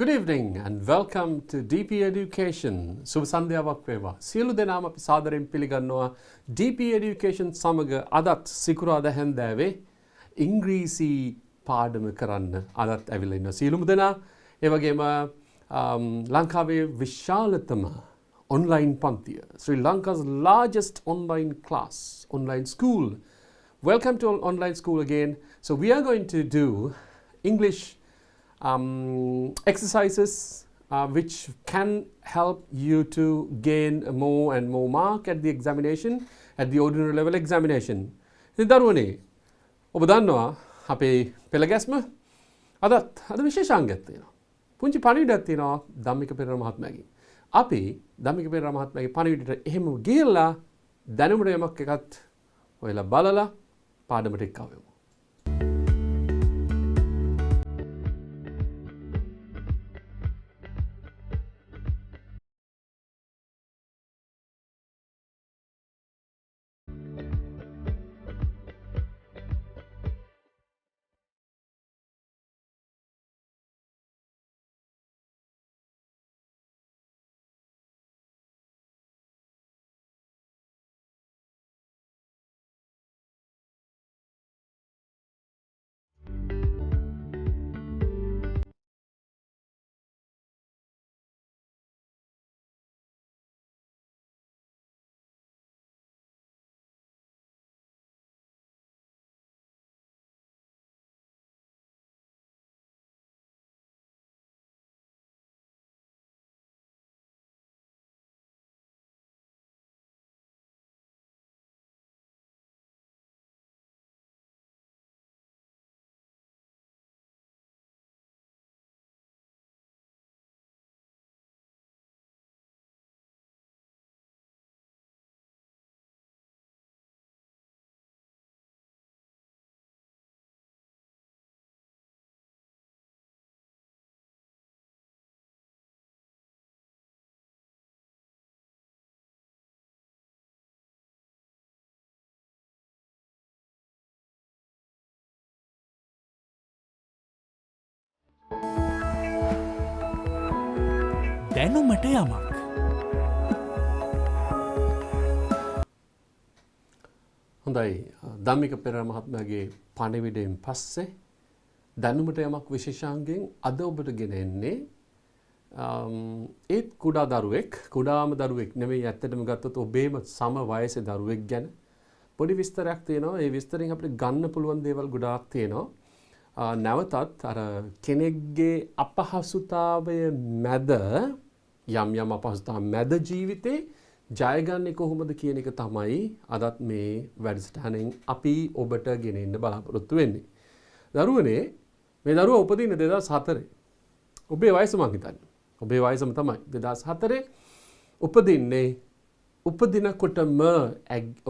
Good evening and welcome to DP Education. සුබ සන්ධ්‍යාවක් වේවා. සියලු දෙනාම අපි සාදරයෙන් පිළිගන්නවා DP Education සමග අදත් සිකුරාදා හැන්දෑවේ ඉංග්‍රීසි පාඩම කරන්න අදත් ඇවිල්ලා ඉන්නවා. සියලුම දෙනා ඒ වගේම ලංකාවේ විශාලතම online පන්තිය, Sri Lanka's largest online class, online school. Welcome to online school again. So we are going to do English exercises which can help you to gain more and more mark at the examination, at the ordinary level examination. ඉතින් දරුවනේ ඔබ දන්නවා අපේ පෙළ ගැස්ම අද විශේෂාංගයක් තියෙනවා. පුංචි පණිවිඩයක් තියෙනවා ධම්මික පෙරේරා මහත්මයාගෙන්. අපි ධම්මික පෙරේරා මහත්මයාගේ පණිවිඩයට එහෙම ගිහිල්ලා දැනුමට යමක් එකත් ඔයලා බලලා පාඩමට එක්කවෙමු. දැනුමට යමක්. හොඳයි, ධම්මික පෙරේරා මහත්මයාගේ පණිවිඩයෙන් පස්සේ දැනුමට යමක් විශේෂාංගයෙන් අද ඔබට ගෙන එන්නේ ඒත් කුඩාම දරුවෙක් නෙමෙයි, ඇත්තටම ගත්තොත් ඔබේම සම වයසේ දරුවෙක් ගැන පොඩි විස්තරයක් තියෙනවා. ඒ විස්තරෙන් අපිට ගන්න පුළුවන් දේවල් ගොඩාක් තියෙනවා. නැවතත් අර කෙනෙක්ගේ අපහසුතාවය මැද යම් අපහසුතාව මැද ජීවිතේ ජයගන්නේ කොහොමද කියන එක තමයි අදත් මේ වැඩසටහනෙන් අපි ඔබට ගෙන එන්න බලාපොරොත්තු වෙන්නේ. දරුවනේ, මේ දරුවා උපදින්නේ 2004. ඔබේ වයස මං හිතන්නේ. ඔබේ වයසම තමයි 2004 උපදින්නේ. උපදිනකොටම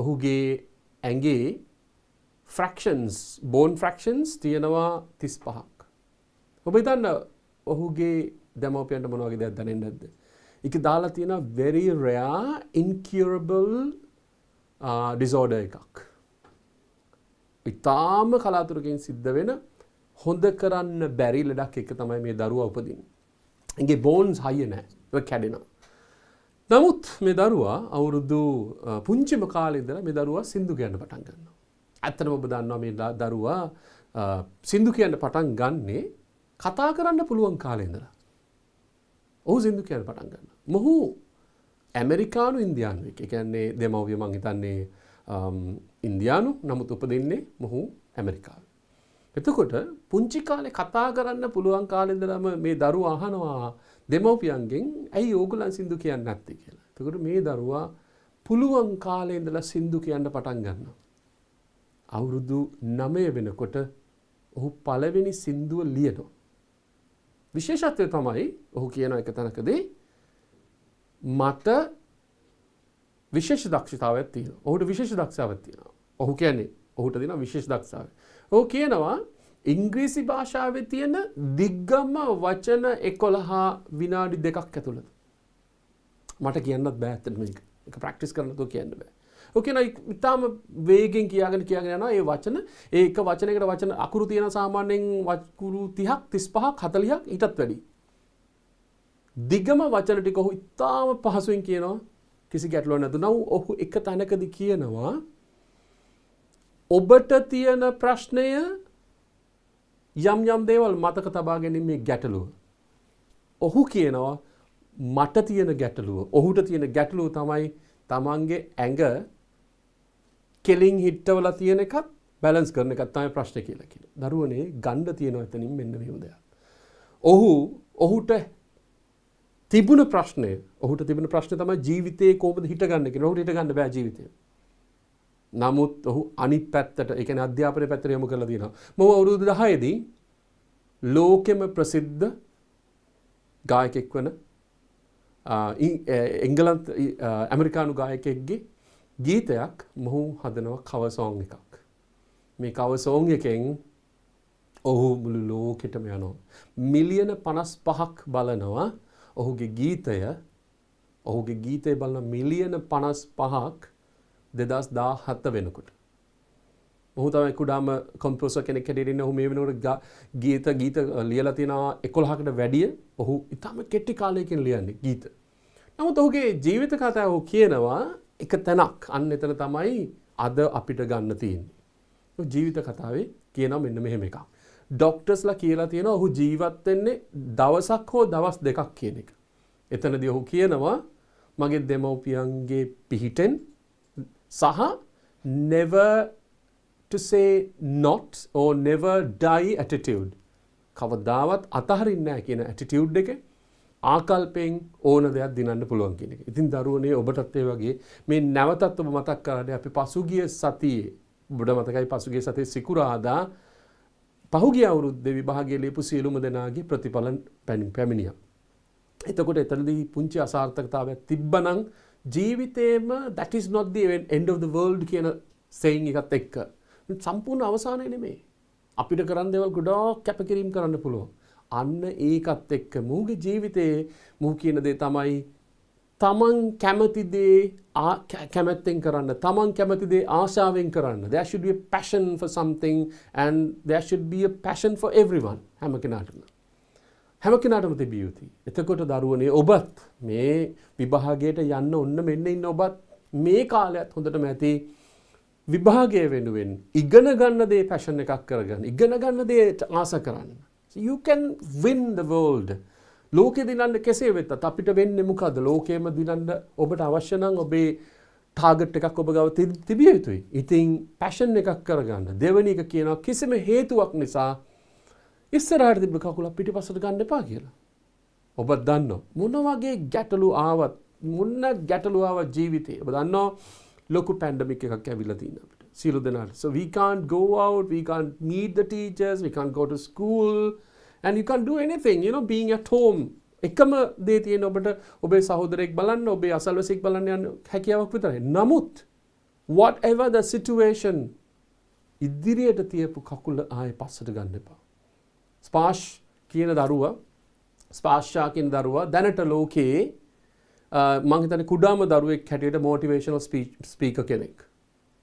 ඔහුගේ ඇඟේ fractions, bone fractions තියෙනවා 35ක්. ඔබ හිතන්න ඔහුගේ දෙමව්පියන්ට මොන වගේ දෙයක් දැනෙන්නේ නැද්ද? ඒක දාලා තියෙනවා very rare incurable disorder එකක්. ඉතාම කලාතුරකින් සිද්ධ වෙන හොඳ කරන්න බැරි ලඩක් එක තමයි මේ දරුවා උපදින්නේ. ඒගේ bones හයිය නැහැ. ඒක කැඩෙනවා. නමුත් මේ දරුවා අවුරුදු පුංචිම කාලේ ඉඳලා මේ දරුවා සින්දු කියන්න පටන් ගන්නවා. ඇත්තටම ඔබ දන්නවා මේ දරුවා සින්දු කියන්න පටන් ගන්නේ කතා කරන්න පුළුවන් කාලේ ඉඳලා. ඔහු සින්දු කියන්න පටන් ගන්නවා. මොහු ඇමරිකානු ඉන්දියානුවෙක්. ඒ කියන්නේ දෙමව්පිය මං හිතන්නේ ඉන්දියානු, නමුත් උපදින්නේ මොහු ඇමරිකාවේ. එතකොට පුංචි කාලේ කතා කරන්න පුළුවන් කාලේ ඉඳලම මේ දරුවා අහනවා දෙමව්පියන්ගෙන් ඇයි ඕගොල්ලන් සින්දු කියන්නේ නැත්තේ කියලා. එතකොට මේ දරුවා පුළුවන් කාලේ ඉඳලා සින්දු කියන්න පටන් ගන්නවා. අවුරුදු 9 වෙනකොට ඔහු පළවෙනි සින්දුව ලියනවා. විශේෂත්වය තමයි ඔහු කියන එක තැනකදී මට විශේෂ දක්ෂතාවයක් තියෙනවා. ඔහුට විශේෂ දක්ෂතාවයක් තියෙනවා. ඔහු කියන්නේ ඔහුට තියෙන විශේෂ දක්ෂතාවය. ඔහු කියනවා ඉංග්‍රීසි භාෂාවේ තියෙන දිග්ගම වචන 11 විනාඩි 2ක් ඇතුළත. මට කියන්නත් බෑ ඇත්තට මේක. ඒක ප්‍රැක්ටිස් කරන්න තෝ කියන්න බෑ. ඔකේ නයි ඉතාම වේගෙන් කියාගෙන යනවා ඒ වචන. ඒ එක වචනයකට වචන අකුරු තියෙන සාමාන්‍යයෙන් අකුරු 30ක් 35ක් 40ක් ඊටත් වැඩි. දිගම වචන ටික ඔහු ඉතාම පහසුවෙන් කියනවා කිසි ගැටලුවක් නැතුව. නමුත් ඔහු එක තැනකදී කියනවා ඔබට තියෙන ප්‍රශ්නය යම් දේවල් මතක තබා ගැනීමේ ගැටලුව. ඔහු කියනවා මට තියෙන ගැටලුව, ඔහුට තියෙන ගැටලුව තමයි තමන්ගේ ඇඟ කෙලින් හිටවලා තියෙන එකත් බැලන්ස් කරන එකත් තමයි ප්‍රශ්නේ කියලා කියනවා. දරුවනේ ගන්න තියෙනවා එතනින් මෙන්න මෙහෙම දෙයක්. ඔහුට තිබුණ ප්‍රශ්නය තමයි ජීවිතේ කොහොමද හිටගන්නේ කියලා. ඔහුට හිටගන්න බෑ ජීවිතේ. නමුත් ඔහු අනිත් පැත්තට, ඒ කියන්නේ අධ්‍යාපනයේ පැත්තට යොමු කරලා තියෙනවා. මම අවුරුදු 10 දී ලෝකෙම ප්‍රසිද්ධ ගායකෙක් වන එංගලන්ත ඇමරිකානු ගායකයෙක්ගේ ගීතයක් මොහු හදනවා කවර් සෝං එකක්. මේ කවර් සෝං එකෙන් ඔහු මුළු ලෝකෙටම යනවා. මිලියන 55ක් බලනවා ඔහුගේ ගීතය බලන මිලියන 55ක් 2017 වෙනකොට. ඔහු තමයි කුඩාම කොම්පෝසර් කෙනෙක් හැටියට ඉන්නේ. ඔහු මේ වෙනකොට ගීත ලියලා තියෙනවා 11කට වැඩිය. ඔහු ඉතාම කෙටි කාලයකින් ලියන්නේ ගීත. නමුත් ඔහුගේ ජීවිත කතාව ඔහු කියනවා එක තැනක්. අන්න එතන තමයි අද අපිට ගන්න තියෙන්නේ. ඔහු ජීවිත කතාවේ කියනවා මෙන්න මෙහෙම එකක්. ඩොක්ටර්ස්ලා කියලා තියෙනවා ඔහු ජීවත් වෙන්නේ දවසක් හෝ දවස් දෙකක් කියන එක. එතනදී ඔහු කියනවා මගේ දෙමව්පියන්ගේ පිහිටෙන් සහ never to say not or never die attitude. කවදාවත් අතහරින්නේ නැහැ කියන attitude එක ආකල්පයෙන් ඕන දෙයක් දිනන්න පුළුවන් කියන එක. ඉතින් දරුවනේ ඔබටත් ඒ වගේ මේ නැවතත් ඔබ මතක් කරන්නේ අපි පසුගිය සතියේ ඔබට මතකයි පසුගිය සතියේ සිකුරාදා පහුගිය අවුරුද්දේ විභාගයේ ලියපු සියලුම දෙනාගේ ප්‍රතිඵල පැමිණියා. එතකොට එතනදී පුංචි අසාර්ථකතාවයක් තිබ්බනම් ජීවිතේම that is not the end of the world කියන saying එකත් එක්ක සම්පූර්ණ අවසානය නෙමෙයි. අපිට කරන්න දේවල් ගොඩාක් කැපකිරීම කරන්න පුළුවන්. අන්න ඒකත් එක්ක මොහුගේ ජීවිතේ මොහු කියන දේ තමයි තමන් කැමති දේ කැමැත්තෙන් කරන්න, තමන් කැමති දේ ආශාවෙන් කරන්න. There should be a passion for something and there should be a passion for everyone. හැම කෙනාටම තිබිය යුතුයි. එතකොට දරුවනේ ඔබත් මේ විභාගයට යන්න ඔන්න මෙන්න ඉන්න ඔබත් මේ කාලයත් හොඳටම ඇති විභාගය වෙනුවෙන් ඉගෙන ගන්න දේ passion එකක් කරගන්න. ඉගෙන ගන්න දේ ආස කරන්න. So you can win the world. ලෝකෙ දිනන්න කෙසේ වෙතත් අපිට වෙන්නේ මොකද්ද? ලෝකෙම දිනන්න ඔබට අවශ්‍ය නම් ඔබේ ටාගට් එකක් ඔබ ගාව තිබිය යුතුයි. ඉතින් passion එකක් කරගන්න. දෙවෙනි එක කියනවා කිසිම හේතුවක් නිසා ඉස්සරහට තිබ්බ කකුල පිටිපස්සට ගන්න එපා කියලා. ඔබ දන්නවා මොන වගේ ගැටලු ආවත් ජීවිතේ ඔබ දන්නවා ලොකු පැන්ඩමික් එකක් ඇවිල්ලා තියෙනවා අපිට සියලු දෙනාට. So we can't go out, we can't meet the teachers, we can't go to school and you can't do anything, being at home. එකම දේ තියෙන ඔබට ඔබේ සහෝදරයෙක් බලන්න, ඔබේ අසල්වැසියෙක් බලන්න යන හැකියාවක් විතරයි. නමුත් whatever the situation ඉදිරියට තියපු කකුල ආයේ පස්සට ගන්න එපා. ස්පාෂා කියන දරුවා දැනට ලෝකයේ මං හිතන්නේ කුඩාම දරුවෙක් හැටියට මොටිවේෂනල් ස්පීකර් කෙනෙක්.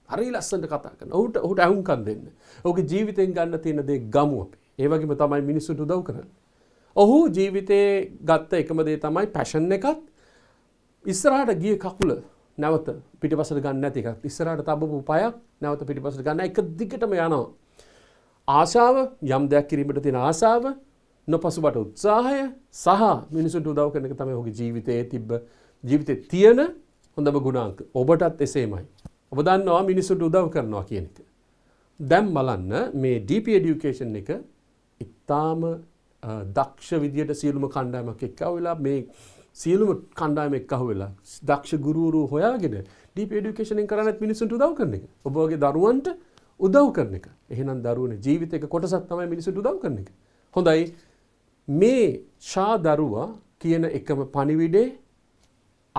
හරි ලස්සනට කතා කරනවා. ඔහුට අහුම්කම් දෙන්න. ඔහුගේ ජීවිතෙන් ගන්න තියෙන දේ ගමු අපි. ඒ වගේම තමයි මිනිස්සුන්ට උදව් කරන්නේ. ඔහු ජීවිතේ ගත්ත එකම දේ තමයි පැෂන් එකත් ඉස්සරහට ගිය කකුල නැවත පිටිපස්සට ගන්න නැති එකක්. ඉස්සරහට තබපු පයක් නැවත පිටිපස්සට ගන්න එක දිගටම යනවා. ආශාව යම් දෙයක් කිරීමට තියෙන ආශාව, නොපසුබට උත්සාහය සහ මිනිසුන්ට උදව් කරන එක තමයි ඔහුගේ ජීවිතේ තියෙන හොඳම ගුණාංක. ඔබටත් එසේමයි. ඔබ දන්නවා මිනිසුන්ට උදව් කරනවා කියන එක. දැන් බලන්න මේ DP education එක ඉතාම දක්ෂ විදියට සියලුම කණ්ඩායමක් එක්කව වෙලා මේ සියලුම කණ්ඩායම එක්කව වෙලා දක්ෂ ගුරුවරු හොයාගෙන DP education එක කරන්නේ මිනිසුන්ට උදව් කරන එක. ඔබ වගේ දරුවන්ට උදව් කරන එක. එහෙනම් දරුවනේ ජීවිතේක කොටසක් තමයි මිනිසුන්ට උදව් කරන එක. හොඳයි. මේ ශා දරුවා කියන එකම පණිවිඩේ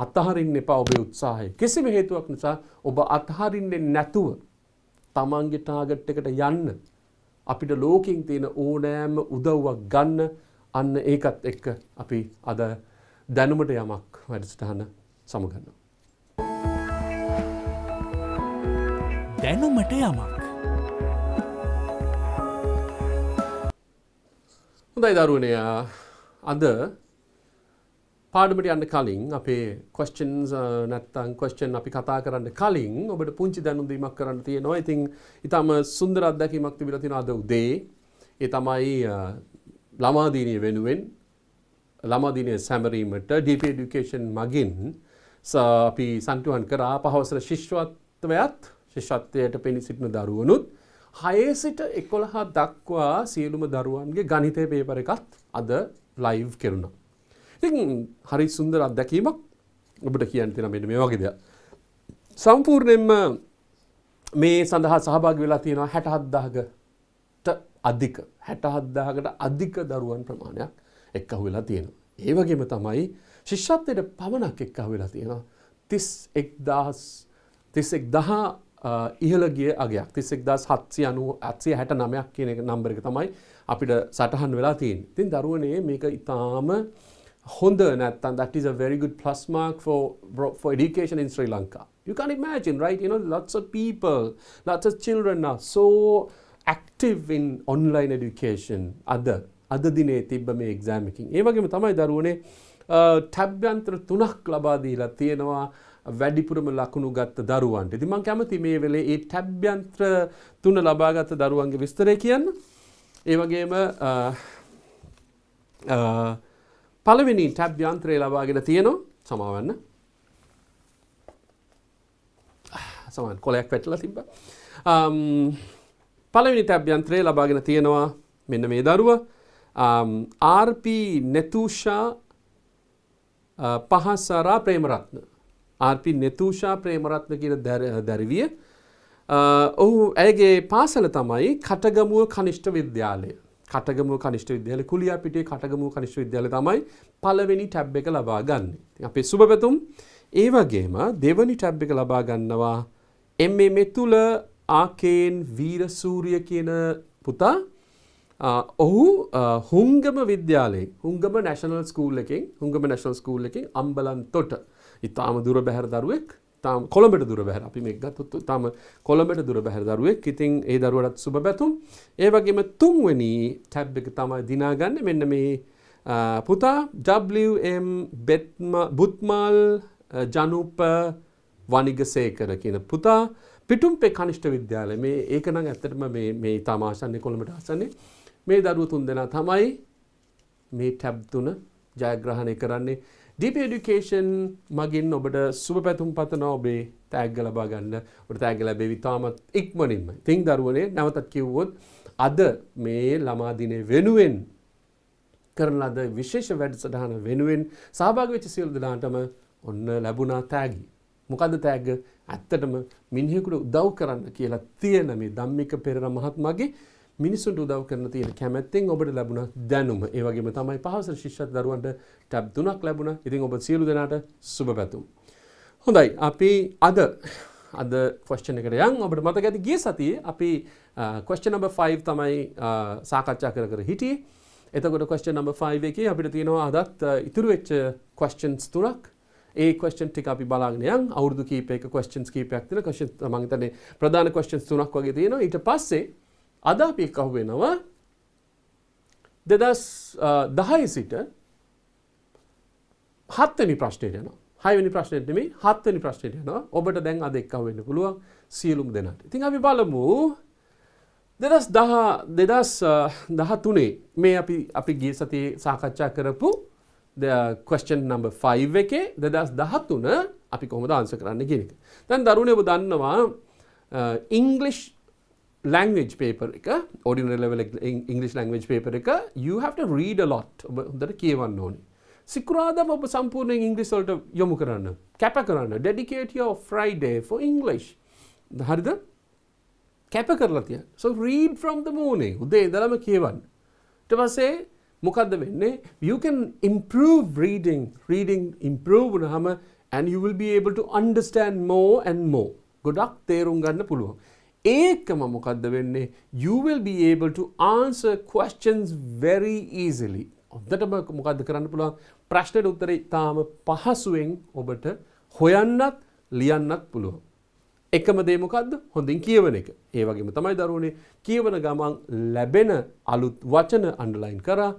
අතහරින්න එපා ඔබේ උත්සාහය. කිසිම හේතුවක් නිසා ඔබ අතහරින්නේ නැතුව තමන්ගේ ටාගට් එකට යන්න අපිට ලෝකෙන් තියෙන ඕනෑම උදව්වක් ගන්න. අන්න ඒකත් එක්ක අපි අද දැනුමට යමක් වැඩසටහන සමගන්නවා. දැනුමට යමක්. හොඳයි දරුවනේ, අද පාඩමට යන්න කලින් අපේ questions නැත්තම් question අපි කතා කරන්න කලින් ඔබට පුංචි දැනුම් දීමක් කරන්න තියෙනවා. ඉතින් ඊටම සුන්දර අත්දැකීමක් තිබිලා තියෙනවා අද උදේ. ඒ තමයි ළමා දිනය වෙනුවෙන් ළමා දිනය සැමරීමට DP education මගින් අපි සම්තුහන් කරා පහවසර ශිෂ්‍යත්වයට පෙනී සිටින දරුවනුත් 6 සිට 11 දක්වා සියලුම දරුවන්ගේ ගණිතය පේපර් එකත් අද ලයිව් කෙරුණා. ඉතින් හරි සුන්දර අත්දැකීමක් ඔබට කියන්න තියෙනවා මෙන්න මේ වගේ දෙයක්. සම්පූර්ණයෙන්ම මේ සඳහා සහභාගී වෙලා තියෙනවා 67000කට අධික 67000කට අධික දරුවන් ප්‍රමාණයක් එක්කහුව වෙලා තියෙනවා. ඒ වගේම තමයි ශිෂ්‍යත්වයට පමණක් එක්කහුව වෙලා තියෙනවා 31000 ඉහළ ගිය අගයක් 31769ක් කියන එක නම්බර් එක තමයි අපිට සටහන් වෙලා තියෙන්නේ. ඉතින් දරුවනේ මේක ඊටාම හොඳ නැත්තම් that is a very good plus mark for education in Sri Lanka. You can imagine, right? You know, lots of people, lots of children are so active in online education. අද දිනේ තිබ්බ මේ exam එකකින්. ඒ වගේම තමයි දරුවනේ tab යන්ත්‍ර 3ක් ලබා දීලා තියෙනවා වැඩිපුරම ලකුණු ගත්ත දරුවන්ට. ඉතින් මම කැමති මේ වෙලේ මේ tab යන්ත්‍ර 3 ලබාගත් දරුවන්ගේ විස්තරය කියන්න. ඒ වගේම පළවෙනි ටැබ් යන්ත්‍රය ලබාගෙන තියෙනවා සමාවන්න. සමාන කොලයක් වැටලා තිබ්බා. පළවෙනි ටැබ් යන්ත්‍රය ලබාගෙන තියෙනවා මෙන්න මේ දරුවා. RP නෙතුෂා පහසරා ප්‍රේමරත්න. RP නෙතුෂා ප්‍රේමරත්න කියන දරුවිය. ඔහු ඇයගේ පාසල තමයි කටගමුව කනිෂ්ඨ විද්‍යාලය. කටගමුව කනිෂ්ඨ විද්‍යාලය කුලියාපිටියේ කටගමුව කනිෂ්ඨ විද්‍යාලය තමයි පළවෙනි ටැබ් එක ලබා ගන්න. ඉතින් අපේ සුබ පැතුම් ඒ වගේම දෙවෙනි ටැබ් එක ලබා ගන්නවා MA මෙතුල ආකේන් වීරසූරිය කියන පුතා. ඔහු හුංගම විද්‍යාලයේ හුංගම නැෂනල් ස්කූල් එකෙන් අම්බලන්තොට ඉතාම දුර බැහැර දරුවෙක්. කොළඹට දුර බැහැර අපි මේක ගත්තොත් තාම කොළඹට දුර බැහැර දරුවෙක්. ඉතින් ඒ දරුවටත් සුබ පැතුම්. ඒ වගේම තුන්වෙනි ටැබ් එක තමයි දිනාගන්නේ මෙන්න මේ පුතා WM බුත්මල් ජනුප වනිගසේකර කියන පුතා පිටුම්පේ කනිෂ්ඨ විද්‍යාලය. මේ ඒක නම් ඇත්තටම මේ තාම ආසන්නේ කොළඹට ආසන්නේ. මේ දරුවෝ තුන්දෙනා තමයි මේ ටැබ් 3 ජයග්‍රහණය කරන්නේ. DP education මගින් ඔබට සුබ පැතුම් පතනවා ඔබේ තෑග්ග ලබා ගන්න. ඔබට තෑග්ග ලැබෙවි තාමත් ඉක්මනින්ම. ඉතින් දරුවනේ නැවතත් කිව්වොත් අද මේ ළමා දිනේ වෙනුවෙන් කරන ලද විශේෂ වැඩසටහන වෙනුවෙන් සහභාගී වෙච්ච සියලු දෙනාටම ඔන්න ලැබුණා තෑගි. මොකද්ද තෑග්ග? ඇත්තටම මිනිහෙකුට උදව් කරන්න කියලා තියෙන මේ ධම්මික පෙරේරා මහත්මයාගේ මිනිසුන්ට උදව් කරන තියෙන කැමැත්තෙන් ඔබට ලැබුණා දැනුම. ඒ වගේම තමයි පහවසර ශිෂ්‍යත් දරුවන්ට ටැබ් 3ක් ලැබුණා. ඉතින් ඔබ සියලු දෙනාට සුබ පැතුම්. හොඳයි අපි අද question එකට යන්. ඔබට මතක ඇති ගිය සතියේ අපි question number 5 තමයි සාකච්ඡා කර හිටියේ. එතකොට question number 5 එකේ අපිට තියෙනවා අදත් ඉතුරු වෙච්ච questions 3ක්. ඒ question ටික අපි බලාගෙන යන්. අවුරුදු කීපයක questions කීපයක් තියෙන question මම හිතන්නේ ප්‍රධාන questions 3ක් වගේ තියෙනවා. ඊට පස්සේ අද අපි එක්කහුව වෙනවා 2010 සිට 7 වෙනි ප්‍රශ්නයට යනවා. 6 වෙනි ප්‍රශ්නෙට නෙමෙයි 7 වෙනි ප්‍රශ්නෙට යනවා. ඔබට දැන් අද එක්කහුව වෙන්න පුළුවන් සියලුම දෙනාට. ඉතින් අපි බලමු 2013 මේ අපි ගිය සතියේ සාකච්ඡා කරපු question number 5 එකේ 2013 අපි කොහොමද ආන්සර් කරන්න කියන එක. දැන් දරුවනේ ඔබ දන්නවා English language paper එක ordinary level English language paper එක you have to read a lot. ඔබ හොඳට කියවන්න ඕනේ. සිකුරාදා ඔබ සම්පූර්ණයෙන් ඉංග්‍රීසි වලට යොමු කරන්න, කැප කරන්න. Dedicate your Friday for English. හරිද? කැප කරලා තියන්න. So read from the morning. උදේ ඉඳලම කියවන්න. ඊට පස්සේ මොකද්ද වෙන්නේ? You can improve reading improve වුණාම and you will be able to understand more and more. ගොඩක් තේරුම් ගන්න පුළුවන්. ඒකම මොකද්ද වෙන්නේ? You will be able to answer questions very easily. හොඳටම මොකද්ද කරන්න පුළුවන්? ප්‍රශ්නෙට උත්තරේ තාම පහසුවෙන් ඔබට හොයන්නත් ලියන්නත් පුළුවන්. එකම දේ මොකද්ද? හොඳින් කියවන එක. ඒ වගේම තමයි දරුවනේ කියවන ගමන් ලැබෙන අලුත් වචන අන්ඩර්ලයින් කරා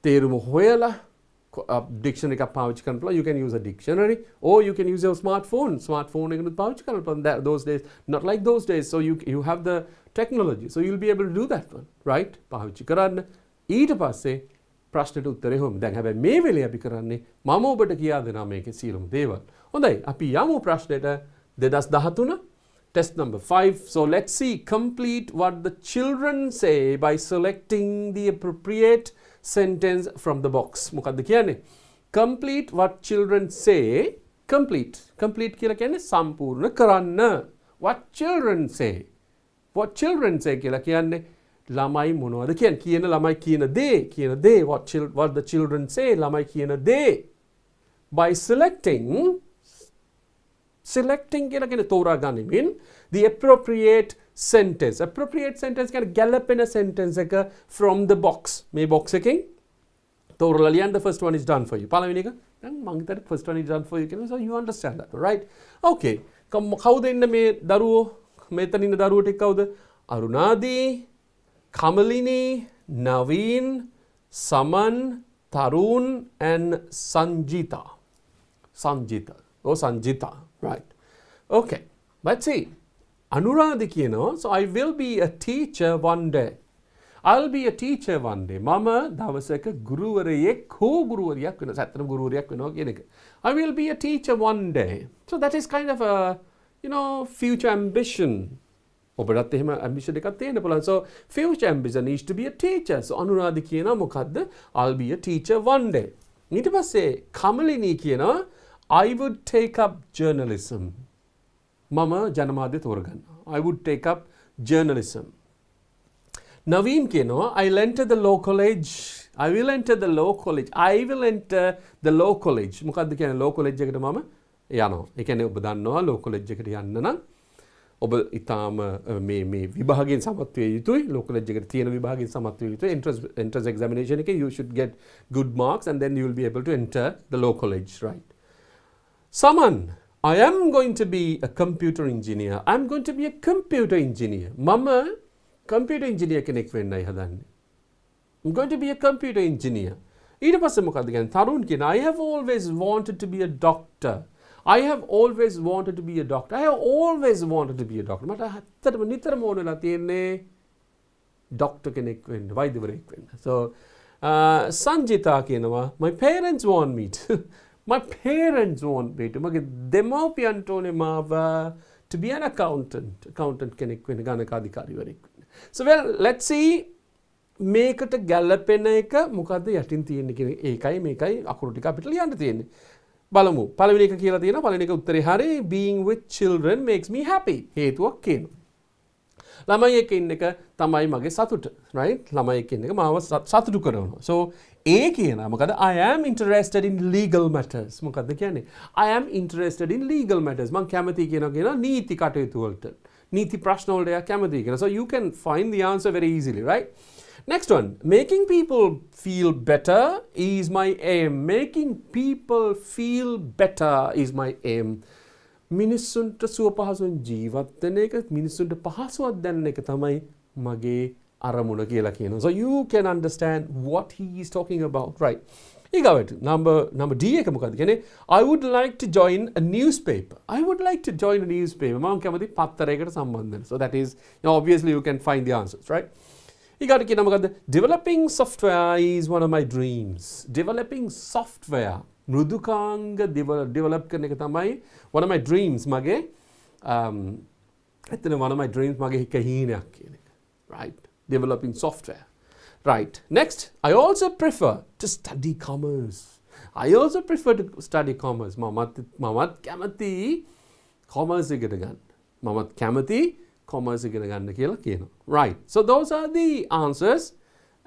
තේරුම හොයලා dictionary එකක් පාවිච්චි කරන්න පුළුවන්. You can use a dictionary or you can use your smartphone. Smartphone එකනුත් පාවිච්චි කරන්න පුළුවන්. Those days, not like those days. So you have the technology. So you'll be able to do that one, right? පාවිච්චි කරන්න. ඊට පස්සේ ප්‍රශ්නෙට උත්තරේ හොම. දැන් හැබැයි මේ වෙලේ අපි කරන්නේ මම ඔබට කියා දෙනවා මේකේ සියලුම දේවල්. හොඳයි. අපි යමු ප්‍රශ්නෙට 2013 test number 5. So let's see, complete what the children say by selecting the appropriate sentence from the box. මොකද්ද කියන්නේ? Complete what children say. Complete කියලා කියන්නේ සම්පූර්ණ කරන්න. What children say. What children say කියලා කියන්නේ ළමයි මොනවද කියන්නේ? කියන ළමයි කියන දේ. What the children say. ළමයි කියන දේ. By selecting කියලා කියන්නේ තෝරා ගනිමින් the appropriate sentence. Appropriate sentence කියන්නේ ගැළපෙන sentence එක from the box. මේ box එකෙන් තෝරලා ලියන්න. The first one is done for you. පළවෙනි එක දැන් මම හිතන්නේ first one is done for you කියලා. So you understand that, right? Okay. කවුද ඉන්න මේ දරුවෝ? මෙතන ඉන්න දරුවෝ ටික කවුද? අරුණාදී, කමලිනී, නවීන්, සමන්, තරුන් and සංජිතා. Sanjita, right? Okay, let's see. Anuradhi කියනවා, so I will be a teacher one day. I'll be a teacher one day. මම දවසක ගුරුවරයෙක් හෝ ගුරුවරියක් වෙනවා. ඇත්තටම ගුරුවරියක් වෙනවා කියන එක. I will be a teacher one day. So that is kind of a, future ambition. ඔබටත් එහෙම ambition එකක් තියෙන්න පුළුවන්. So future ambition is to be a teacher. So අනුරාධි කියනවා මොකද්ද? I'll be a teacher one day. ඊට පස්සේ කමලිනී කියනවා I would take up journalism. මම ජනමාධ්‍ය තෝරගන්නවා. I would take up journalism. Naveen කියනවා I'll enter the law college. I will enter the law college. I will enter the law college. මොකද්ද කියන්නේ law college එකට මම යනවා. ඒ කියන්නේ ඔබ දන්නවා law college එකට යන්න නම් ඔබ ඊටාම මේ විභාගයෙන් සමත් විය යුතුයි. law college එකට තියෙන විභාගයෙන් සමත් විය යුතුයි. entrance examination එකේ you should get good marks and then you will be able to enter the law college, right? Saman, I am going to be a computer engineer. I'm going to be a computer engineer. Mama, computer engineer කෙනෙක් වෙන්නයි හදන්නේ. I'm going to be a computer engineer. ඊට පස්සේ මොකද්ද කියන්නේ? තරුණ කියන I have always wanted to be a doctor. I have always wanted to be a doctor. I have always wanted to be a doctor. මට ඇත්තටම නිතරම ඕන වෙලා තියෙන්නේ doctor කෙනෙක් වෙන්න, වෛද්‍යවරයෙක් වෙන්න. So සංජිතා කියනවා my parents want me to My parents want me to. මගේ දෙමව්පියන්ට ඕනේ මාව to be an accountant. Accountant කෙනෙක් වෙන්න, ගණකාධිකාරිවරයෙක් වෙන්න. So well, let's see මේකට ගැළපෙන එක මොකද්ද යටින් තියෙන්නේ කියන ඒකයි මේකයි අකුරු ටික අපිට ලියන්න තියෙන්නේ. බලමු. පළවෙනි එක කියලා තියෙනවා. පළවෙනි එක උත්තරේ හරි. Being with children makes me happy. හේතුවක් කියනවා. ළමයි එක්ක ඉන්න එක තමයි මගේ සතුට, right? ළමයි එක්ක ඉන්න එක මාව සතුටු කරනවා. So ඒ කියනවා මොකද I am interested in legal matters. මොකද්ද කියන්නේ? I am interested in legal matters. මම කැමති කියනවා නීති කටයුතු වලට. නීති ප්‍රශ්න වලට කැමති කියනවා. So you can find the answer very easily, right? Next one. Making people feel better is my aim. Making people feel better is my aim. මිනිස්සුන්ට සුව පහසුවෙන් ජීවත් වෙන එක, මිනිස්සුන්ට පහසුවක් දැනෙන එක තමයි මගේ අරමුණ කියලා කියනවා. So you can understand what he is talking about, right? ඊගාවට number D එක මොකද්ද කියන්නේ? I would like to join a newspaper. I would like to join a newspaper. මම කැමති පත්තරයකට සම්බන්ධ වෙන්න. So that is, obviously you can find the answers, right? ඊගාට කියනවා මොකද්ද? Developing software is one of my dreams. Developing software. මෘදුකාංග develop කරන එක තමයි one of my dreams. මගේ එතන one of my dreams මගේ එක හීනයක් කියන එක. Right? Developing software. Right. Next, I also prefer to study commerce. I also prefer to study commerce. මමත් කැමති commerce ඉගෙන ගන්න. මමත් කැමති commerce ඉගෙන ගන්න කියලා කියනවා. Right. So those are the answers.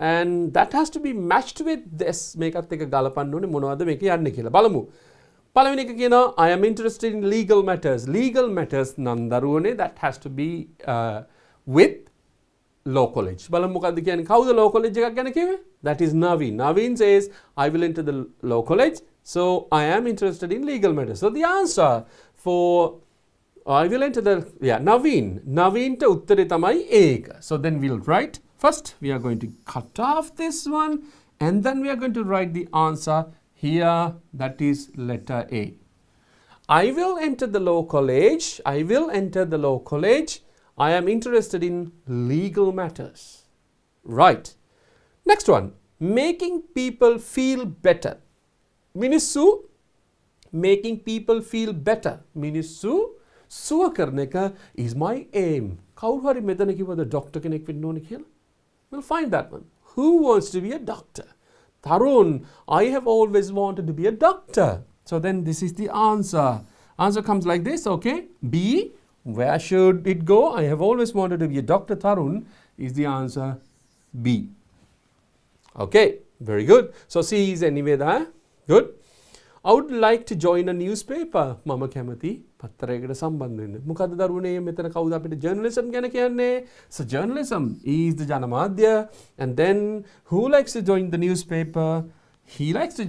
And that has to be matched with this. මේකත් එක ගලපන්න ඕනේ මොනවද මේක යන්නේ කියලා. බලමු. පළවෙනි එක කියනවා I am interested in legal matters. Legal matters නම් දරුවනේ that has to be with law college. බලමු මොකද්ද කියන්නේ? කවුද law college එකක් ගැන කිව්වේ? That is Naveen. Naveen says I will enter the law college. So I am interested in legal matters. So the answer for I will enter the Naveen. Naveenට උත්තරේ තමයි ඒක. So then we'll write. First, we are going to cut off this one and then we are going to write the answer Here, that is letter A. I will enter the law college. I will enter the law college. I am interested in legal matters. Right. Next one. Making people feel better. Minissu. Making people feel better. Minissu. Suwa karne ka is my aim. Kawuru hari metana kiwada doctor kenek wenna one kiyala. We'll find that one. Who wants to be a doctor? Tarun, I have always wanted to be a doctor. So then this is the answer. Answer comes like this, okay? B, where should it go? I have always wanted to be a doctor. Tarun is the answer B. Okay, very good. So C is anyway there. Good. I would like to join a newspaper. Mama කැමති පත්තරයකට සම්බන්ධ වෙන්න. මොකද්ද දරුවනේ මෙතන කවුද අපිට journalism ගැන කියන්නේ? So journalism is the ජනමාධ්‍ය, and then who likes to join the newspaper? He likes to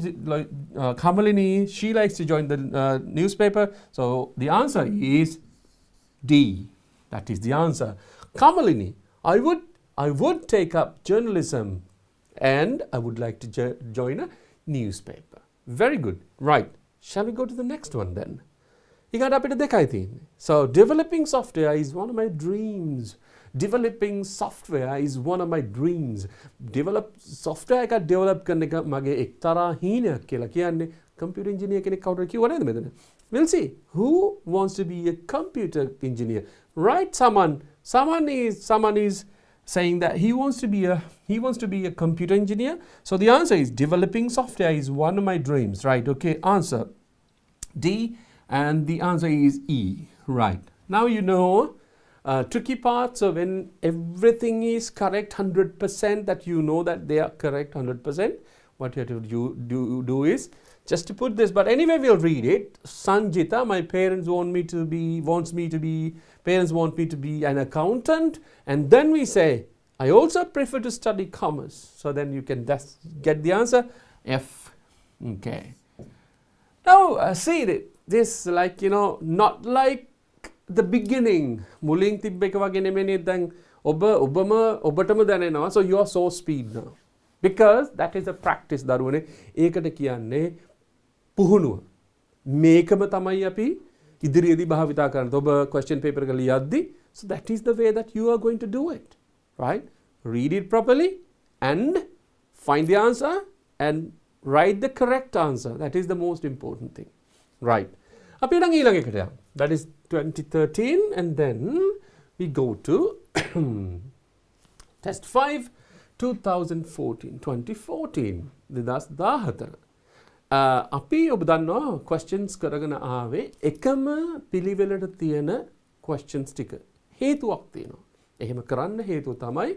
Kamalini, she likes to join the newspaper. So the answer is D. That is the answer. Kamalini, I would take up journalism and I would like to join a newspaper. Very good. Right. Shall we go to the next one then? So developing software is one of my dreams. Developing software is one of my dreams. Develop software එක develop කරන එක මගේ එක්තරා හීනයක් කියලා කියන්නේ computer engineer කෙනෙක් කවුරුද කිව්ව නේද මෙතන? We'll see. Who wants to be a computer engineer? Right, someone is saying that he wants to be a computer engineer. So the answer is developing software is one of my dreams. Right, okay, answer D, and the answer is E. Right. Now you know tricky part. So when everything is correct 100%, that you know that they are correct 100%, what you have to do is just to put this, but anyway we'll read it. Sanjita, my parents want me to be an accountant, and then we say I also prefer to study commerce. So then you can just get the answer F. Okay. Now see this, like, you know, not like the beginning. Muling tibbe එක වගේ නෙමෙයි දැන් ඔබටම දැනෙනවා. So you are so speed now. Because that is a practice දරුවනේ. ඒකට කියන්නේ පුහුණුව. මේකම තමයි අපි ඉදිරියේදී භාවිතා කරන්නේ. ඔබ question paper එක ලියද්දි, so that is the way that you are going to do it. Right? Read it properly and find the answer and write the correct answer. That is the most important thing. Right. අපි නම් ඊළඟ එකට යමු. That is 2013, and then we go to test 5 2014 2014 අපි ඔබ දන්නවා questions කරගෙන ආවේ එකම පිළිවෙලට තියෙන questions ටික. හේතුවක් තියෙනවා. එහෙම කරන්න හේතුව තමයි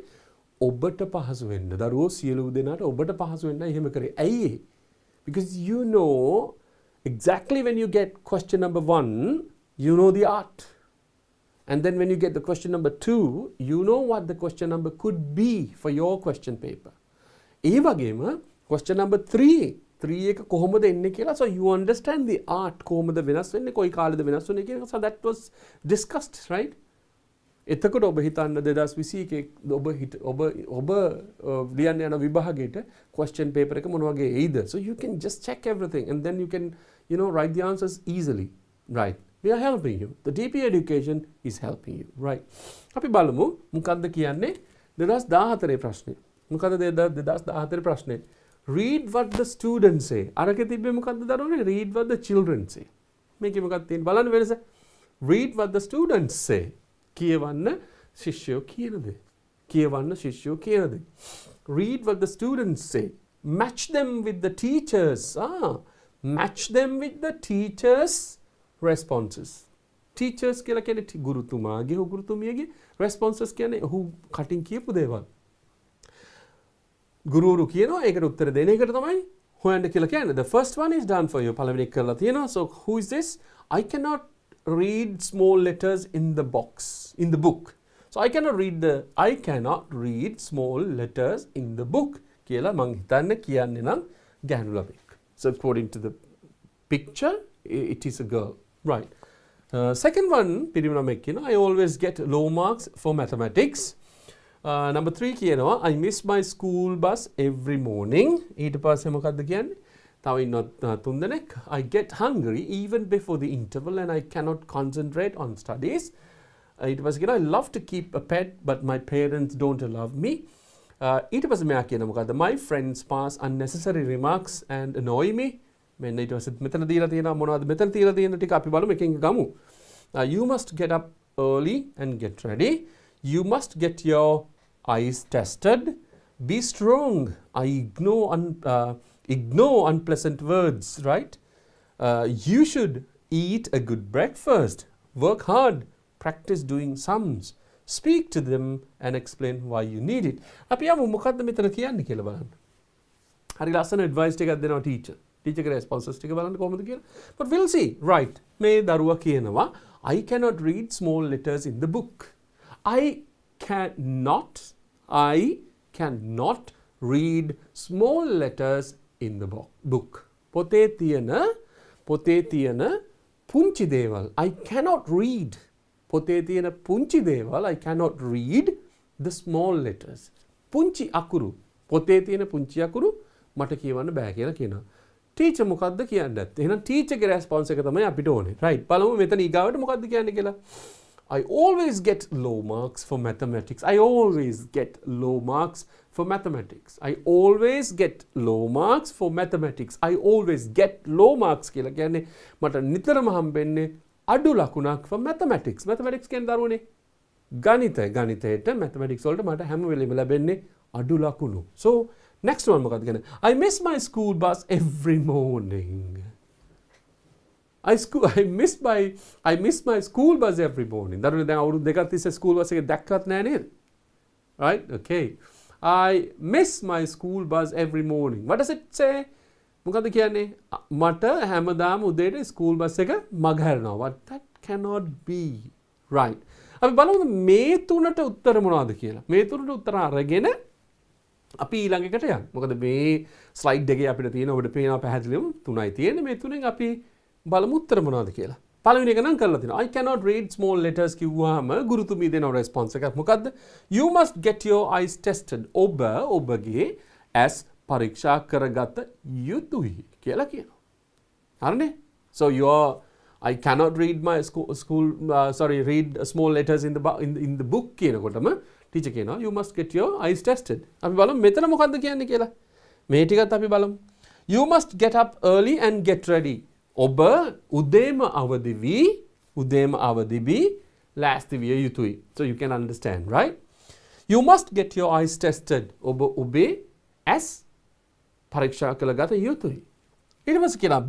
ඔබට පහසු වෙන්න. දරුවෝ සියලු දෙනාට ඔබට පහසු වෙන්න එහෙම කරේ. ඇයි? Because you know exactly when you get question number 1, you know the art. And then when you get the question number 2, you know what the question number could be for your question paper. ඒ වගේම question number 3 එක කොහොමද එන්නේ කියලා, so you understand the art කොහොමද වෙනස් වෙන්නේ, කොයි කාලෙද වෙනස් වෙන්නේ කියලා. So that was discussed, right? එතකොට ඔබ හිතන්න 2021 ඔබ ලියන්න යන විභාගයට question paper එක මොන වගේ එයිද? So you can just check everything and then you can, you know, write the answers easily. Right? We are helping you. The DP education is helping you. Right? අපි බලමු මොකක්ද කියන්නේ 2014 ප්‍රශ්නේ. මොකක්ද 2014 ප්‍රශ්නේ? Read what the students say. අරකේ තිබ්බේ මොකක්ද දරුවනේ? Read what the children say. මේකේ මොකක්ද තියෙන්නේ? බලන්න වෙනස. Read what the students say. කියවන්න ශිෂ්‍යෝ කියන දේ. කියවන්න ශිෂ්‍යෝ කියන දේ. Read what the students say. Match them with the teachers. Match them with the teachers' responses. Teachers කියලා කියන්නේ ගුරුතුමාගේ හෝ ගුරුතුමියගේ responses කියන්නේ ඔහු කටින් කියපු දේවල්. ගුරුවරු කියනවා ඒකට උත්තර දෙන එකට තමයි හොයන්න කියලා කියන්නේ. The first one is done for you. පළවෙනි එක කරලා තියෙනවා. So who is this? I cannot read small letters in the book. So I cannot read small letters in the book කියලා මං හිතන්නේ කියන්නේ නම් ගැහණු ළමෙක්. So according to the picture, it is a girl. Right. Second one, I always get low marks for mathematics. Number 3, I miss my school bus every morning. ඊට පස්සේ මොකක්ද කියන්නේ? තව ඉන්නවා 3 දෙනෙක්. I get hungry even before the interval and I cannot concentrate on studies. ඊට පස්සේ කියනවා I love to keep a pet but my parents don't allow me. ඊට පස්සේ මෙයා කියනවා මොකද්ද? My friends pass unnecessary remarks and annoy me. මෙන්න ඊට පස්සේ මෙතන දීලා තියෙනවා මොනවද මෙතන තියලා තියෙන ටික අපි බලමු එකකින් ගමු. You must get up early and get ready. You must get your eyes tested. Be strong. I ignore unpleasant words, right? You should eat a good breakfast. Work hard. Practice doing sums. Speak to them and explain why you need it. අපි යමු මොකද්ද මෙතන කියන්නේ කියලා බලන්න. හරි ලස්සන advice ටිකක් දෙනවා teacher. Teacher ගේ responses ටික බලන්න කොහොමද කියලා. But we'll see. Right. මේ දරුවා කියනවා I cannot read small letters in the book. I cannot read small letters in the book. පොතේ තියෙන පුංචි දේවල් I cannot read. පොතේ තියෙන පුංචි දේවල් I cannot read the small letters. පුංචි අකුරු පොතේ තියෙන පුංචි අකුරු මට කියවන්න බෑ කියලා කියනවා. ටීචර් මොකද්ද කියන්නේ? එහෙනම් ටීචර්ගේ රෙස්පොන්ස් එක තමයි අපිට ඕනේ. රයිට්. බලමු මෙතන ඊගාවට මොකද්ද කියන්නේ කියලා. I always get low marks for mathematics. I always get low marks for mathematics. I always get low marks for mathematics. I always get low marks කියලා කියන්නේ මට නිතරම හම්බෙන්නේ අඩු ලකුණක් for mathematics. mathematics කියන්නේ දරුවනේ ගණිතයට mathematics වලට මට හැම වෙලෙම ලැබෙන්නේ අඩු ලකුණු. So next one මොකක්ද කියන්නේ? I miss my school bus every morning. I miss my school bus every morning. දරුවනේ දැන් අවුරුදු දෙකක් තිස්සේ school bus එක දැක්කත් නෑ නේද? Right? Okay. I miss my school bus every morning. What does it say? මොකද කියන්නේ? මට හැමදාම උදේට school bus එක මගහැරනවා. What? That cannot be. Right. අපි බලමු මේ තුනට උත්තර මොනවද කියලා. මේ තුනට උත්තර අරගෙන අපි ඊළඟ එකට යන්න. මොකද මේ ස්ලයිඩ් එකේ අපිට තියෙන ඔබට පේනවා පැහැදිලිවම තුනයි තියෙන්නේ. මේ තුනෙන් අපි බලමු උත්තර මොනවද කියලා. පළවෙනි එක නම් කරලා තිනවා. I cannot read small letters කිව්වහම ගුරුතුමී දෙන response එකක් මොකද්ද? You must get your eyes tested. ඔබගේ ඇස් පරීක්ෂා කරගත යුතුයි කියලා කියනවා. හරිනේ? So I cannot read my read small letters in the book කියනකොටම ටීචර් කියනවා you must get your eyes tested. අපි බලමු මෙතන මොකද්ද කියන්නේ කියලා. මේ ටිකත් අපි බලමු. You must get up early and get ready. ඔබ උදේම අවදි වී ලෑස්ති විය යුතුයි. So you can understand, right? You must get your eyes tested. ඔබේ ඇස් පරීක්ෂා කරගත යුතුයි. ඊට පස්සේ කියනවා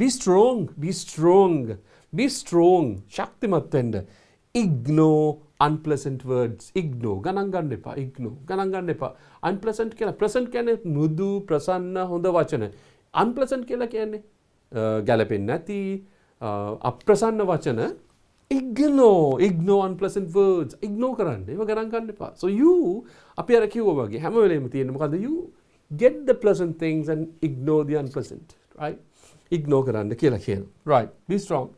be strong. ශක්තිමත් වෙන්න. Ignore unpleasant words. Ignore. ගණන් ගන්න එපා. Unpleasant කියලා pleasant කියන්නේ මෘදු ප්‍රසන්න හොඳ වචන. Unpleasant කියලා කියන්නේ ගැලපෙන්නේ නැති අප්‍රසන්න වචන. Ignore unpleasant words. Ignore කරන්න. ඒව ගණන් ගන්න එපා. So අපි අර කිව්වා වගේ හැම වෙලේම තියෙන මොකද්ද? You get the pleasant things and ignore the unpleasant. Right? Ignore කරන්න කියලා කියනවා. Right. Be strong.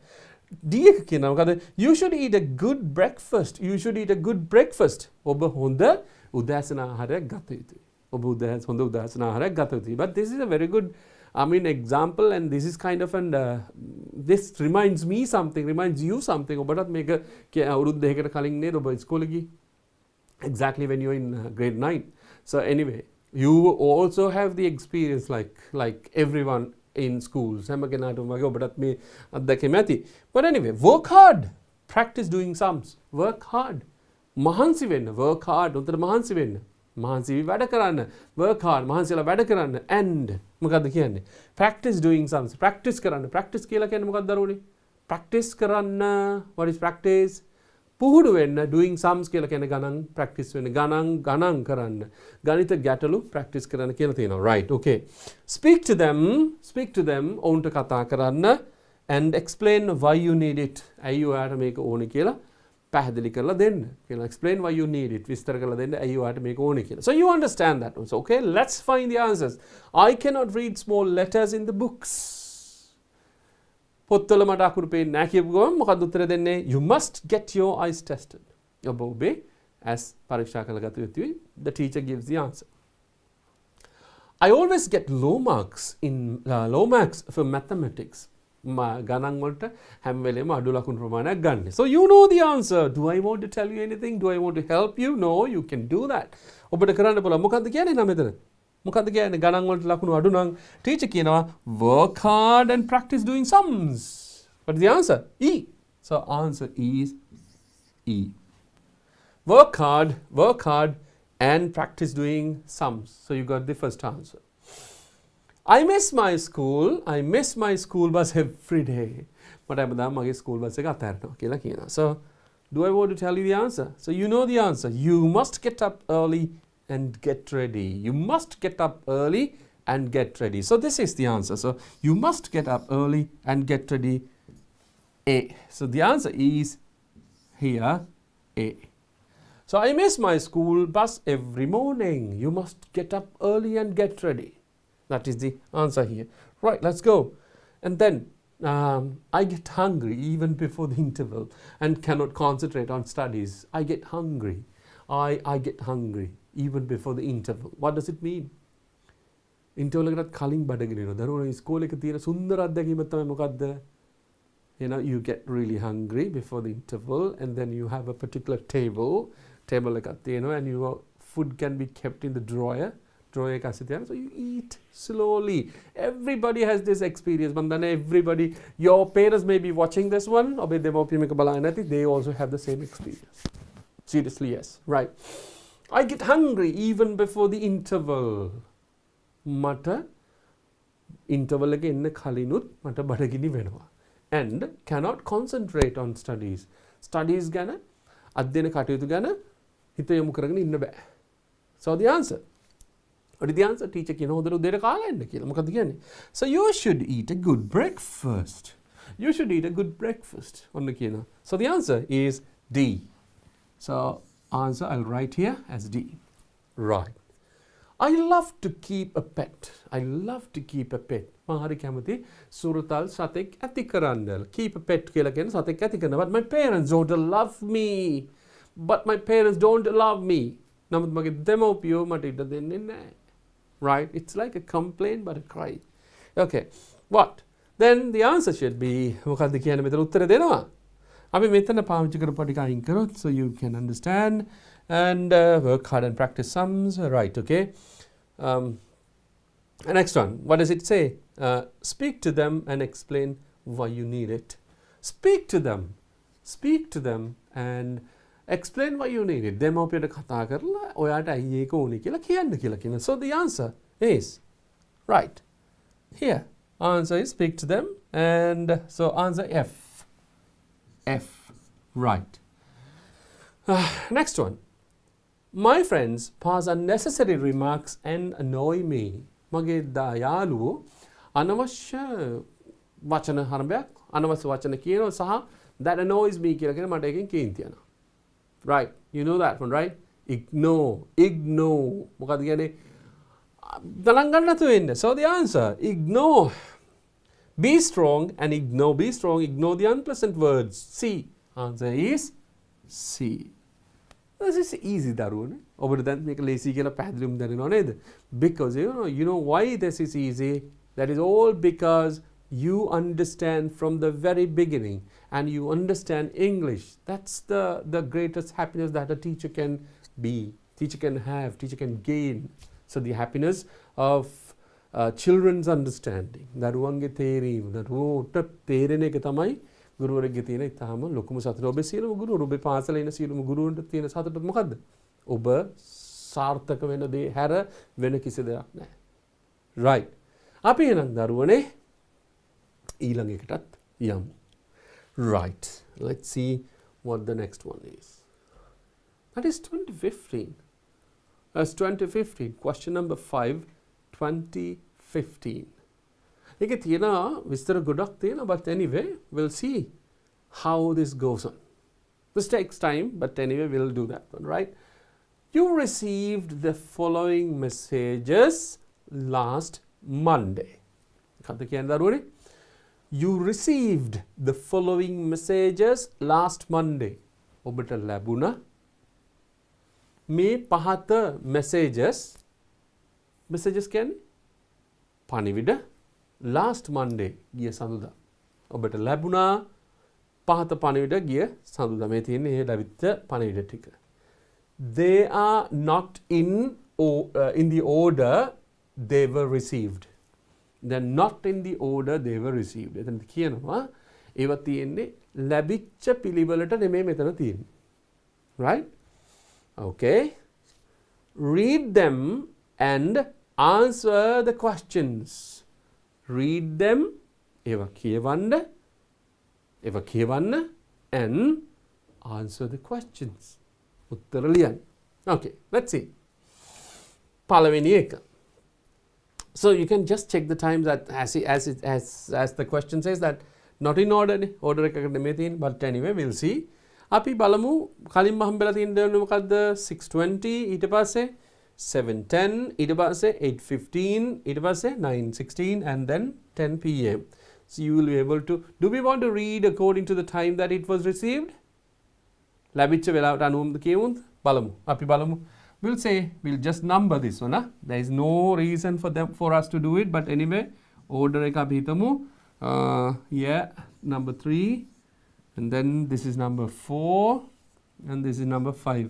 D එක කියනවා මොකද? You should eat a good breakfast. ඔබ හොඳ උදෑසන ආහාරයක් ගත යුතුයි. හොඳ උදෑසන ආහාරයක් ගත යුතුයි. But this is a very good example, and this is kind of this reminds you something. ඔබටත් මේක අවුරුදු දෙකකට කලින් නේද ඔබ ඉස්කෝලේ ගියේ? Exactly when you're in grade 9. So anyway, you also have the experience like everyone in schools. හැම කෙනාටම වගේ ඔබටත් මේ අත්දැකීම ඇති. But anyway, work hard. Practice doing sums. Work hard. මහන්සි වෙන්න. Work hard. උන්ට මහන්සි වෙන්න. මහන්සි වැඩ කරන්න. Work hard. මහන්සිලා වැඩ කරන්න. And මොකද්ද කියන්නේ? Practice doing sums. Practice කරන්න. Practice කියලා කියන්නේ මොකක්ද දරුවනේ? Practice කරන්න. What is practice? පුහුණු වෙන්න. Doing sums කියලා කියන්නේ ගණන් practice වෙන්න. ගණන් කරන්න. ගණිත ගැටලු practice කරන්න කියලා තියෙනවා. Right. Okay. Speak to them. ඔවුන්ට කතා කරන්න. And explain why you need it. ඇයි ඔයාට මේක ඕනේ කියලා පැහැදිලි කරලා දෙන්න. කියලා explain why you need it. විස්තර කරලා දෙන්න ඇයි ඔයාට මේක ඕනේ කියලා. So you understand that one. So okay, let's find the answers. I cannot read small letters in the books. පොත්වල මට අකුරු පේන්නේ නැහැ කියපු ගමන් මොකක්ද උත්තර දෙන්නේ? You must get your eyes tested. ඔබේ ඇස් පරීක්ෂා කරගත යුතුයි. The teacher gives the answer. I always get low marks for mathematics. ගණන් වලට හැම වෙලේම අඩු ලකුණු ප්‍රමාණයක් ගන්න. So you know the answer. Do I want to tell you anything? Do I want to help you? No, you can do that. ඔබට කරන්න පුළුවන්. මොකද්ද කියන්නේ නම මෙතන? මොකද්ද කියන්නේ ගණන් වලට ලකුණු අඩු නම් teacher කියනවා work hard and practice doing sums. What is the answer? E. So answer is E. Work hard and practice doing sums. So you got the first answer. I miss my school bus every day. මට හැමදාම මගේ school bus එක අතහැරනවා කියලා කියනවා. So do I want to tell you the answer? So you know the answer. You must get up early and get ready. You must get up early and get ready. So this is the answer. So you must get up early and get ready. A. So the answer is here A. So I miss my school bus every morning. You must get up early and get ready. That is the answer here. Right, let's go. And then I get hungry even before the interval and cannot concentrate on studies. I get hungry. I get hungry even before the interval. What does it mean? Interval එකකට කලින් බඩගිනින වෙනවා. දරුවෝ ඉස්කෝලේ එක තියෙන සුන්දර අත්දැකීම තමයි මොකද්ද? You know, you get really hungry before the interval and then you have a particular table එකක් තියෙනවා and your food can be kept in the drawer. So you eat slowly. Everybody has this experience. Everybody, your parents may be watching this one. They also have the same experience. Seriously, yes. Right. I get hungry even before the interval. Mata interval and cannot concentrate on studies. Studies gana අධ්‍යයන කටයුතු ගැන හිත යොමු කරගෙන ඉන්න බෑ. So the answer. What is the answer? Teacher කියනවා හොඳට උදේට කාලා එන්න කියලා. මොකද්ද කියන්නේ? So you should eat a good breakfast. You should eat a good breakfast. ඔන්න කියනවා. So the answer is D. So answer I'll write here as D. Right. I love to keep a pet. I love to keep a pet. මම හරි කැමති සුරතල් සතෙක් ඇති කරන්න. Keep a pet කියලා කියන සතෙක් ඇති කරනවා. But my parents don't love me. But my parents don't love me. නමුත් මගේ දෙමව්පියෝ මට ඉඩ දෙන්නේ නැහැ. Right? It's like a complaint but a cry. Okay. What? Then the answer should be මොකද්ද කියන්නේ මෙතන උත්තර දෙනවා. අපි මෙතන පාවිච්චි කරපු ටික අයින් කරොත් so you can understand and work hard and practice sums. Right, okay. Next one. What does it say? Speak to them and explain why you need it. Speak to them. Speak to them and explain why you need it. දෙමව්පියට කතා කරලා ඔයාට ඇයි ඒක ඕනේ කියලා කියන්න කියලා කියනවා. So the answer is right. Here. Answer is speak to them and so answer F. F. Right. Next one. My friends pass unnecessary remarks and annoy me. මගේ යාළුවෝ අනවශ්‍ය වචන හරඹයක් අනවශ්‍ය වචන කියනවා සහ that annoys me කියලා කියන මට එකෙන් කේන්ති යනවා. Right. You know that one, right? Ignore. මොකක්ද කියන්නේ? ගණන් ගන්න නැතුව ඉන්න. So the answer, ignore. Be strong and ignore. Be strong, ignore the unpleasant words. C. Answer is C. This is easy දරුවනේ. ඔබට දැන් මේක ලේසි කියලා පැහැදිලිවම දැනෙනව නේද? Because you know why this is easy? That is all because you understand from the very beginning and you understand English. That's the greatest happiness that a teacher can be, teacher can have, teacher can gain. So the happiness of children's understanding. දරුවන්ගේ තේරීම, දරුවෝට තේරෙන එක තමයි ගුරුවරයෙක්ගේ තියෙන ඉතාලම ලොකුම සතුට. ඔබේ සියලුම ගුරුවරු, ඔබේ පාසලේ ඉන්න සියලුම ගුරුවරුන්ට තියෙන සතුට මොකද්ද? ඔබ සාර්ථක වෙන දේ හැර වෙන කිසි දෙයක් නැහැ. Right. අපි එහෙනම් දරුවනේ ඊළඟ එකටත් යමු. Right. Let's see what the next one is. That is 2015. That's 2015. Question number 5, 2015. ඒකේ තියෙන විස්තර ගොඩක් තියෙනවා but anyway we'll see how this goes on. This takes time but anyway we'll do that one, right? You received the following messages last Monday. මොකක්ද කියන්නේ දරුවනේ? You received the following messages last Monday. ඔබට ලැබුණා මේ පහත messages කියන්නේ පණිවිඩ last Monday ගිය සඳුදා. ඔබට ලැබුණා පහත පණිවිඩ ගිය සඳුදා. මේ තියෙන්නේ මේ ලැබිච්ච පණිවිඩ ටික. They are not in the order they were received. They're not in the order they were received. එතන කියනවා ඒවා තියෙන්නේ ලැබිච්ච පිළිවෙලට නෙමෙයි මෙතන තියෙන්නේ. Right? Okay. Read them and answer the questions. Read them, ඒවා කියවන්න and answer the questions. උත්තර ලියන්න. Okay, let's see. පළවෙනි එක. So you can just check the times that as the question says that not in order නේ. order එකකට නෙමෙයි තියෙන්නේ. But anyway, we'll see. අපි බලමු කලින්ම හම්බෙලා තියෙන දේ මොකද්ද? 6:20 ඊට පස්සේ 7:10 ඊට පස්සේ 8:15 ඊට පස්සේ 9:16 and then 10 p.m. So you will be able to, do we want to read according to the time that it was received? ලැබිච්ච වෙලාවට අනුවද කියමුද? බලමු. අපි බලමු. We'll say, we'll just number this one. There is no reason for us to do it, but anyway, order එක අපි හිතමු. Yeah, number 3. And then this is number 4 and this is number 5.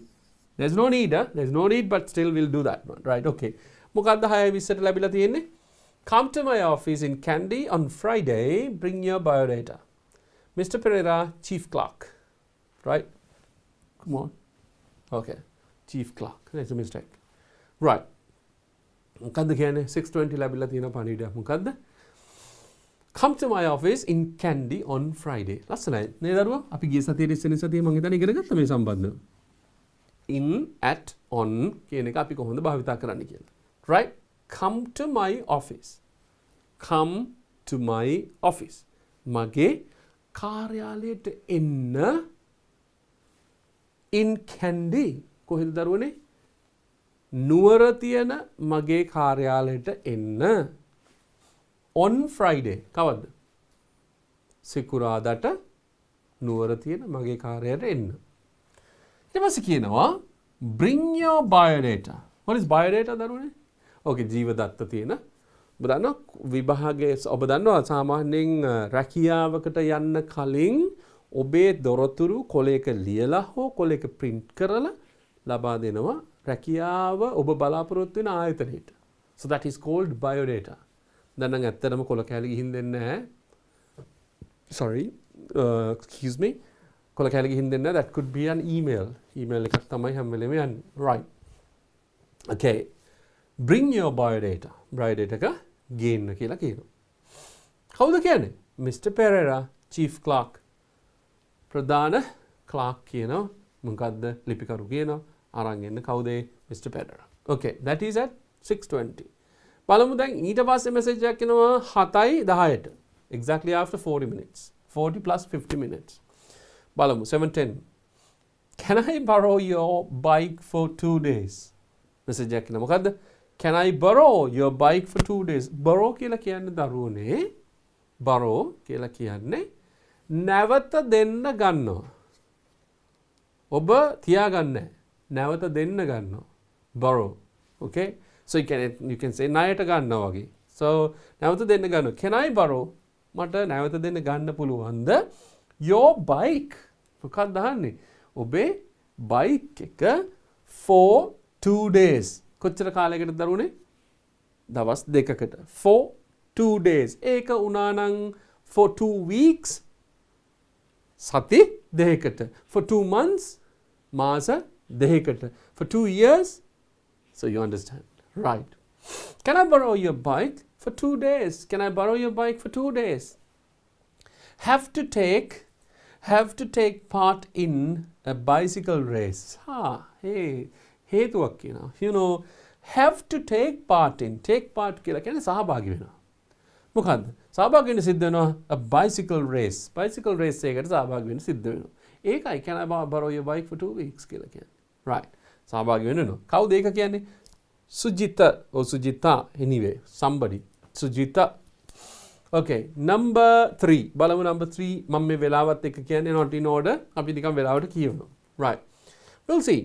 There's no need, there's no need, but still we'll do that one, right? Okay. මොකක්ද 6:20ට ලැබිලා තියෙන්නේ? Come to my office in Kandy on Friday. Bring your biodata. Mr. Pereira, Chief Clerk. Right? Come on. Okay. Chief Clerk. That's a mistake. Right. මොකක්ද කියන්නේ 6:20 ලැබිලා තියෙන පණිවිඩයක් මොකක්ද? Come to my office in Kandy on Friday. ලස්සනයි. නේ දරුවා? අපි ගිය සතියේ ඉස්සෙල්ලා සතියේ මම හිතන්නේ ඉගෙන ගත්තා මේ සම්බන්ධව. In, at, on කියන එක අපි කොහොමද භාවිතා කරන්න කියලා. Right? Come to my office. Come to my office. මගේ කාර්යාලයට එන්න in Kandy. කොහෙද දරුවනේ? නුවර තියෙන මගේ කාර්යාලයට එන්න. On Friday. කවද්ද? සිකුරාදාට නුවර තියෙන මගේ කාර්යාලයට එන්න. ඊට පස්සේ කියනවා bring your biodata. What is biodata දරුවනේ? Okay, ජීවදත්ත තියෙන. ඔබ දන්නවා විභාගයේ ඔබ දන්නවා සාමාන්‍යයෙන් රැකියාවකට යන්න කලින් ඔබේ දොරතුරු කොලයක ලියලා හෝ කොලයක print කරලා ලබා දෙනවා රැකියාව ඔබ බලාපොරොත්තු වෙන ආයතනයට. So that is called biodata. දැන් නම් ඇත්තටම කොල කැලි ගිහින් දෙන්නේ නැහැ. Sorry, excuse me. කොල කැලි ගිහින් දෙන්නේ නැහැ. That could be an email. Email එකක් තමයි හැම වෙලෙම යන්නේ. Right. Okay. Bring your biodata. Biodata එක ගේන්න කියලා කියනවා. කවුද කියන්නේ? Mr. Pereira, Chief Clerk. ප්‍රධාන clerk කියනවා. මොකද්ද? ලිපිකරු කියනවා. අරන් එන්න කවුද? Mr. Pereira. Okay, that is at 6:20. බලමු දැන් ඊට පස්සේ message එකක් එනවා 7:10ට. Exactly after 40 minutes. 40 plus 50 minutes. බලමු 7:10. Can I borrow your bike for 2 days? Message එකක් එනවා. මොකද්ද? Can I borrow your bike for 2 days? Borrow කියලා කියන්නේ දරුවනේ. Borrow කියලා කියන්නේ නැවත දෙන්න ගන්නවා. ඔබ තියාගන්නේ නැහැ. නැවත දෙන්න ගන්නවා. Borrow. Okay? So you can say ණයට ගන්නවා වගේ. So නැවත දෙන්න ගන්නවා. Can I borrow? මට නැවත දෙන්න ගන්න පුළුවන්ද? Your bike. මොකක්ද අහන්නේ? ඔබේ bike එක for 2 days. කොච්චර කාලයකට දරුවනේ? දවස් දෙකකට. For 2 days. ඒක උනා නම් for 2 weeks. සති දෙකකට. For 2 months. මාස දෙකකට. For 2 years. So you understand. Right. Can I borrow your bike for 2 days? Can I borrow your bike for 2 days? Have to take part in a bicycle race. Hey, හේතුවක් කියනවා. You know, have to take part in. Take part කියලා කියන්නේ සහභාගී වෙනවා. මොකද්ද? සහභාගී වෙන්න සිද්ධ වෙනවා a bicycle race. Bicycle race එකකට සහභාගී වෙන්න සිද්ධ වෙනවා. ඒකයි can I borrow your bike for 2 weeks කියලා කියන්නේ. Right. සහභාගී වෙනවා. කවුද ඒක කියන්නේ? Sujita or Sujita, anyway, somebody. Sujita. Okay, number 3. බලමු number 3. මම මේ වෙලාවත් එක කියන්නේ not in order. අපි නිකන් වෙලාවට කියවනවා. Right. We'll see.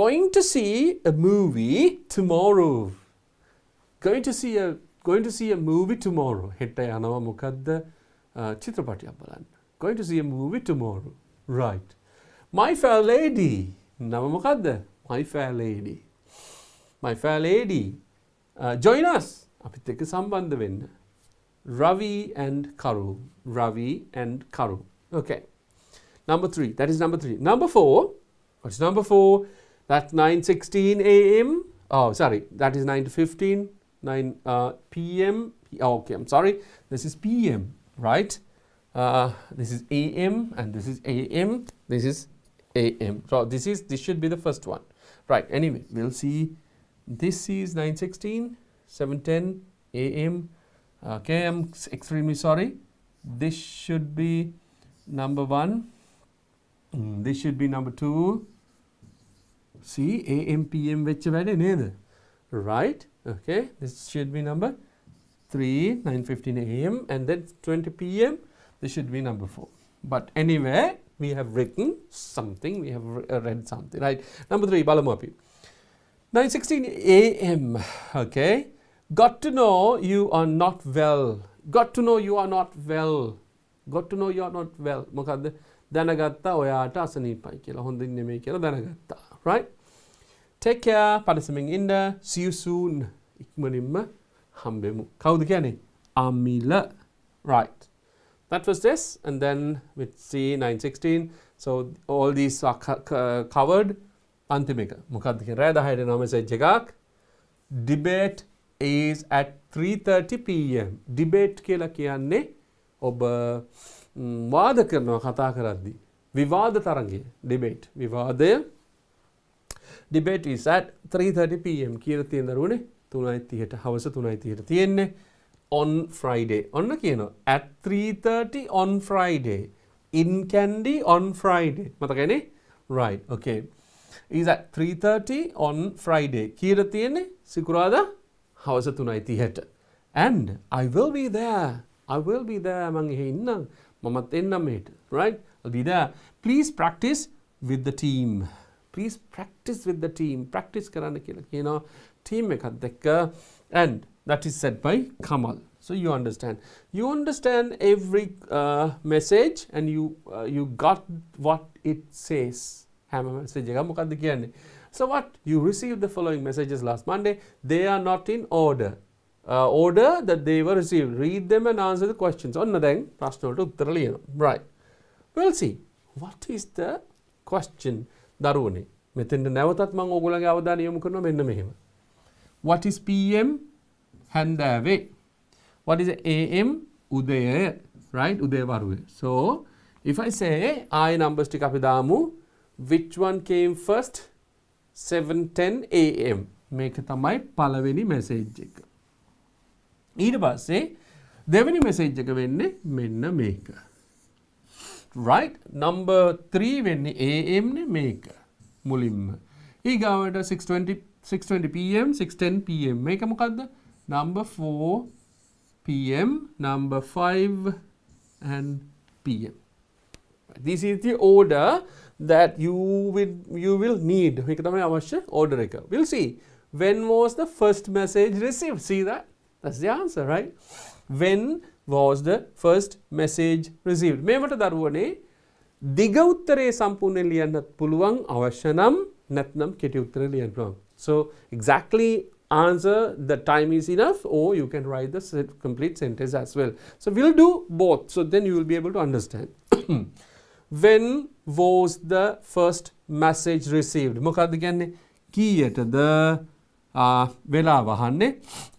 Going to see a movie tomorrow. Going to see a going to see a movie tomorrow. හෙට යනවා මොකද්ද? චිත්‍රපටයක් බලන්න. Going to see a movie tomorrow. Right. My fair lady. නම මොකද්ද? My fair lady. My fair lady. Join us. අපිත් එක්ක සම්බන්ධ වෙන්න. Ravi and Karu. Ravi and Karu. Okay. Number 3. That is number 3. Number 4. What's number 4? That's 9:16 a.m. Oh, sorry. That is 9:15. 9 p.m. Oh, okay, I'm sorry. This is p.m. Right? This is a.m. and this is a.m. This is a.m. So this should be the first one. Right. Anyway, we'll see. This is 9:16, 7:10 a.m. Okay, I'm extremely sorry. This should be number 1. This should be number 2. See, a.m. p.m. වෙච්ච වැඩේ නේද? Right? Okay, this should be number 3, 9:15 a.m. and then 20 p.m. This should be number 4. But anyway, we have written something. We have read something. Right? Number 3, බලමු අපි. 9:16 a.m. Okay. Got to know you are not well. Got to know you are not well. Got to know you are not well. මොකද්ද? දැනගත්තා ඔයාට අසනීපයි කියලා. හොඳින් නෙමෙයි කියලා දැනගත්තා. Right? Take care. පරිස්සමින් ඉන්න. See you soon. ඉක්මනින්ම හම්බෙමු. කවුද කියන්නේ? අමිල. Right. That was this. And then with C 9:16. So all these are covered. අන්තිම එක. මොකද්ද කියන්නේ? රෑ 10ට එන message එකක්. Debate is at 3:30 p.m. Debate කියලා කියන්නේ ඔබ වාද කරනවා කතා කරද්දී. විවාද තරංගය. Debate. විවාදය. Debate is at 3:30 p.m. කියලා තියෙන දරුවනේ 3:30ට හවස 3:30ට තියෙන්නේ on Friday. ඔන්න කියනවා at 3:30 on Friday. In Candy on Friday. මතකයිනේ? Right. Okay. Is at 3:30 on Friday. කියලා තියෙන්නේ සිකුරාදා හවස 3:30ට. And I will be there. I will be there. මං එහෙ ඉන්නම්. මමත් එන්නම් මෙහෙට. Right? I'll be there. Please practice with the team. Please practice with the team. Practice කරන්න කියලා කියනවා team එකත් එක්ක. And that is said by Kamal. So you understand. You understand every message and you got what it says. හැම message එකක් මොකද්ද කියන්නේ? So what? You received the following messages last Monday. They are not in order. Order that they were received. Read them and answer the questions. ඔන්න දැන් ප්‍රශ්න වලට උත්තර ලියනවා. Right. We'll see. What is the question? දරුවනේ. මෙතෙන්ට නැවතත් මම ඕගොල්ලන්ගේ අවධානය යොමු කරනවා මෙන්න මෙහෙම. What is PM? හැන්දෑවේ. What is AM? Udaya. Right? උදේ වරුවේ. So, if I say I numbers ටික අපි දාමු. Which one came first? 7:10 AM. මේක තමයි පළවෙනි message එක. ඊට පස්සේ දෙවෙනි message එක වෙන්නේ මෙන්න මේක. Right? Number 3 වෙන්නේ AM නේ මේක. මුලින්ම. ඊගාවට 6:20 PM, 6:10 PM. මේක මොකද්ද? Number 4 PM, number 5 and PM. This is the order that you will need. මේක තමයි අවශ්‍ය order එක. We'll see. When was the first message received? See that? That's the answer, right? When was the first message received? මේවට දරුවනේ දිග උත්තරේ සම්පූර්ණයෙන් ලියන්නත් පුළුවන් අවශ්‍ය නම් නැත්නම් කෙටි උත්තරේ ලියන්න පුළුවන්. So exactly answer the time is enough or you can write the complete sentence as well. So we'll do both. So then you will be able to understand. When was the first message received? මොකක්ද කියන්නේ? කීයටද වෙලාව අහන්නේ?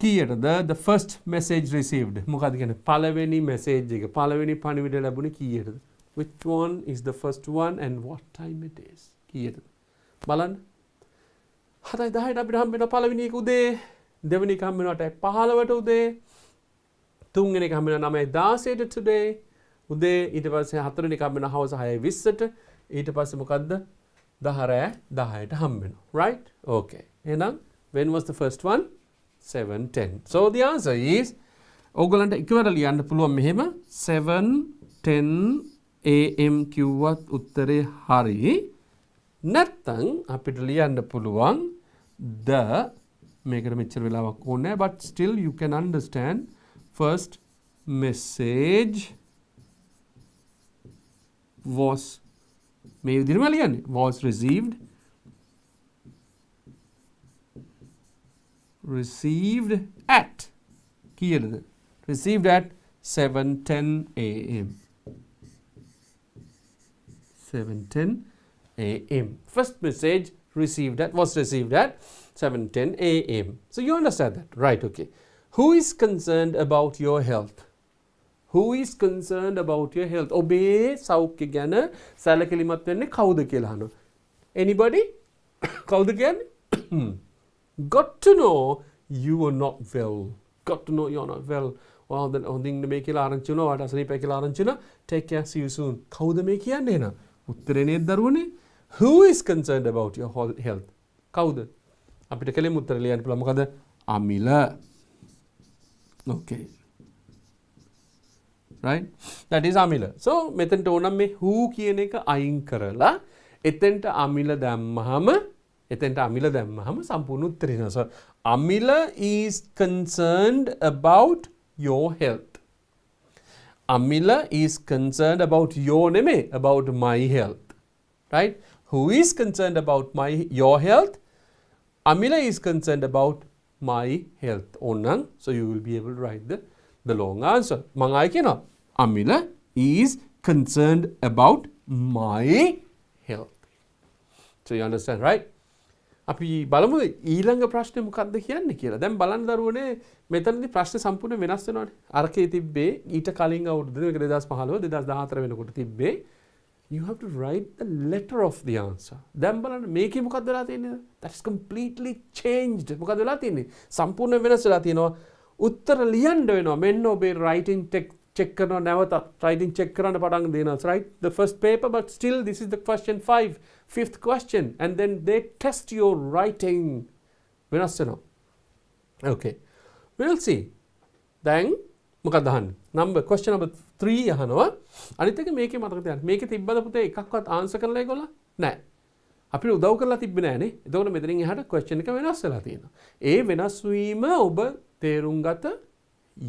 කීයටද the first message received? මොකක්ද කියන්නේ? පළවෙනි message එක. පළවෙනි පණිවිඩය ලැබුණේ කීයටද? Which one is the first one and what time it is? කීයටද? බලන්න. 7:10ට අපිට හම්බ වෙන පළවෙනි එක උදේ. දෙවෙනි එක හම්බ වෙනවා 8:15ට උදේ. තුන්වෙනි එක හම්බ වෙනවා 9:16ට today. උදේ ඊට පස්සේ හතරවෙනි එක හම්බ වෙනවා හවස 6:20ට. ඊට පස්සේ මොකද්ද? 10:10ට හම්බ වෙනවා. Right? Okay. එහෙනම් when was the first one? 7:10. So the answer is ඕගලන්ට එකවර ලියන්න පුළුවන් මෙහෙම 7:10 AM කිව්වත් උත්තරේ හරි. නැත්තම් අපිට ලියන්න පුළුවන් the මේකට මෙච්චර වෙලාවක් ඕනේ නැහැ, but still you can understand. First message was මේ විදිහටම ලියන්නේ was received at කීයද? received at 7:10 a.m. 7:10 a.m. First message was received at 7:10 a.m. So you understand that, right? Okay. Who is concerned about your health? Who is concerned about your health? ඔබේ සෞඛ්‍ය ගැන සැලකිලිමත් වෙන්නේ කවුද කියලා අහනවා. Anybody? කවුද කියන්නේ? Got to know you are not well. Got to know you are not well. හොඳින් මේ කියලා ආරංචි වුණා, වාට අසනීපයි කියලා ආරංචි වුණා. Take care, see you soon. කවුද මේ කියන්නේ එහෙනම්? උත්තරේ නේද දරුවනේ? Who is concerned about your health? කවුද? අපිට කලින් උත්තර ලියන්න පුළුවන්. මොකද? අමිල. Okay. Right? That is Amila. So මෙතනට ඕනම් මේ who කියන එක අයින් කරලා එතෙන්ට අමිල දැම්මහම සම්පූර්ණ උත්තරේ එනවා. So Amila is concerned about your health. Amila is concerned about your නෙමෙයි, about my health. Right? Who is concerned about your health? Amila is concerned about my health. ඕනනම් so you will be able to write the long answer. මම ආයි කියනවා Amila is concerned about my health. So you understand, right? අපි බලමු ඊළඟ ප්‍රශ්නේ මොකක්ද කියන්නේ කියලා. දැන් බලන්න දරුවනේ මෙතනදී ප්‍රශ්නේ සම්පූර්ණ වෙනස් වෙනවානේ. අරකේ තිබ්බේ ඊට කලින් අවුරුද්දේ මේක 2015 2014 වෙනකොට තිබ්බේ. You have to write the letter of the answer. දැන් බලන්න මේකේ මොකක්ද වෙලා තියෙන්නේ? That's completely changed. මොකක්ද වෙලා තියෙන්නේ? සම්පූර්ණ වෙනස් වෙලා තියෙනවා. උත්තර ලියන්න වෙනවා. මෙන්න ඔබේ writing check කරනවා නැවත writing check කරන්න පටන් දෙනවා. Right? The first paper, but still this is the question 5. Fifth question, and then they test your writing. වෙනස් වෙනවා. Okay. We'll see. Then මොකක්ද අහන්නේ? Question number 3 අහනවා. අනිත් එක මේකේ මතක තියාගන්න. මේකේ තිබ්බද පුතේ එකක්වත් ආන්සර් කරලා ඒගොල්ලෝ? නැහැ. අපිට උදව් කරලා තිබ්බේ නැහනේ. එතකොට මෙතනින් එහාට question එක වෙනස් වෙලා තියෙනවා. ඒ වෙනස් වීම ඔබ තේරුම් ගත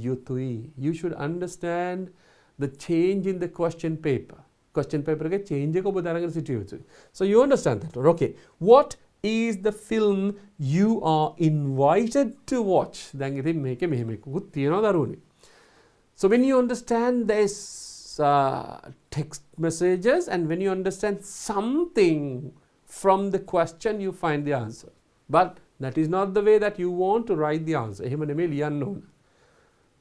යුතුයි. You should understand the change in the question paper. Question paper එකේ change එක ඔබ දැනගෙන සිටිය යුතුයි. So you understand that. Okay. What is the film you are invited to watch? දැන් ඉතින් මේකේ මෙහෙම එකකුත් තියෙනවා දරුවනේ. So when you understand this text messages and when you understand something from the question, you find the answer. But that is not the way that you want to write the answer. එහෙම නෙමෙයි ලියන්න ඕන.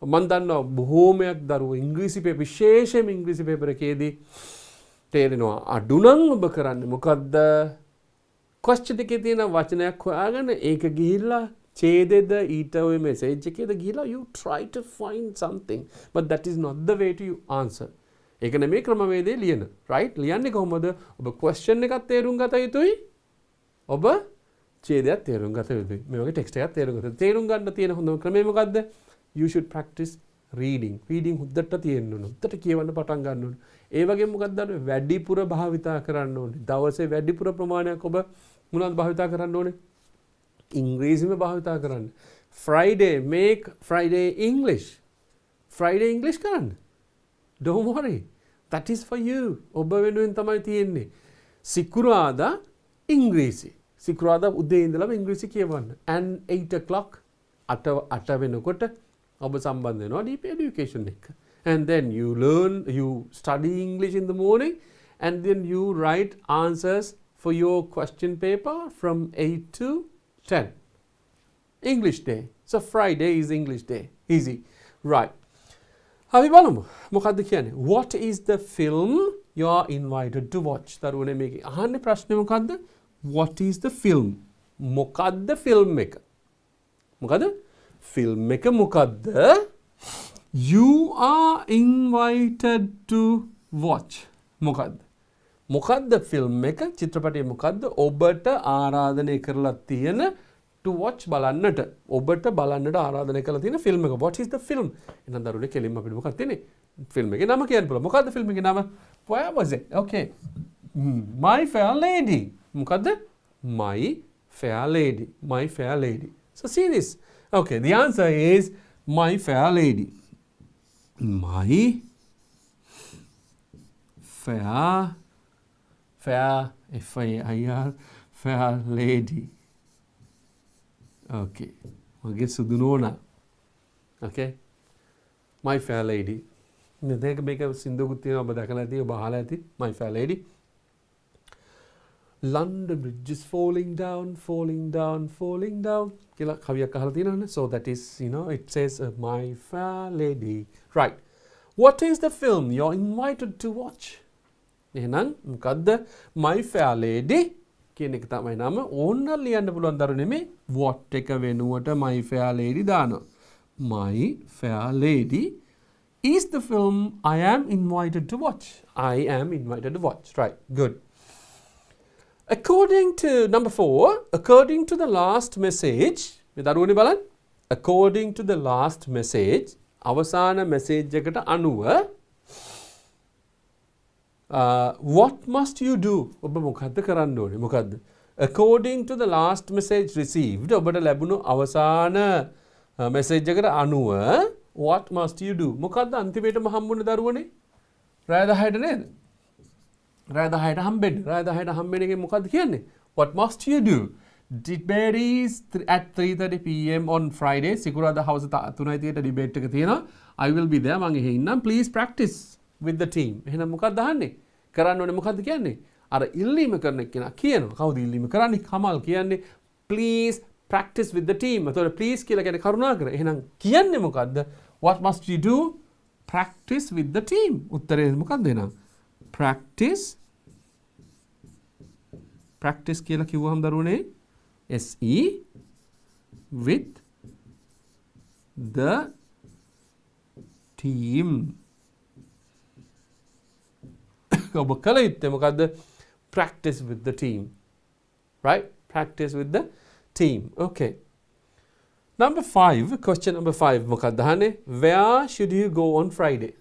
මම දන්නවා බොහෝමයක් දරුවෝ ඉංග්‍රීසි paper විශේෂයෙන්ම ඉංග්‍රීසි පේපර් එකේදී තේරෙනවා අඩු නම් ඔබ කරන්නේ මොකද්ද? question එකේ තියෙන වචනයක් හොයාගෙන ඒක ගිහිල්ලා ඡේදෙද ඊට ඔය message එකේද ගිහිල්ලා you try to find something, but that is not the way to answer. ඒක නෙමෙයි ක්‍රමවේදය ලියන. right? ලියන්නේ කොහොමද? ඔබ question එකක් තේරුම් ගත යුතුයි. ඔබ ඡේදයක් තේරුම් ගත යුතුයි. මේ වගේ text එකක් තේරුම් ගත. තේරුම් ගන්න තියෙන හොඳම ක්‍රමය මොකද්ද? You should practice reading. Reading හොද්දට තියෙන්න ඕන. හොද්දට කියවන්න පටන් ගන්න ඕන. ඒ වගේම මොකක්ද දන්නවද? වැඩිපුර භාවිතා කරන්න ඕනේ. දවසේ වැඩිපුර ප්‍රමාණයක් ඔබ මොනවද භාවිතා කරන්න ඕනේ? ඉංග්‍රීසිම භාවිතා කරන්න. Friday, make Friday English. Friday English කරන්න. Don't worry. That is for you. ඔබ වෙනුවෙන් තමයි තියෙන්නේ. සිකුරාදා ඉංග්‍රීසි. සිකුරාදා උදේ ඉඳලම ඉංග්‍රීසි කියවන්න. And 8 o'clock 8 වෙනකොට ඔබ සම්බන්ධ වෙනවා deep education එක. And then you study English in the morning and then you write answers for your question paper from 8 to 10. English day. So Friday is English day. Easy. Right. අපි බලමු මොකද්ද කියන්නේ? What is the film you are invited to watch? දරුවනේ මේකේ අහන්නේ ප්‍රශ්නේ මොකද්ද? What is the film? මොකද්ද film එක? මොකද්ද? film එක මොකද්ද? You are invited to watch. මොකද්ද? මොකද්ද film එක? චිත්‍රපටය මොකද්ද? ඔබට ආරාධනය කරලා තියෙන to watch බලන්නට. ඔබට බලන්නට ආරාධනය කරලා තියෙන film එක. What is the film? එහෙනම් දරුවනේ කෙලින්ම අපිට මොකක්ද තියෙන්නේ? film එකේ නම කියන්න පුළුවන්. මොකද්ද film එකේ නම? Where was it? Okay. My Fair Lady. මොකද්ද? My Fair Lady. My Fair Lady. So see this. Okay, the answer is my fair lady. My fair F-A-I-R fair lady. Okay. මගේ සුදු නෝනා. Okay. My fair lady. මේක සින්දුවකුත් තියෙනවා ඔබ දැකලා ඇති ඔබ අහලා ඇති my fair lady. London Bridge is falling down කියලා කවියක් අහලා තියෙනවනේ. So that is, it says my fair lady. Right. What is the film you're invited to watch? එහෙනම් මොකද්ද my fair lady කියන එක තමයි නම. ඕන්න ලියන්න පුළුවන් දරු නෙමෙයි. what එක වෙනුවට my fair lady දානවා. My fair lady is the film I am invited to watch. I am invited to watch. Right. Good. According to number 4, according to the last message, මේ දරුවනේ බලන්න. According to the last message, අවසාන message එකට අනුව what must you do? ඔබ මොකද්ද කරන්න ඕනේ? මොකද්ද? According to the last message received, ඔබට ලැබුණු අවසාන message එකට අනුව what must you do? මොකද්ද අන්තිමේටම හම්බුනේ දරුවනේ? රාය 10ට නේද? රාය 10ට හම්බෙන්න. රාය 10ට හම්බෙන එකෙන් මොකද්ද කියන්නේ? What must you do? Debate is at 3:30 p.m. on Friday. සිකුරාදා හවස 3:30ට debate එක තියෙනවා. I will be there. මම එහෙ ඉන්නම්. Please practice with the team. එහෙනම් මොකක්ද අහන්නේ? කරන්න ඕනේ මොකද්ද කියන්නේ? අර ඉල්ලීම කරන කෙනා කියනවා. කවුද ඉල්ලීම කරන්නේ? කමල් කියන්නේ please practice with the team. එතකොට please කියලා කියන්නේ කරුණාකර. එහෙනම් කියන්නේ මොකද්ද? What must you do? Practice with the team. උත්තරේ මොකක්ද එහෙනම්? Practice කියලා කිව්වහම දරුවනේ SE with the team. ඔබ කල යුත්තේ මොකද්ද? Practice with the team. Right? Practice with the team. Okay. Number 5, question number 5 මොකක්ද අහන්නේ? Where should you go on Friday?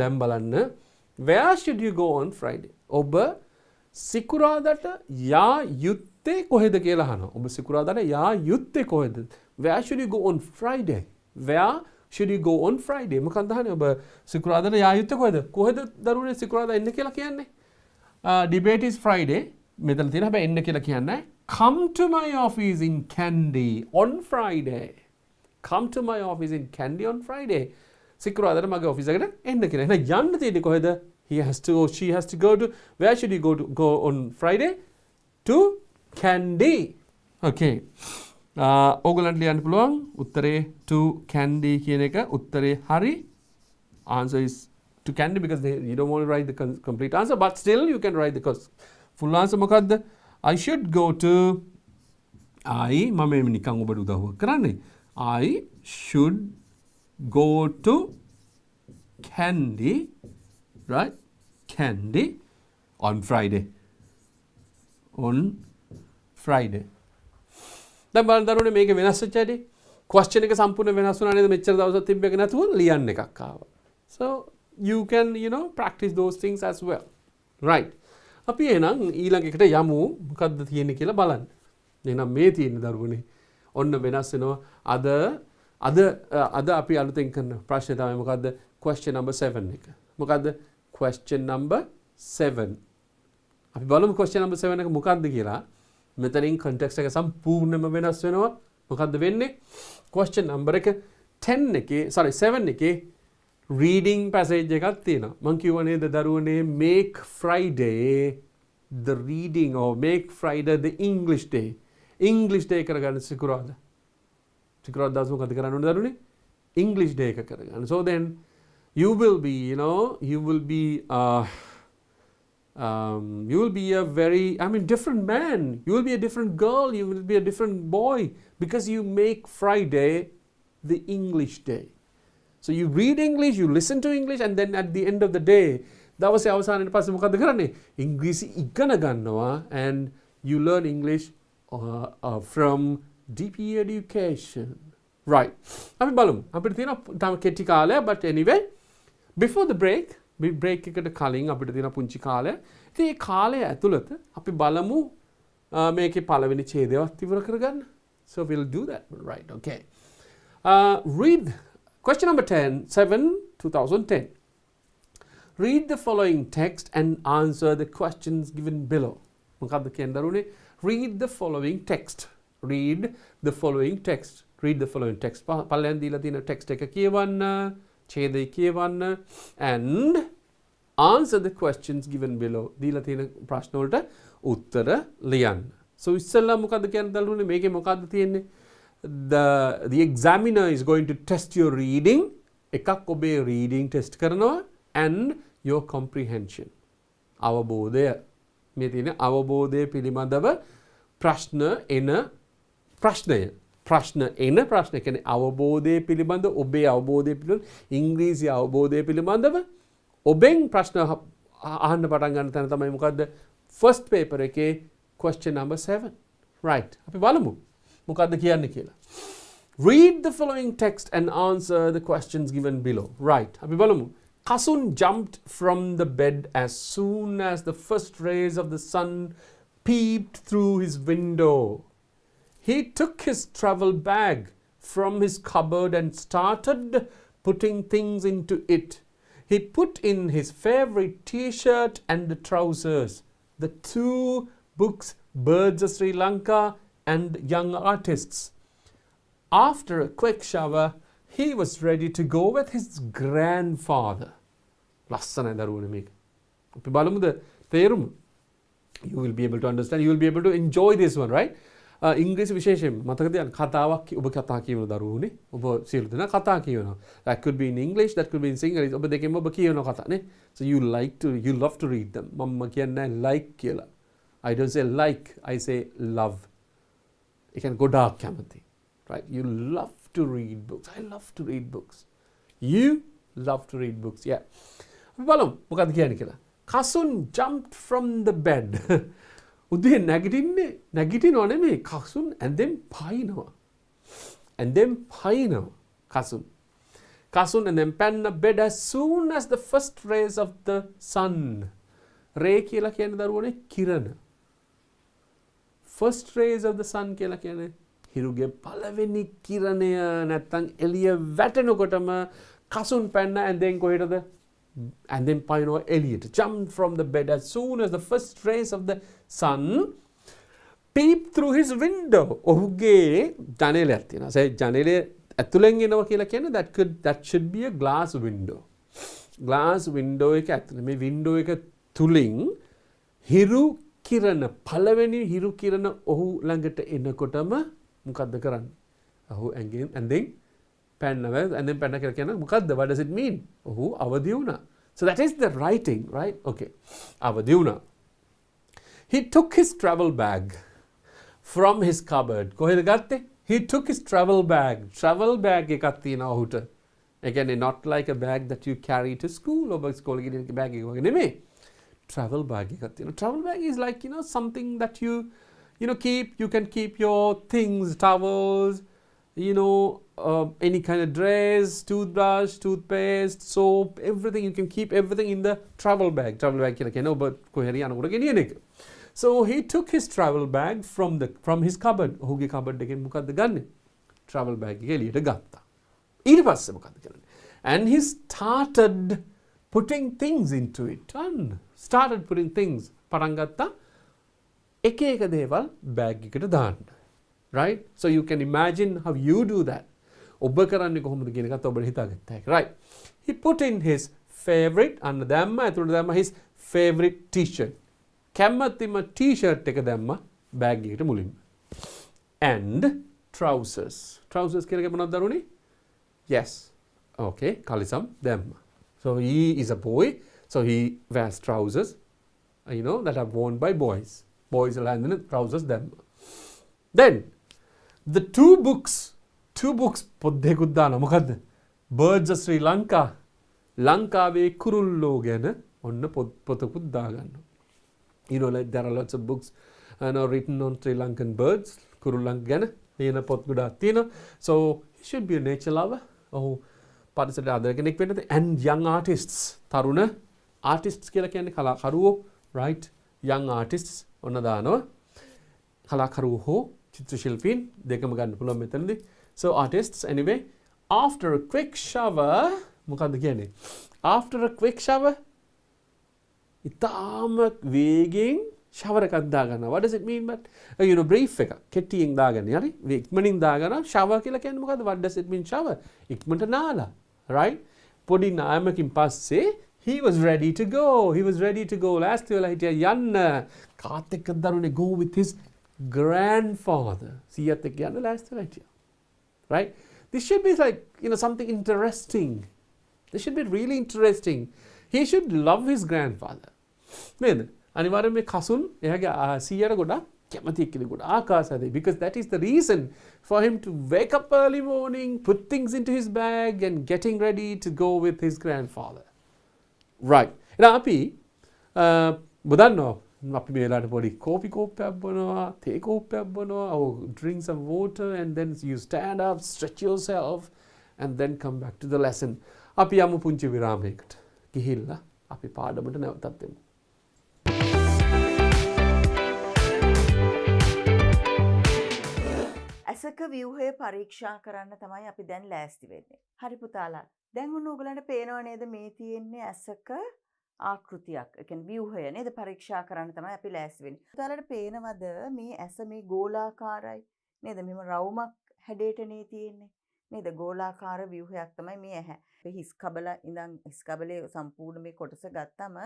දැන් බලන්න. Where should you go on Friday? ඔබ සිකුරාදාට යා යුත්තේ කොහෙද කියලා අහනවා. ඔබ සිකුරාදාට යා යුත්තේ කොහෙද? Where should you go on Friday? Where should you go on Friday? මොකක්ද අහන්නේ? ඔබ සිකුරාදාට යා යුත්තේ කොහෙද? කොහෙද දරුවනේ සිකුරාදා එන්න කියලා කියන්නේ? Debate is Friday. මෙතන තියෙන හැබැයි එන්න කියලා කියන්නේ come to my office in Candy on Friday. Come to my office in Candy on Friday. සිකුරාදාට මගේ ඔෆිස් එකට එන්න කියලා. එහෙනම් යන්න තියෙන්නේ කොහෙද? He has to or she has to go to. Where should he go on Friday? To Candy. Okay. ඕගලන්ට ලියන්න පුළුවන් උත්තරේ to Candy කියන එක උත්තරේ හරි. Answer is to Candy because you don't want to write the complete answer, but still you can write the full answer. මොකද්ද? I should go to මම නිකන් ඔබට උදව්වක් කරන්නේ. I should go to Candy, right? Candy on Friday. On Friday. දැන් බලන්න දරුවනේ මේක වෙනස් වෙච්ච හැටි. question එක සම්පූර්ණ වෙනස් වුණා නේද? මෙච්චර දවසක් තිබ්බ එක නැතුව ලියන්න එකක් ආවා. So you can practice those things as well. Right. අපි එහෙනම් ඊළඟ එකට යමු. මොකද්ද තියෙන්නේ කියලා බලන්න. එහෙනම් මේ තියෙන දරුවනේ ඔන්න වෙනස් වෙනවා. අද අපි අලුතෙන් කරන ප්‍රශ්නේ තමයි මොකද්ද? question number 7 එක. මොකද්ද? question number 7. අපි බලමු question number 7 එක මොකද්ද කියලා. මෙතනින් context එක සම්පූර්ණයෙන්ම වෙනස් වෙනවා. මොකද්ද වෙන්නේ? question number එක 7 එකේ reading passage එකක් තියෙනවා. මම කිව්වා නේද දරුවනේ make Friday the reading or make Friday the English day. English day කරගන්න සිකුරාදා. සිකුරාදා දවස් මොකද කරන්න ඕනේ දරුවනේ? English day එක කරගන්න. So then you will be a very, different man. You will be a different girl. You will be a different boy because you make Friday the English day. So you read English, you listen to English, and then at the end of the day, දවසේ අවසානයේ පස්සේ මොකද කරන්නේ? ඉංග්‍රීසි ඉගෙන ගන්නවා and you learn English from DP education. Right. අපි බලමු. අපිට තියෙන තම කෙටි කාලය, but anyway, before the break එකට කලින් අපිට තියෙන පුංචි කාලය. ඉතින් මේ කාලය ඇතුළත අපි බලමු මේකේ පළවෙනි ඡේදයවත් ඉවර කරගන්න. So we'll do that, right? Okay. Read question number 7, 2010. Read the following text and answer the questions given below. මොකක්ද කියන දරුවනේ? Read the following text. Read the following text. Read the following text. පළයන් දීලා තියෙන text එක කියවන්න, ඡේදය කියවන්න and answer the questions given below. දීලා තියෙන ප්‍රශ්න වලට උත්තර ලියන්න. So ඉස්සෙල්ලා මොකද්ද කියන දරුවනේ? මේකේ මොකද්ද තියෙන්නේ? The examiner is going to test your reading. එකක් ඔබේ reading test කරනවා and your comprehension. අවබෝධය. මේ තියෙන අවබෝධය පිළිබඳව ප්‍රශ්න එන ප්‍රශ්නය. ප්‍රශ්න එන ප්‍රශ්න කියන්නේ අවබෝධය පිළිබඳ ඔබේ අවබෝධය පිළිබඳ ඉංග්‍රීසි අවබෝධය පිළිබඳව ඔබෙන් ප්‍රශ්න අහන්න පටන් ගන්න තැන තමයි මොකද්ද? first paper එකේ question number 7. Right. අපි බලමු මොකද්ද කියන්නේ කියලා. Read the following text and answer the questions given below. Right. අපි බලමු. Kasun jumped from the bed as soon as the first rays of the sun peeped through his window. He took his travel bag from his cupboard and started putting things into it. He put in his favorite t-shirt and the trousers, the 2 books, Birds of Sri Lanka and Young Artists. After a quick shower, he was ready to go with his grandfather. ලස්සනයි දරුවනේ මේක. අපි බලමුද තේරුම? You will be able to understand. You will be able to enjoy this one, right? ඉංග්‍රීසි විශේෂයෙන් මතක තියාගන්න කතාවක් ඔබ කතා කියවන දරුවෝනේ. ඔබ සියලු දෙනා කතා කියවනවා. That could be in English, that could be in Singlish. ඔබ දෙකෙන්ම ඔබ කියවන කතා නේ. So you love to read them. මම කියන්නේ like කියලා. I don't say like, I say love. It can go dark කැමති. Right? You love to read books. I love to read books. You love to read books. Yeah. බලමු මොකක්ද කියන්නේ කියලා. Kasun jumped from the bed. උදේ නැගිටිනව නෙමෙයි. Kasun ඇඳෙන් පයින්නවා. Kasun and then පැන්න bed as soon as the first rays of the sun. ray කියලා කියන්නේ දරුවනේ කිරණ. First rays of the sun කියලා කියන්නේ හිරුගේ පළවෙනි කිරණය නැත්තම් එළිය වැටෙනකොටම Kasun පැන්න ඇඳෙන් කොහෙටද? And then Pino Elliot jumped from the bed as soon as the first rays of the sun peeped through his window. ඔහුගේ ජනේලයක් තියෙනවා. ඒ ජනේලේ ඇතුලෙන් එනවා කියලා කියන්නේ that should be a glass window. Glass window එක ඇතුලේ මේ window එක තුලින් හිරු කිරණ පළවෙනි හිරු කිරණ ඔහු ළඟට එනකොටම මොකද්ද කරන්නේ? ඔහු ඇඳෙන් පැන්නව and then පැන්න කියලා කියන මොකද්ද? What does it mean? ඔහු අවදි වුණා. So that is the writing, right? Okay. අවදි වුණා. He took his travel bag from his cupboard. කොහෙද ගත්තේ? He took his travel bag. Travel bag එකක් තියෙනවා ඔහුට. ඒ කියන්නේ not like a bag that you carry to school. ඔබ ස්කෝලේ ගෙනියන bag එක වගේ නෙමෙයි. Travel bag එකක් තියෙනවා. Travel bag is like, something that you keep. You can keep your things, towels, any kind of dress, toothbrush, toothpaste, soap, everything. You can keep everything in the travel bag. Travel bag කියලා කියන්නේ ඔබ කොහේ යනකොට ගෙනියන එක. So he took his travel bag from his cupboard. ඔහුගේ cupboard එකෙන් මොකද්ද ගන්නෙ? Travel bag එක එළියට ගත්තා. ඊට පස්සේ මොකද්ද කරන්නේ? And he started putting things into it. Started putting things. පටන් ගත්තා එක එක දේවල් bag එකට දාන්න. Right? So you can imagine how you do that. ඔබ කරන්නේ කොහොමද කියන එකත් ඔබට හිතාගත්තා හැකි. Right? He put in his favorite අන්න දැම්ම ඇතුළට දැම්ම his favorite t-shirt. කැමතිම t-shirt එක දැම්ම bag එකට මුලින්ම. And trousers. Trousers කියලා මොනවද දරුවනේ? Yes. Okay. කලිසම් දැම්ම. So he is a boy. So he wears trousers. That are worn by boys. Boys will have trousers දැම්ම. Then the two books පොත් දෙකක් දානවා. මොකද්ද? Birds of Sri Lanka. ලංකාවේ කුරුල්ලෝ ගැන ඔන්න පොතකුත් දාගන්නවා. Like there are lots of books written on Sri Lankan birds. කුරුල්ලන් ගැන ලියන පොත් ගොඩාක් තියෙනවා. So he should be a nature lover. ඔහු පරිසරයට ආදරය කෙනෙක් වෙන්න තියෙනවා. And young artists. තරුණ artists කියලා කියන්නේ කලාකරුවෝ. Right? Young artists ඔන්න දානවා. කලාකරුවෝ හෝ චිත්‍ර ශිල්පීන් දෙකම ගන්න පුළුවන් මෙතනදී. So artists anyway, after a quick shower මොකද්ද කියන්නේ? After a quick shower ඉතාම වේගෙන් shower එකක් දාගන්නවා. What does it mean? But brief එක කෙටියෙන් දාගන්නේ. හරි? ඉක්මනින් දාගන්නවා. shower කියලා කියන්නේ මොකද්ද? What does it mean shower? ඉක්මනට නාලා. Right? පොඩි නාමකින් පස්සේ he was ready to go. He was ready to go. Last වෙලා හිටියා යන්න. කාත් එක්ක දරුනේ go with his grandfather. සීයත් එක්ක යන්න last වෙලා හිටියා. Right? This should be like, something interesting. This should be really interesting. He should love his grandfather. නේද? අනිවාර්යයෙන් මේ කසුන් එයාගේ සීයට ගොඩක් කැමති එක්කෙනෙකුට ආකාසයි. Because that is the reason for him to wake up early morning, put things into his bag and getting ready to go with his grandfather. Right. එහෙනම් අපි බදන්නවා අපි මේ වෙලාවට පොඩි කෝපි කෝප්පයක් බොනවා, තේ කෝප්පයක් බොනවා, or drink some water and then you stand up, stretch yourself and then come back to the lesson. අපි යමු පුංචි විරාමයකට. ගිහිල්ලා අපි පාඩමට නැවතත් එමු. ඇසක ව්‍යුහය පරීක්ෂා කරන්න තමයි අපි දැන් ලෑස්ති වෙන්නේ. හරි පුතාලා. දැන් ඔන්න ඔයගලන්ට පේනව නේද මේ තියෙන්නේ ඇසක ආකෘතියක්. ඒ කියන්නේ ව්‍යුහය නේද පරීක්ෂා කරන්න තමයි අපි ලෑස්ති වෙන්නේ. පුතාලට පේනවද මේ ඇස මේ ගෝලාකාරයි නේද? මෙහෙම රවුමක් හැඩයටනේ තියෙන්නේ. නේද? ගෝලාකාර ව්‍යුහයක් තමයි මේ ඇහැ. හිස් කබල ඉඳන් හිස් කබලේ සම්පූර්ණ මේ කොටස ගත්තම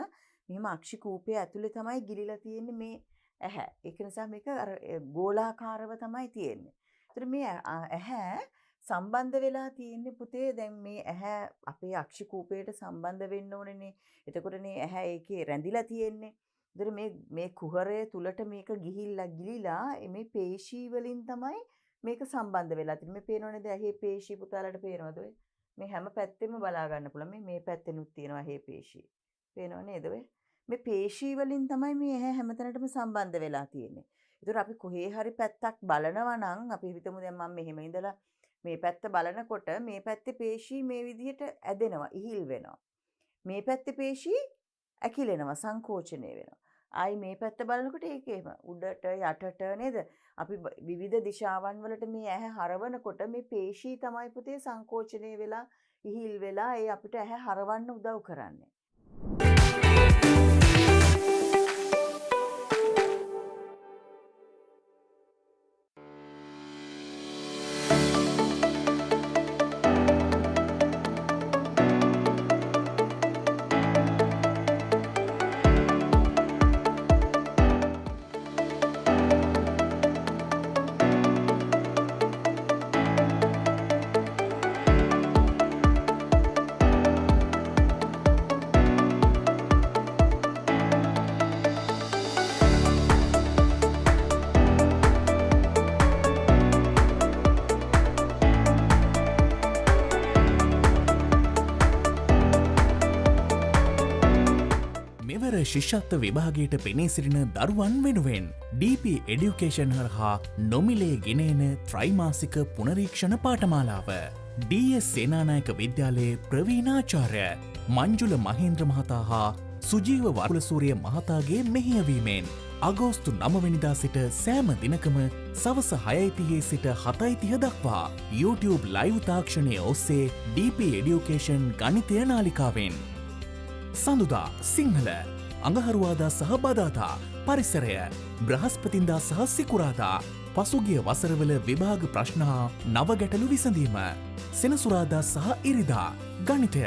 මෙහෙම අක්ෂි කූපය ඇතුලේ තමයි ගිලිලා තියෙන්නේ මේ ඇහැ. ඒක නිසා මේක අර ගෝලාකාරව තමයි තියෙන්නේ. ඒතර මේ ඇහැ සම්බන්ධ වෙලා තියෙන්නේ පුතේ දැන් මේ ඇහැ අපේ අක්ෂි කූපයට සම්බන්ධ වෙන්න ඕනේනේ. එතකොටනේ ඇහැ ඒකේ රැඳිලා තියෙන්නේ. ඒතර මේ කුහරය තුලට මේක ගිලිලා මේ පේශී වලින් තමයි මේක සම්බන්ධ වෙලා තියෙන්නේ. මේ පේනවනේද ඇහි පේශී පුතාලට පේනවද ඔය? මේ හැම පැත්තෙම බලා ගන්න පුළුවන්. මේ පැත්තෙනුත් තියෙනවා ඇහි පේශී. පේනව නේද ඔය? මේ පේශී වලින් තමයි මේ ඇහැ හැමතැනටම සම්බන්ධ වෙලා තියෙන්නේ. ඒතර අපි කොහේ හරි පැත්තක් බලනවා නම් අපි හිතමු දැන් මම මෙහෙම ඉඳලා මේ පැත්ත බලනකොට මේ පැත්තේ පේශී මේ විදිහට ඇදෙනවා, ඉහිල් වෙනවා. මේ පැත්තේ පේශී ඇකිලෙනවා, සංකෝචනය වෙනවා. ආයි මේ පැත්ත බලනකොට ඒකේම උඩට යටට නේද? අපි විවිධ දිශාවන් වලට මේ ඇහැ හරවනකොට මේ පේශී තමයි පුතේ සංකෝචනය වෙලා ඉහිල් වෙලා ඒ අපිට ඇහැ හරවන්න උදව් කරන්නේ. ශිෂ්‍යත්ව විභාගයට පෙනී සිටින දරුවන් වෙනුවෙන් DP එඩියුකේෂන් හරහා නොමිලේ ගෙනෙන ත්‍රයිමාසික පුනරීක්ෂණ පාඨමාලාව DS සේනානායක විද්‍යාලයේ ප්‍රවීණාචාර්ය මංජුල මහේන්ද්‍ර මහතා හා සුජීව වරුලසූරිය මහතාගේ මෙහෙයවීමෙන් අගෝස්තු 9 වෙනිදා සිට සෑම දිනකම සවස 6:30 සිට 7:30 දක්වා YouTube ලයිව් තාක්ෂණය ඔස්සේ DP එඩියුකේෂන් ගණිතය නාලිකාවෙන් සඳුදා සිංහල අඟහරුවාදා සහ බදාදා පරිසරය බ්‍රහස්පතින්දා සහ සිකුරාදා පසුගිය වසරවල විභාග ප්‍රශ්න හා නව ගැටලු විසඳීම සෙනසුරාදා සහ ඉරිදා ගණිතය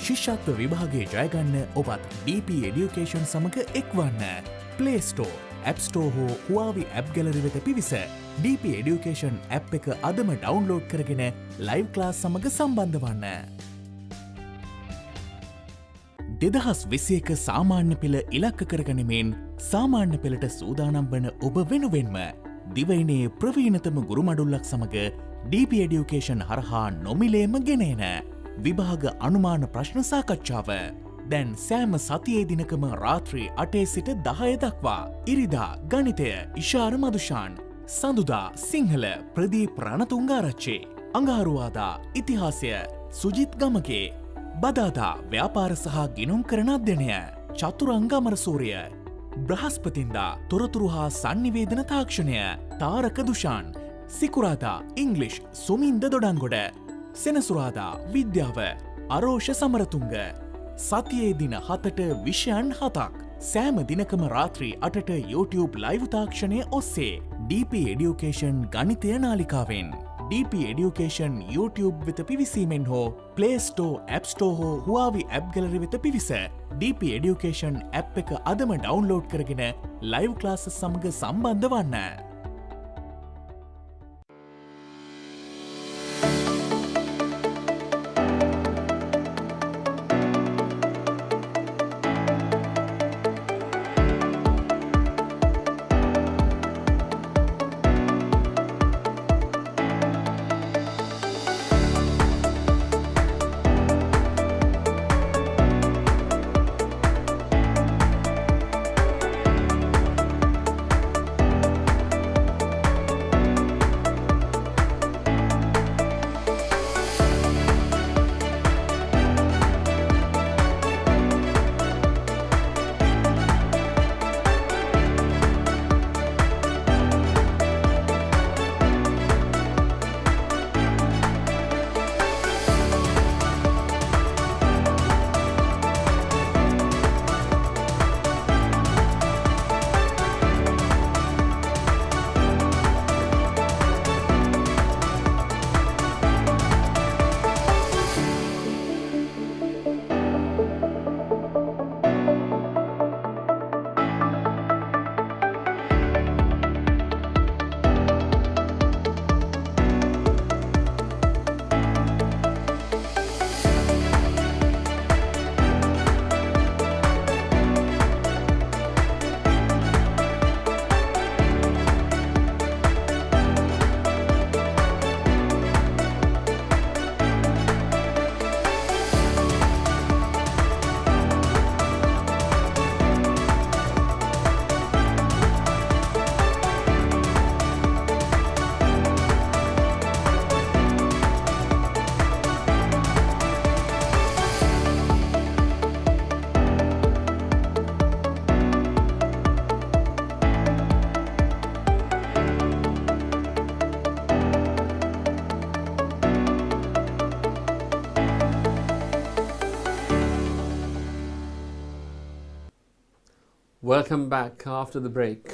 ශිෂ්‍යත්ව විභාගයේ ජයගන්න ඔබත් DP එඩියුකේෂන් සමග එක්වන්න Play Store, App Store හෝ Huawei App Gallery වෙත පිවිස DP එඩියුකේෂන් ඇප් එක අදම ඩවුන්ලෝඩ් කරගෙන ලයිව් ක්ලාස් සමග සම්බන්ධ වන්න. 2021 සාමාන්‍ය පෙළ ඉලක්ක කරගනිමින් සාමාන්‍ය පෙළට සූදානම් වන ඔබ වෙනුවෙන්ම දිවයිනේ ප්‍රවීණතම ගුරු මඩුල්ලක් සමග DP එඩියුකේෂන් හරහා නොමිලේම ගෙනෙන විභාග අනුමාන ප්‍රශ්න සාකච්ඡාව දැන් සෑම සතියේ දිනකම රාත්‍රී 8 සිට 10 දක්වා ඉරිදා ගණිතය ඉෂාර මදුෂාන් සඳුදා සිංහල ප්‍රදීප් රණතුංගාරච්චි අඟහරුවාදා ඉතිහාසය සුජිත් ගමගේ බදාදා ව්‍යාපාර සහ ගිනුම් කරන අධ්‍යයනය චතුරංග අමරසූරිය බ්‍රහස්පතින්දා තොරතුරු හා සංනිවේදන තාක්ෂණය තාරක දුෂාන් සිකුරාදා ඉංග්ලිෂ් සුමින්ද දොඩංගොඩ සෙනසුරාදා විද්‍යාව අරෝෂ සමරතුංග සතියේ දින 7ට විෂයන් 7ක් සෑම දිනකම රාත්‍රී 8ට YouTube ලයිව් තාක්ෂණය ඔස්සේ DP Education ගණිතය නාලිකාවෙන් DP Education YouTube වෙත පිවිසීමෙන් හෝ Play Store App Store හෝ Huawei App Gallery වෙත පිවිස DP Education app එක අදම ඩවුන්ලෝඩ් කරගෙන ලයිව් ක්ලාසස් සමග සම්බන්ධ වන්න. Welcome back after the break.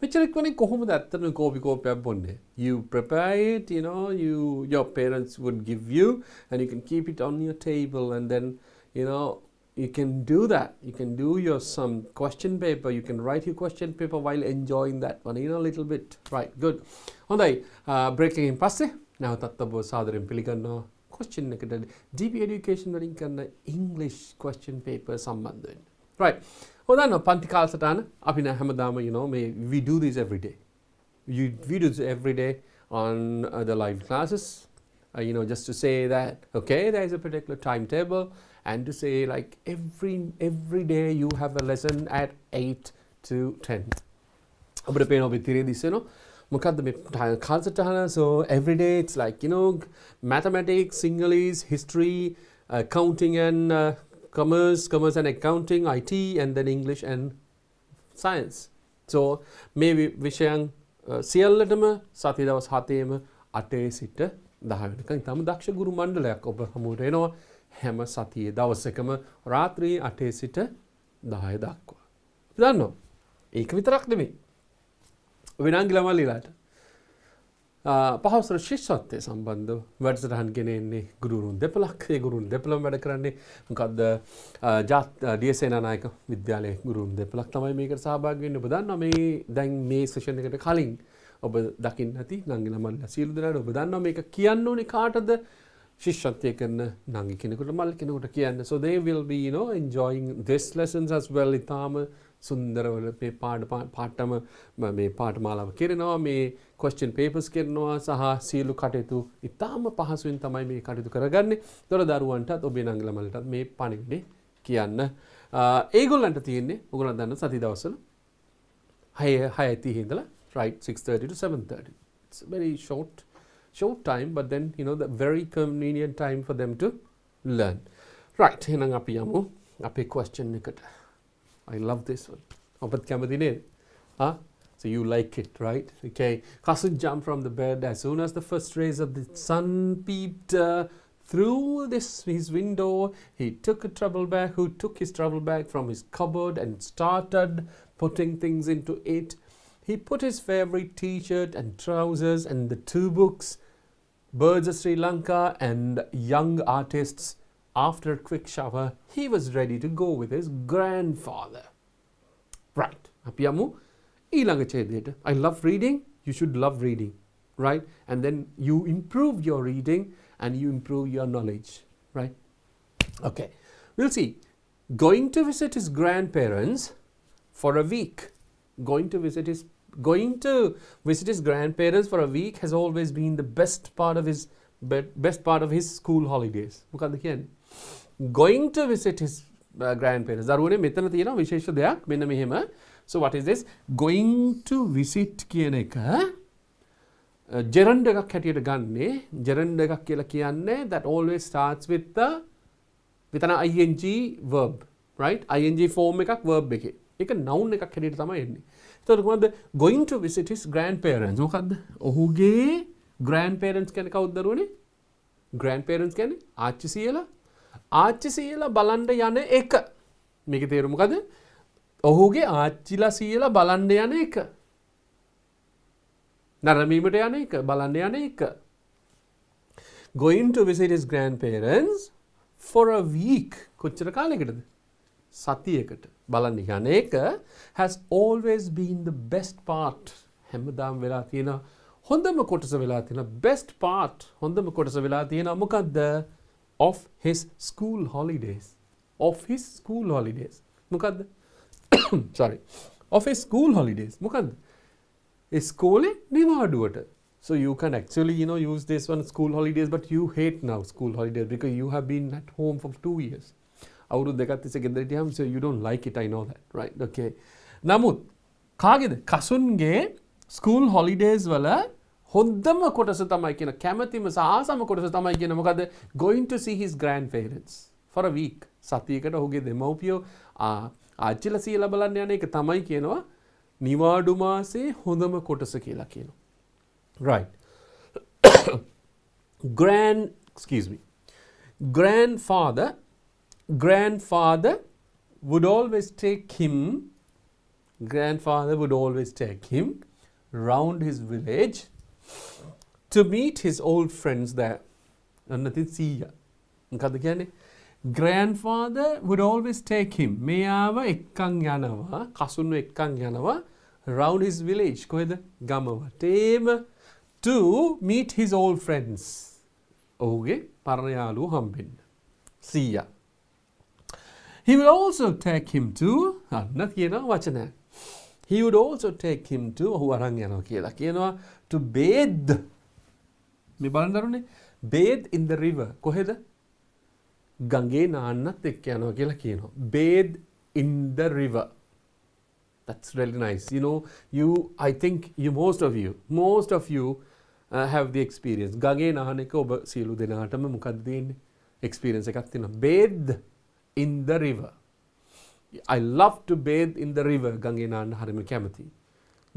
මෙච්චරක් වනේ කොහොමද ඇත්තටම කෝපි කෝපයක් බොන්නේ? You prepare it, you know, your parents would give you and you can keep it on your table and then, you know, you can do that. You can do your some question paper. You can write your question paper while enjoying that one, you know, a little bit. Right, good. හොඳයි. break එකෙන් පස්සේ නැවතත් ඔබ සාදරයෙන් පිළිගන්නවා question එකට DP education වලින් කරන English question paper සම්බන්ධයෙන්. Right. හොඳයි පන්ති කාලසටහන අපි හැමදාම you know we do this every day. We do this every day on the live classes. You know, just to say that okay, there is a particular timetable and to say like every day you have a lesson at 8 to 10. අපිට පේන ඔබ ඉතිරිය දිස්සෙනවා. මොකද්ද මේ කාලසටහන? So every day it's like, you know, mathematics, English, history, accounting and commerce and accounting, IT, and then English and science. So maybe විෂයන් සියල්ලටම සති දවස් 7ෙම 8 සිට 10 වෙනකන් තම දක්ෂ ගුරු මණ්ඩලයක් ඔබ හමුවට එනවා හැම සතියේ දවසකම රාත්‍රී 8 සිට 10 දක්වා. දන්නෝ? ඒක විතරක් නෙමෙයි. විනාංගි ළමලිලාට පහවසර ශිෂ්‍යත්වය සම්බන්ධව වැඩසටහන් ගෙන එන්නේ ගුරුවරුන් දෙපළක්. ඒ ගුරුවරුන් දෙපළම වැඩ කරන්නේ මොකද්ද? ඩී.එස්.සේනානායක විද්‍යාලයේ ගුරුවරුන් දෙපළක් තමයි මේකට සහභාගී වෙන්නේ. ඔබ දන්නවා මේ දැන් මේ සෙෂන් එකට කලින් ඔබ දකින්න ඇති නංගි ළමල්ලා සියලු දෙනාට ඔබ දන්නවා මේක කියන්න ඕනේ කාටද? ශිෂ්‍යත්වය කරන නංගි කෙනෙකුට මල් කෙනෙකුට කියන්න. So they will be, you know, enjoying this lessons as well. ඉතාම සුන්දරවල මේ පාඩම මේ පාඨමාලාව කරනවා, මේ question papers කරනවා සහ සියලු කටයුතු ඉතාම පහසුවෙන් තමයි මේ කටයුතු කරගන්නේ. ඒතර දරුවන්ටත් ඔබේ නංගි ළමලටත් මේ පණිවිඩය කියන්න. ඒගොල්ලන්ට තියෙන්නේ ඔයගොල්ලන් දන්න සති දවස්වල 6:30 ඉඳලා right 6:30 to 7:30. It's a very short time, but then, you know, the very convenient time for them to learn. Right, එහෙනම් අපි යමු අපේ question එකට. I love this one. ඔබත් කැමති නේද? So you like it, right? Okay. Cousin jumped from the bed as soon as the first rays of the sun peeped through his window. He took his travel bag from his cupboard and started putting things into it. He put his favorite t-shirt and trousers and the 2 books, Birds of Sri Lanka and Young Artists. After a quick shower, he was ready to go with his grandfather. Right. අපි යමු ඊළඟ ඡේදයට. I love reading. You should love reading. Right? And then you improve your reading and you improve your knowledge. Right? Okay. We'll see. Going to visit his grandparents for a week. Going to visit his grandparents for a week has always been the best part of his school holidays. මොකද්ද කියන්නේ? Going to visit his grandparents. දරුවනේ මෙතන තියෙනවා විශේෂ දෙයක්. මෙන්න මෙහෙම. So what is this? Going to visit කියන එක gerund එකක් හැටියට ගන්නෙ. gerund එකක් කියලා කියන්නේ that always starts with an ing verb. Right? ing form එකක් verb එකේ. ඒක noun එකක් හැටියට තමයි එන්නේ. එතකොට කොහොමද going to visit his grandparents? මොකද්ද? ඔහුගේ grandparents කියන්නේ කවුද දරුවනේ? grandparents කියන්නේ ආච්චි සීයලා. ආච්චි සීයලා බලන්න යන එක. මේකේ තේරුම මොකද්ද? ඔහුගේ ආච්චිලා සීයලා බලන්න යන එක. නරඹීමට යන එක, බලන්න යන එක. Going to visit his grandparents for a week. කොච්චර කාලයකටද? සතියකට. බලන්න යන එක has always been the best part. හැමදාම වෙලා තියෙන හොඳම කොටස වෙලා තියෙන best part. හොඳම කොටස වෙලා තියෙන මොකද්ද? Of his school holidays. Of his school holidays. මොකද්ද? Sorry. Of his school holidays. මොකද්ද? ඉස්කෝලේ නිවාඩුවට. So you can actually, use this one school holidays, but you hate now school holidays because you have been at home for 2 years. අවුරුදු දෙකක් තිස්සේ ගෙදර හිටියම so you don't like it, I know that, right? Okay. නමුත් කාගේද? කසුන්ගේ school holidays වල හොඳම කොටස තමයි කියන කැමැතිම සාසම කොටස තමයි කියන මොකද? Going to see his grandparents for a week. සතියකට ඔහුගේ දෙමව්පියෝ ආච්චිලා සීයලා බලන්න යන එක තමයි කියනවා නිවාඩු මාසේ හොඳම කොටස කියලා කියනවා. Right. Grandfather would always take him round his village to meet his old friends there. Nothing see. Grandfather would always take him. මෙයාව එක්කන් යනවා, කසුන් එක්කන් යනවා round his village. කොහෙද? ගම වටේම to meet his old friends. ඔහුගේ පරණ යාළුවෝ හම්බෙන්න. සීයා. He will also take him to අන්න කියනවා වචනයක්. He would also take him to ඔහු අරන් යනවා කියලා කියනවා to bathe. මේ බලන්න දරුනේ bathe in the river. කොහෙද? ගඟේ නාන්නත් එක්ක යනවා කියලා කියනවා. Bathe in the river. That's really nice. I think most of you have the experience. ගඟේ නාන එක ඔබ සියලු දෙනාටම මොකක්ද තියෙන්නේ? experience එකක් තියෙනවා. Bathe in the river. I love to bathe in the river. ගඟේ නාන්න හරිම කැමතියි.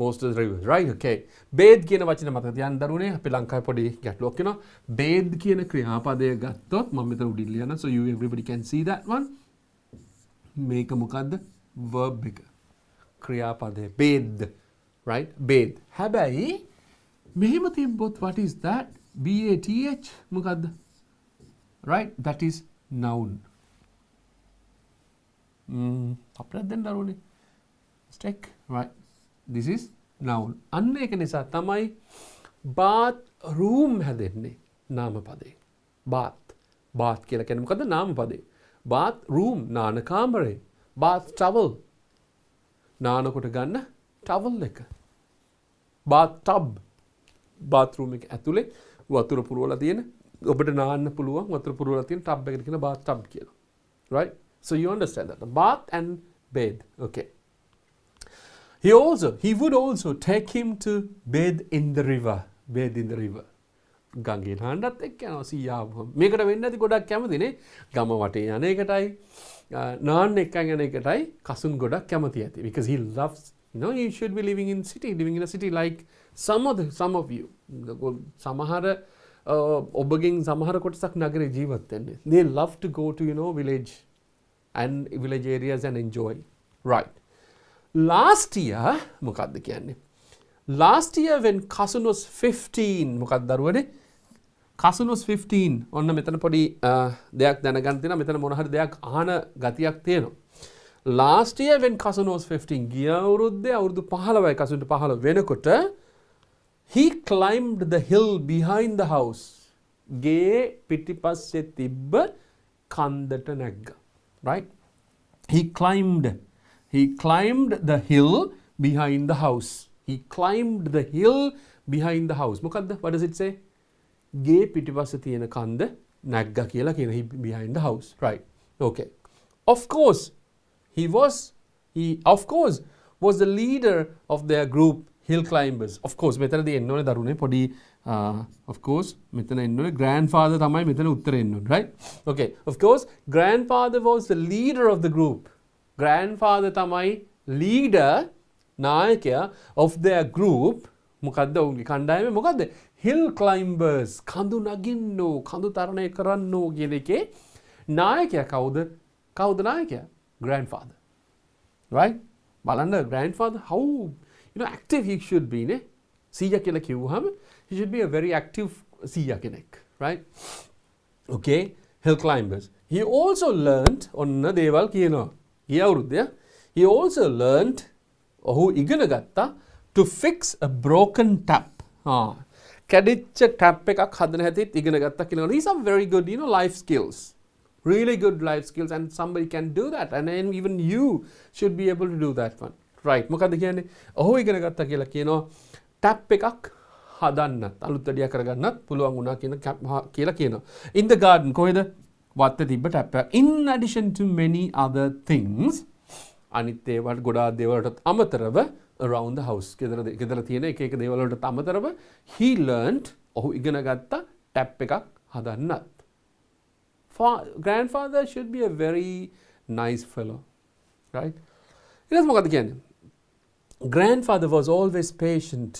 Most of the rivers, right? Okay. Bathe කියන වචන මතක තියාගන්න දරුවනේ. අපි ලංකාවේ පොඩි ගැටලුවක් වෙනවා. Bathe කියන ක්‍රියාපදය ගත්තොත් මම මෙතන උඩින් ලියන so you everybody can see that one. මේක මොකද්ද? verb එක. ක්‍රියාපදය bathe, right? Bathe. හැබැයි මෙහෙම තිබ්බොත් what is that? bath මොකද්ද? Right? That is noun. අපිට දැන් දරුවනේ. Mistake, right? This is noun. අන්න ඒක නිසා තමයි bathroom හැදෙන්නේ නාමපදේ. bath කියලා කියන්නේ මොකද්ද? නාමපදේ. bathroom නාන කාමරේ. bath towel නානකොට ගන්න towel එක. bath tub bathroom එක ඇතුලේ වතුර පුරවලා තියෙන ඔබට නාන්න පුළුවන් වතුර පුරවලා තියෙන tub එකට කියන bath tub කියලා. Right? So you understand that. Bath and bathe. Okay. He would also take him to bathe in the river. Bathe in the river. ගඟේ නාන්නත් එක්ක යනවා සීයා. මේකට වෙන්නේ නැති ගොඩක් කැමතිනේ. ගම වටේ යන එකටයි නාන්න එක්කන් යන එකටයි කසුන් ගොඩක් කැමති ඇති. Because he loves, you know, you should be living in a city like some of you. සමහර ඔබගෙන් සමහර කොටසක් නගරේ ජීවත් වෙන්නේ. They love to go to, you know, village areas and enjoy. Right. Last year මොකක්ද කියන්නේ? Last year when cousin was 15 මොකක්ද දරුවනේ? cousin was 15. ඔන්න මෙතන පොඩි දෙයක් දැනගන්න තියෙනවා. මෙතන මොන හරි දෙයක් අහන ගතියක් තියෙනවා. Last year when cousin was 15 ගිය අවුරුද්දේ අවුරුදු 15යි cousinට 15 වෙනකොට he climbed the hill behind the house. ගේ පිටිපස්සේ තිබ්බ කන්දට නැග්ගා. Right? He climbed the hill behind the house. He climbed the hill behind the house. මොකද්ද? What does it say? ගේ පිටිපස්සේ තියෙන කන්ද නැග්ගා කියලා කියන. He behind the house. Right. Okay. Of course, he was the leader of their group hill climbers. Of course, මෙතනදී එන්න ඕනේ දරුනේ පොඩි of course මෙතන එන්න ඕනේ grandfather තමයි මෙතන උත්තරේ එන්න ඕනේ. Right? Okay. Of course, grandfather was the leader of the group. Grandfather තමයි leader නායකයා of their group. මොකද්ද උන්ගේ කණ්ඩායමේ මොකද්ද? hill climbers. කඳු නගින්නෝ, කඳු තරණය කරන්නෝ කියන එකේ නායකයා කවුද? කවුද නායකයා? Grandfather. Right? බලන්න grandfather how, you know, active he should be නේ. සීයා කියලා කිව්වහම he should be a very active සීයා කෙනෙක්. Right? Okay. hill climbers. He also learned ඔන්න දේවල් කියනවා. ගිය අවුරුද්දේ he also learned ඔහු ඉගෙන ගත්තා to fix a broken tap. කැඩිච්ච tap එකක් හදන හැටිත් ඉගෙන ගත්තා කියනවා. These are very good, you know, life skills. Really good life skills, and somebody can do that, and then even you should be able to do that one. Right. මොකද්ද කියන්නේ? ඔහු ඉගෙන ගත්තා කියලා කියනවා tap එකක් හදන්නත් අලුත් වැඩියා කරගන්නත් පුළුවන් වුණා කියලා කියනවා. In the garden කොහෙද? වත්තේ තිබ්බ tap එක. In addition to many other things, අනිත් ඒවාට ගොඩාක් දේවල් වලට අමතරව around the house ගෙදර තියෙන එක එක දේවල් වලට අමතරව he learned ඔහු ඉගෙන ගත්තා tap එකක් හදන්නත්. Grandfather should be a very nice fellow. Right? ඊට මොකද කියන්නේ? Grandfather was always patient.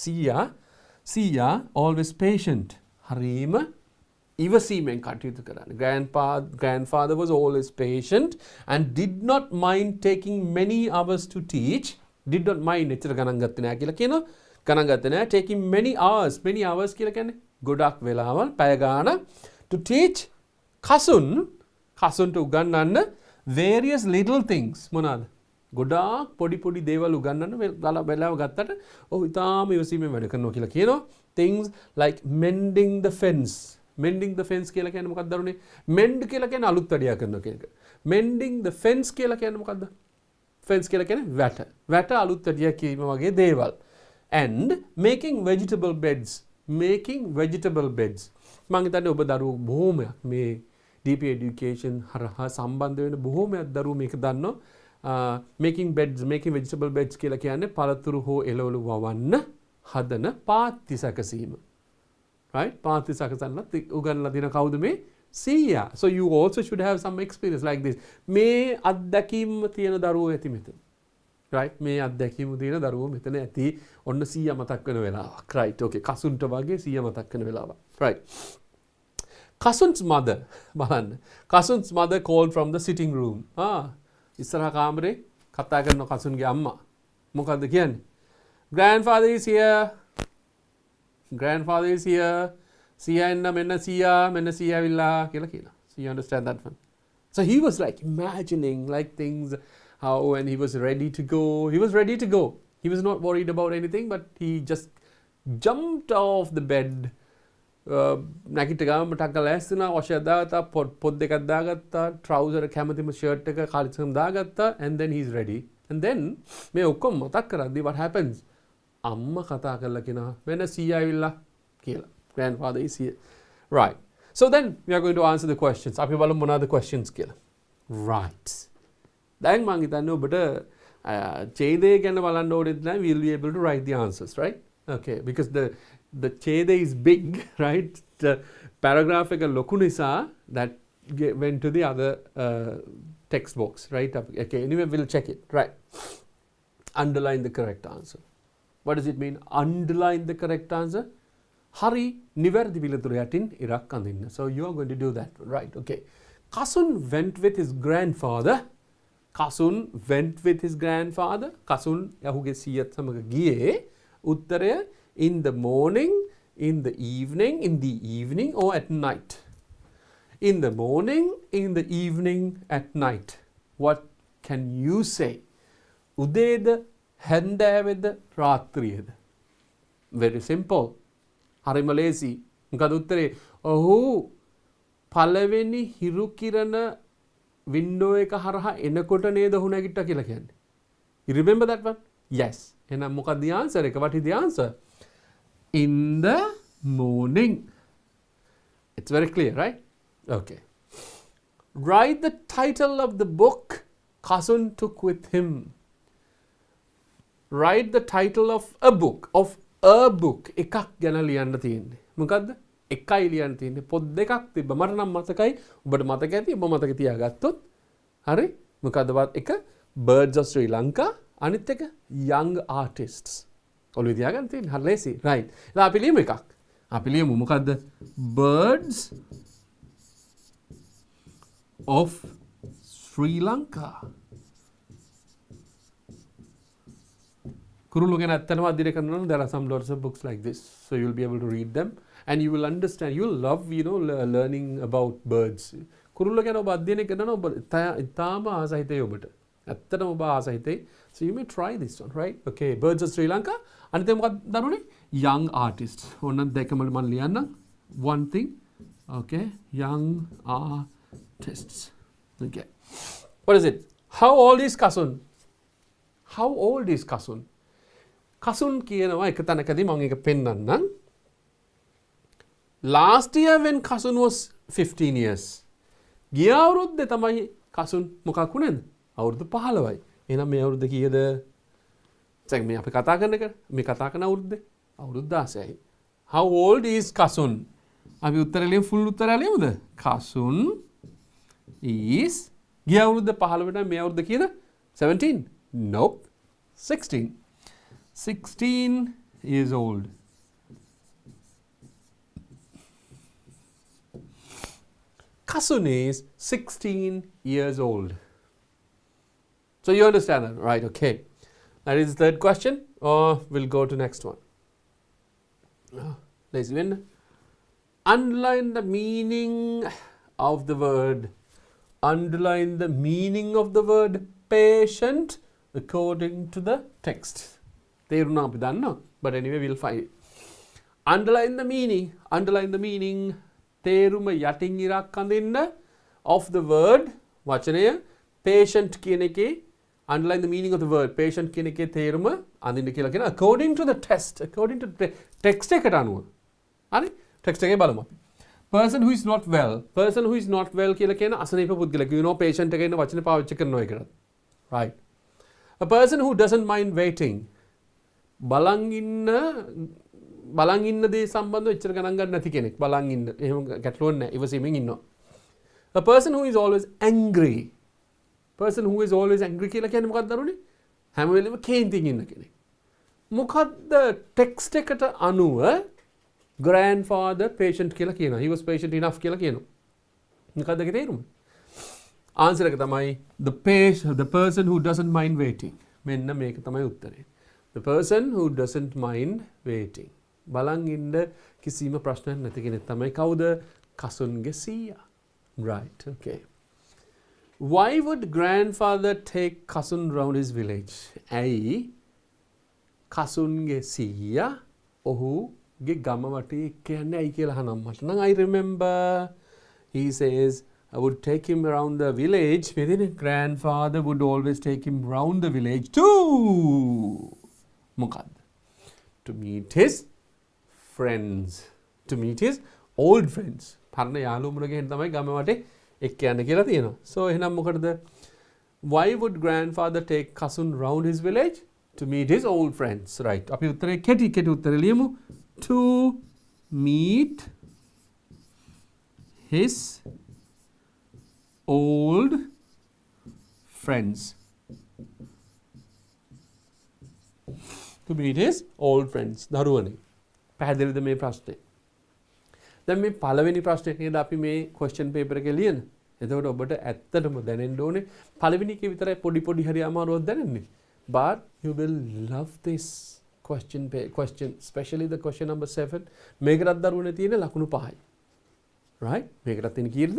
සීයා always patient. හරීම ඉවසීමෙන් කටයුතු කරන්නේ. Grandfather was always patient and did not mind taking many hours to teach. Did not mind එච්චර ගණන් ගත්තේ නැහැ කියලා කියනවා. ගණන් ගත්තේ නැහැ. Taking many hours කියලා කියන්නේ ගොඩක් වෙලාවල් පැය ගාණක් to teach කසුන්ට උගන්වන්න various little things. මොනවාද? ගොඩාක් පොඩි දේවල් උගන්වන්න වෙලාව ගත්තට ඔහු ඉතාලම ඉවසීමෙන් වැඩ කරනවා කියලා කියනවා. Things like mending the fence. Mending the fence කියලා කියන්නේ මොකක්ද දරුනේ? mend කියලා කියන්නේ අලුත් වැඩියා කරනවා කියන එක. Mending the fence කියලා කියන්නේ මොකක්ද? fence කියලා කියන්නේ වැට අලුත් වැඩියා කිරීම වගේ දේවල්. And making vegetable beds. මම හිතන්නේ ඔබ දරුවෝ බොහොමයක් මේ DP education හරහා සම්බන්ධ වෙන බොහොමයක් දරුවෝ මේක දන්නවා. making vegetable beds කියලා කියන්නේ පළතුරු හෝ එළවලු වවන්න හදන පාත්ති සැකසීම. Right? පාත්ති සැකසන්නත් උගන්ලා දෙන කවුද මේ? සීයා. So you also should have some experience like this. මේ අත්දැකීම් තියෙන දරුවෝ ඇති මෙතන. Right? මේ අත්දැකීම් තියෙන දරුවෝ මෙතන ඇති. ඔන්න සීයා මතක් වෙන වෙලාවක්. Right? Okay. කසුන්ට වගේ සීයා මතක් වෙන වෙලාවක්. Right? Cousin's mother බලන්න. Cousin's mother called from the sitting room. ඉස්සරහා කාමරේ කතා කරන කසුන්ගේ අම්මා. මොකද්ද කියන්නේ? Grandfather is here. සීයා එන්න මෙන්න සීයා ඇවිල්ලා කියලා කියනවා. So you understand that one? So he was like imagining like things how when he was ready to go. He was not worried about anything, but he just jumped off the bed. නැගිට ගාම ටක් ගාලා ඇස්සුනා washer දාගත්තා පොත් දෙකක් දාගත්තා trouser කැමතිම shirt එක කාලිසම් දාගත්තා and then he's ready and then මේ ඔක්කොම මතක් කරද්දී what happens අම්මා කතා කරලා කියනවා වෙන සීයා ඇවිල්ලා කියලා grandfather is here right so then we are going to answer the questions අපි බලමු මොනවාද questions කියලා right දැන් මම හිතන්නේ ඔබට ඡේදය ගැන බලන්න ඕනෙත් නැහැ we'll be able to write the answers right Okay, because the cheda is big, right? The paragraph එක ලොකු නිසා that went to the other text box, right? Okay, anyway, we'll check it, right? Underline the correct answer. What does it mean? Underline the correct answer. Hari නිවැරදි පිළිතුර යටින් ඉරක් අඳින්න. So you are going to do that, right? Okay. Kasun went with his grandfather. Kasun went with his grandfather. Kasun යහුගේ සීයත් සමග ගියේ. උත්තරය in the morning, in the evening or at night. In the morning, in the evening, at night. What can you say? උදේද හැන්දෑවේද රාත්‍රියේද? Very simple. හරිම ලේසි. මොකද උත්තරේ? ඔහු පළවෙනි හිරු කිරණ වින්ඩෝ එක හරහා එනකොට නේද ඔහු නැගිට්ටා කියලා කියන්නේ. You remember that one? Yes. එහෙනම් මොකක්ද the answer එක? What is the answer? In the morning. It's very clear, right? Okay. Write the title of the book Kasun took with him. Write the title of a book. එකක් ගැන ලියන්න තියෙන්නේ. මොකද්ද? එකයි ලියන්න තියෙන්නේ. පොත් දෙකක් තිබ්බ. මට නම් මතකයි. ඔබට මතක ඇති. ඔබ මතක තියාගත්තොත්. හරි? මොකද්ද එක Birds of Sri Lanka අනිත් එක Young Artists. ඔළුවේ තියාගන්න තියෙන්නේ. හරි ලේසි. right. එහෙනම් අපි ලියමු එකක්. අපි ලියමු මොකද්ද? Birds of Sri Lanka. Kurulu ගැන ඇත්තටම අධ්‍යයනය කරනවා. There are some lots of books like this, so you'll be able to read them and you will understand. You'll love, learning about birds. Kurulu ගැන ඔබ අධ්‍යයනය කරනවා. ඔබ ඉතාම ආසහිතයි ඔබට. ඇත්තටම ඔබ ආසහිතයි. So you may try this one, right? Okay, Birds of Sri Lanka. අනිත් මොකක්ද දරුනේ? Young Artists. ඕන දෙකම මම ලියන්නම්. One thing. Okay, Young Artists. Okay. What is it? How old is Kasun? How old is Kasun? Kasun කියනවා එක තැනකදී මම ඒක පෙන්නන්නම්. Last year when Kasun was 15 years. ගිය අවුරුද්දේ තමයි Kasun මොකක් වුණේද? අවුරුදු 15යි. එහෙනම් මේ අවුරුද්ද කීයද? දැන් මේ අපි කතා කරන එක මේ කතා කරන අවුරුද්දේ අවුරුදු 16යි. How old is Kasun? අපි උත්තර ලියමු full උත්තරය ලියමුද? Kasun is ගිය අවුරුද්ද 15ට මේ අවුරුද්ද කීයද? 17. Nope. 16. 16 years old. Kasun is 16 years old. So you understand that, right? Okay. That is the third question. We'll go to next one. Let's win. Underline the meaning of the word. Underline the meaning of the word patient according to the text. තේරුණා අපි දන්නවා. But anyway, we'll find it. Underline the meaning. Underline the meaning. තේරුම යටින් ඉරක් අඳින්න of the word. වචනය patient කියන එකේ underline the meaning of the word. patient කියන එකේ තේරුම අඳින්න කියලා කියන according to the test. According to the text එකට අනුව. හරි? text එකේ බලමු අපි. Person who is not well. Person who is not well කියලා කියන අසනීප පුද්ගලයෙක්. You know patient එකේ ඉන්න වචන පාවිච්චි කරනවා ඒකට. Right. A person who doesn't mind waiting. බලන් ඉන්න දේ සම්බන්ධව එච්චර ගණන් ගන්න නැති කෙනෙක්. බලන් ඉන්න. එහෙම ගැටලුවක් නැහැ. ඉවසීමෙන් ඉන්නවා. A person who is always angry. Person who is always angry කියලා කියන්නේ මොකක්ද දරුනේ? හැම වෙලෙම කේන්තියෙන් ඉන්න කෙනෙක්. මොකද්ද ටෙක්ස්ට් එකට අනුව grandfather patient කියලා කියනවා. He was patient enough කියලා කියනවා. මොකද්ද ඒකේ තේරුම? answer එක තමයි the person who doesn't mind waiting. මෙන්න මේක තමයි උත්තරේ. The person who doesn't mind waiting. බලන් ඉන්න කිසිම ප්‍රශ්නයක් නැති කෙනෙක් තමයි කවුද? කසුන්ගේ සීයා. Right, okay. Why would grandfather take Kasun round his village? ඇයි කසුන්ගේ සීයා ඔහුගේ ගම වටේ කියන්නේ ඇයි කියලා අහනම් මට නම් I remember he says I would take him around the village. Within grandfather would always take him round the village too. මොකද්ද? To meet his friends. To meet his old friends. පරණ යාළුවෝ මුණ ගැහෙන්න තමයි ගම වටේ එක්ක යන්න කියලා තියෙනවා. So එහෙනම් මොකටද? Why would grandfather take Kasun round his village? To meet his old friends. Right. අපි උත්තරේ කෙටි උත්තරේ ලියමු. To meet his old friends. To meet his old friends. දරුවනේ. පැහැදිලිද මේ ප්‍රශ්නේ? දැන් මේ පළවෙනි ප්‍රශ්නේ නේද අපි මේ question paper එකේ ලියන. එතකොට ඔබට ඇත්තටම දැනෙන්න ඕනේ පළවෙනි එකේ විතරයි පොඩි හරි අමාරුවක් දැනෙන්නේ. But you will love this question, especially the question number 7. මේකටත් දරුවනේ තියෙන ලකුණු 5යි. Right? මේකටත් තියෙන කීයද?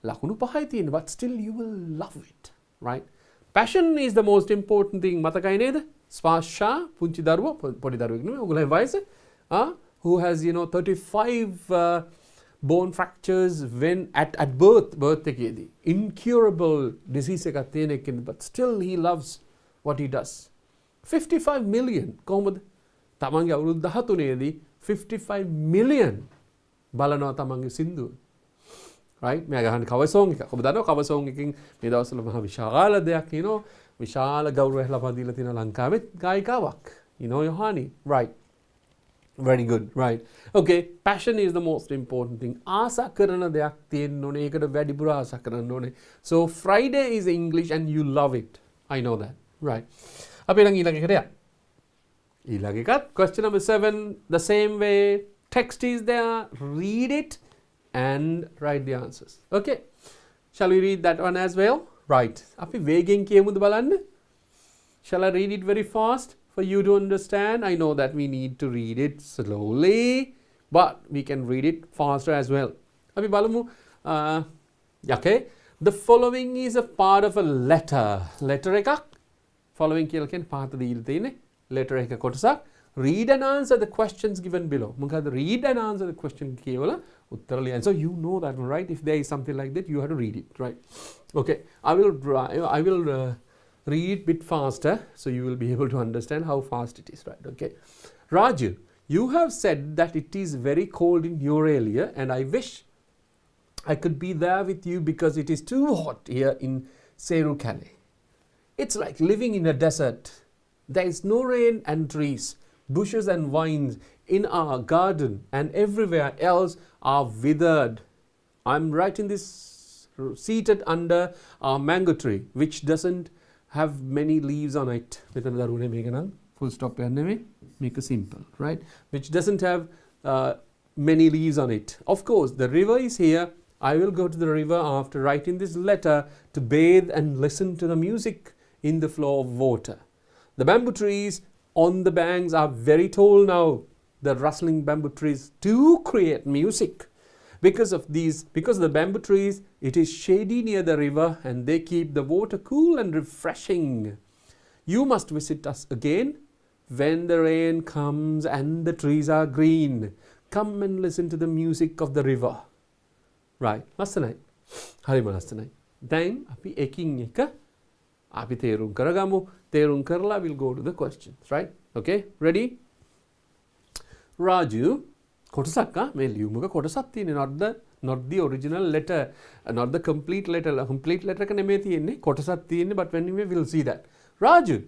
ලකුණු 5යි තියෙන. But still you will love it. Right? Passion is the most important thing. මතකයි නේද? ස්පර්ශා පුංචි දරුවා පොඩි දරුවෙක් නෙමෙයි. ඔයගොල්ලෝ වයස who has 35 bone fractures when at birth එකේදී incurable disease එකක් තියෙන කෙනෙක්, but still he loves what he does. 55 million කොහොමද? තමන්ගේ අවුරුදු 13 දී 55 million බලනවා තමන්ගේ සින්දුව. right? මේ ගහන්නේ cover song එක. ඔබ දන්නවා cover song එකකින් මේ දවස්වල මහා විශාල දෙයක් විශාල ගෞරවයක් ලබා දීලා තියෙන ලංකාවේ ගායිකාවක්. Yohani. Right. Very good. Right. Okay. Passion is the most important thing. ආසා කරන දෙයක් තියෙන්න ඕනේ. ඒකට වැඩිපුර ආසා කරන්න ඕනේ. So Friday is English and you love it. I know that. Right. අපි ළඟ ඊළඟ එකට යන්න. ඊළඟ එකත් question number 7 the same way. Text is there. Read it and write the answers. Okay. Shall we read that one as well? Right. අපි වේගෙන් කියමුද බලන්න? Shall I read it very fast for you to understand? I know that we need to read it slowly, but we can read it faster as well. අපි බලමු. Okay. The following is a part of a letter. Letter එකක්. Following කියලා කියන්නේ පාත දීලා තියෙන්නේ. Letter එක කොටසක්. Read and answer the questions given below. මොකද read and answer the question කියවලා උත්තර ලියන්න. So you know that one, right? If there is something like that, you have to read it, right? Okay. I will read it a bit faster so you will be able to understand how fast it is, right? Okay. Raju, you have said that it is very cold in your area and I wish I could be there with you because it is too hot here in Serukale. It's like living in a desert. There is no rain and trees. Bushes and vines in our garden and everywhere else are withered. I'm writing this seated under our mango tree which doesn't have many leaves on it. Full stop make it simple, right? Which doesn't have many leaves on it. Of course, the river is here. I will go to the river after writing this letter to bathe and listen to the music in the flow of water. The bamboo trees on the banks are very tall now. The rustling bamboo trees do create music. Because of the bamboo trees, it is shady near the river and they keep the water cool and refreshing. You must visit us again when the rain comes and the trees are green. Come and listen to the music of the river. Right. ලස්සනයි. හරිම ලස්සනයි. දැන් අපි එකින් එක අපි තේරුම් කරගමු. තේරුම් කරලා we'll go to the questions, right? Okay? Ready? Raju, කොටසක් මේ ලියුමක කොටසක් තියෙන්නේ not the original letter, not the complete letter. Complete letter එක නෙමෙයි තියෙන්නේ. කොටසක් තියෙන්නේ, but when we will see that. Raju,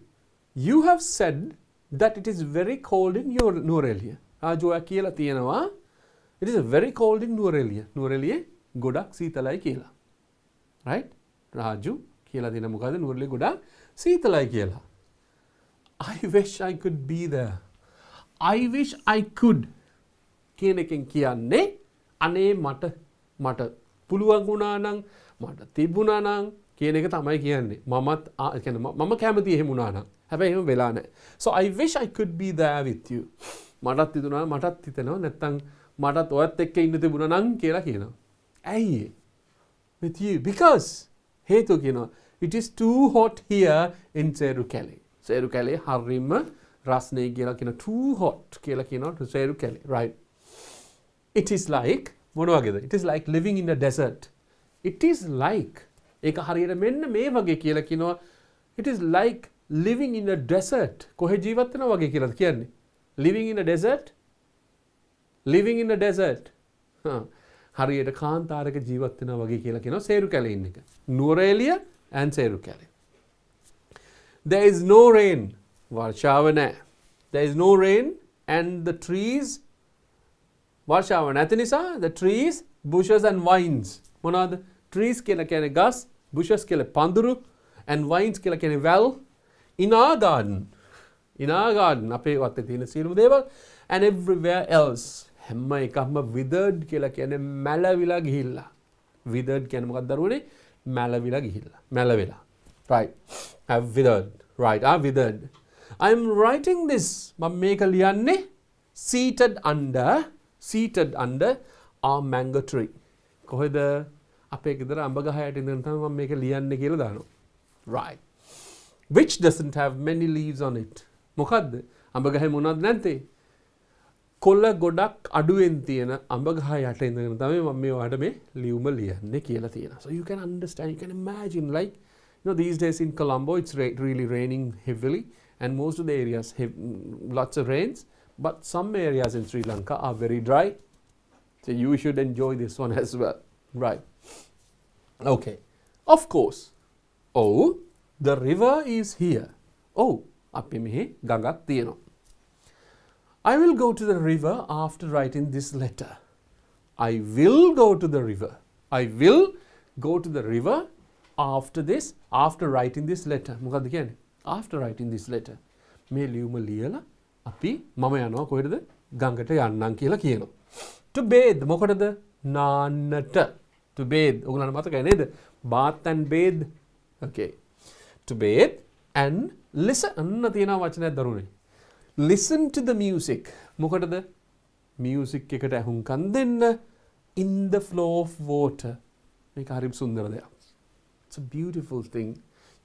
you have said that it is very cold in your Nuwara. Raju ඔයා කියලා තියෙනවා it is very cold in Nuwara. Nuwara ගොඩක් සීතලයි කියලා. Right? Raju කියලා දෙන මොකද Nuwara ගොඩක් සීතලයි කියලා. I wish I could be there. I wish I could කියන එකෙන් කියන්නේ අනේ මට පුළුවන් වුණා නම් මට තිබුණා නම් කියන එක තමයි කියන්නේ. මමත් කියන්නේ මම කැමති එහෙම වුණා නම්. හැබැයි එහෙම වෙලා නැහැ. So I wish I could be there with you. මටත් හිතෙනවා නැත්තම් මටත් ඔයත් එක්ක ඉන්න තිබුණා නම් කියලා කියනවා. ඇයි? With you because හේතුව කියනවා it is too hot here in Serukale. Serukale හරිම රස්නේ කියලා කියන too hot කියලා කියනවා Serukale, right? It is like මොන වගේද? It is like living in a desert. It is like ඒක හරියට මෙන්න මේ වගේ කියලා කියනවා it is like living in a desert. කොහෙ ජීවත් වෙනවා වගේ කියලාද කියන්නේ? Living in a desert? Living in a desert. හරියට කාන්තාරයක ජීවත් වෙනවා වගේ කියලා කියනවා Serukale ඉන්න එක. Nuwara and Serukale. There is no rain වර්ෂාව නැහැ. There is no rain and the trees වර්ෂාව නැති නිසා the trees, bushes and vines. මොනවාද? trees කියලා කියන්නේ ගස්, bushes කියලා පඳුරු and vines කියලා කියන්නේ වැල්. In our garden අපේ වත්තේ තියෙන සියලුම දේවල් and everywhere else හැම එකක්ම withered කියලා කියන්නේ මැලවිලා ගිහිල්ලා. withered කියන්නේ මොකක්ද දරුවනේ? මැලවිලා ගිහිල්ලා. මැලවිලා. right. have withered. right. are withered. I am writing this. මම මේක ලියන්නේ seated under our mango tree. කොහෙද? අපේ ගෙදර අඹ ගහ යට ඉඳන් තමයි මම මේක ලියන්නේ කියලා දානවා. right. which doesn't have many leaves on it. මොකද්ද? අඹ ගහේ මොනවද නැත්තේ? කොළ ගොඩක් අඩුවෙන් තියෙන අඹ ගහ යට ඉඳගෙන තමයි මම මේ ඔයාලට මේ ලියුම ලියන්නේ කියලා තියෙනවා. So you can understand, you can imagine, like, you know, these days in Colombo it's really raining heavily and most of the areas have lots of rains, but some areas in Sri Lanka are very dry. So you should enjoy this one as well. Right. Okay. Of course. Oh, the river is here. Oh, අපි මෙහි ගඟක් තියෙනවා. I will go to the river after writing this letter. I will go to the river. I will go to the river after writing this letter. මොකද්ද කියන්නේ? After writing this letter. මේ ලියුම ලියලා අපි මම යනවා කොහෙටද? ගඟට යන්නම් කියලා කියනවා. To bathe මොකටද? නාන්නට. To bathe. ඔයගොල්ලන්ට මතකයි නේද? Bath and bathe. Okay. To bathe and listen. අන්න තියෙනවා වචනයක් දරුවනේ. Listen to the music. මොකටද? music එකට ඇහුම්කන් දෙන්න. In the flow of water. මේක හරිම සුන්දර දෙයක්. It's a beautiful thing.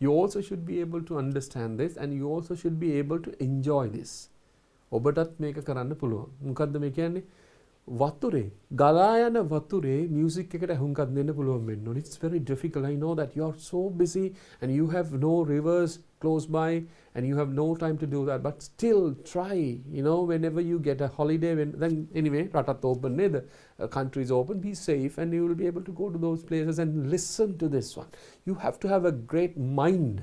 You also should be able to understand this and you also should be able to enjoy this. ඔබටත් මේක කරන්න පුළුවන්. මොකද්ද මේ කියන්නේ? වතුරේ ගලා යන වතුරේ music එකට ඇහුම්කන් දෙන්න පුළුවන් වෙන්න ඕනේ. It's very difficult. I know that you are so busy and you have no rivers close by and you have no time to do that, but still try, you know, whenever you get a holiday, then anyway රටත් open නේද? Countries open, be safe and you will be able to go to those places and listen to this one. You have to have a great mind,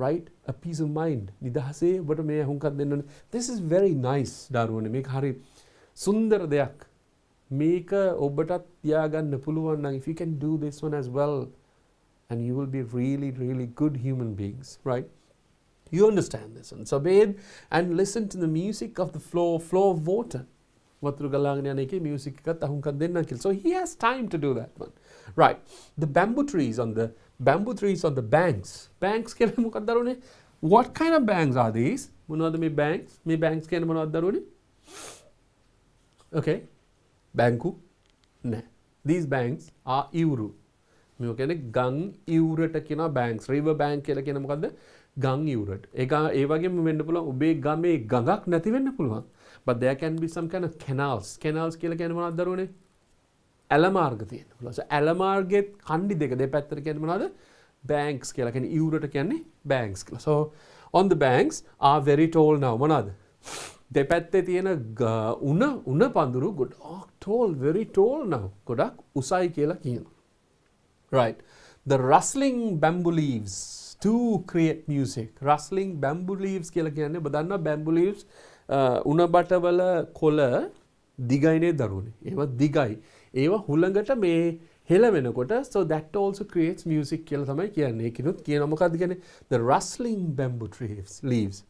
right? A peace of mind. නිදහසේ ඔබට මේ ඇහුම්කන් දෙන්න ඕනේ. This is very nice දරුවනේ. මේක හරි සුන්දර දෙයක්. මේක ඔබටත් තියාගන්න පුළුවන් නම්, if you can do this one as well, and you will be really, really good human beings, right? You understand this one. So bathe and listen to the music of the flow of water. වතුර ගලාගෙන යන එකේ music එකත් අහුම්කන් දෙන්න කියලා. So he has time to do that one. Right. The bamboo trees on the banks. Banks කියන්නේ මොකක්ද දරුවනේ? What kind of banks are these? මොනවද මේ banks? මේ banks කියන්නේ මොනවද දරුවනේ? Okay. බැංකු නෑ. These banks are ඉවුරු. මේ කියන්නේ ගම් ඉවුරට කියන banks. River bank කියලා කියන මොකද්ද? ගම් ඉවුරට. ඒක ඒ වගේම වෙන්න පුළුවන් ඔබේ ගමේ ගඟක් නැති වෙන්න පුළුවන්. But there can be some kind of canals. Canals කියලා කියන්නේ මොනවද දරුවනේ? ඇල මාර්ග තියෙන්න පුළුවන්. So ඇල මාර්ගෙත් කණ්ඩි දෙක දෙපැත්තට කියන්නේ මොනවද? Banks කියලා කියන්නේ ඉවුරට කියන්නේ banks කියලා. So on the banks are very tall now. මොනවද? දෙපැත්තේ තියෙන උණ පඳුරු ගොඩක් tall, very tall now. ගොඩක් උසයි කියලා කියනවා. Right. The rustling bamboo leaves to create music. Rustling bamboo leaves කියලා කියන්නේ ඔබ දන්නවා bamboo leaves උණ බටවල කොළ දිගයිනේ දරුවනේ. ඒවා දිගයි. ඒවා හුළඟට මේ හෙල වෙනකොට, so that also creates music කියලා තමයි කියන්නේ. ඒකිනුත් කියනවා මොකද්ද කියන්නේ? The rustling bamboo leaves.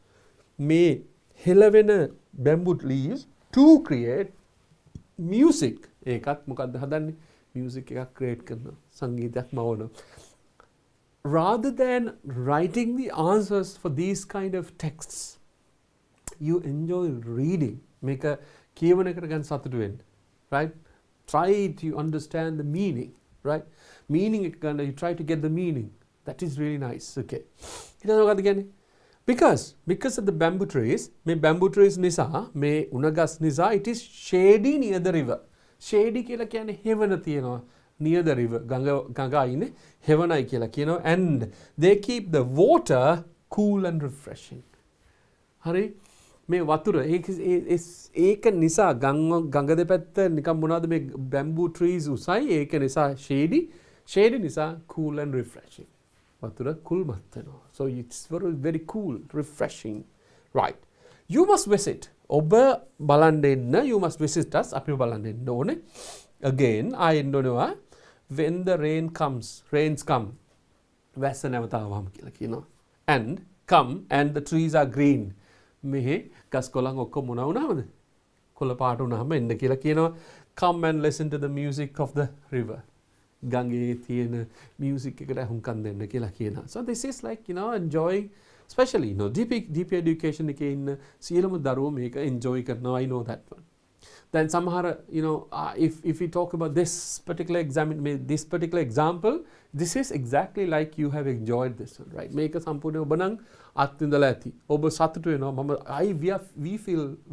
මේ හෙලවෙන bamboo leaves to create music. ඒකත් මොකද්ද හදන්නේ? music එකක් create කරනවා. සංගීතයක් මවනවා. Rather than writing the answers for these kind of texts, you enjoy reading. මේක කියවන එකට ගන්න සතුටු වෙන්න. Right? Try to understand the meaning. Right? Meaning එක ගන්න, you try to get the meaning. That is really nice. Okay. ඊට මොකද්ද කියන්නේ? Because of the bamboo trees, මේ bamboo trees නිසා, මේ උණගස් නිසා, it is shady near the river. Shady කියලා කියන්නේ හෙවණ තියෙනවා. Near the river. ගඟ අයිනේ හෙවණයි කියලා කියනවා. And they keep the water cool and refreshing. හරි? මේ වතුර ඒක නිසා ගඟ දෙපැත්ත නිකන් මොනවද මේ bamboo trees උසයි. ඒක නිසා shady නිසා cool and refreshing. වතුර කුල්මත් වෙනවා. So it's very very cool, refreshing. Right. You must visit. ඔබ බලන්න එන්න. You must visit us. අපි බලන්න එන්න ඕනේ. Again, I know when the rains come. වැස්ස නැවත ආවම කියලා කියනවා. And come and the trees are green. මෙහි ගස් කොළන් ඔක්කොම මොන වුණාමද? කොළ පාට වුණාම එන්න කියලා කියනවා. Come and listen to the music of the river. ගඟේ තියෙන music එකට අහුම්කම් දෙන්න කියලා කියනවා. So this is like, enjoying, especially, deep education එකේ ඉන්න සියලුම දරුවෝ මේක enjoy කරනවා. I know that one. Then සමහර, if we talk about this particular example, this is exactly like you have enjoyed this one, right? මේක සම්පූර්ණයෙන් ඔබ නම් අත්විඳලා ඇති. ඔබ සතුටු වෙනවා.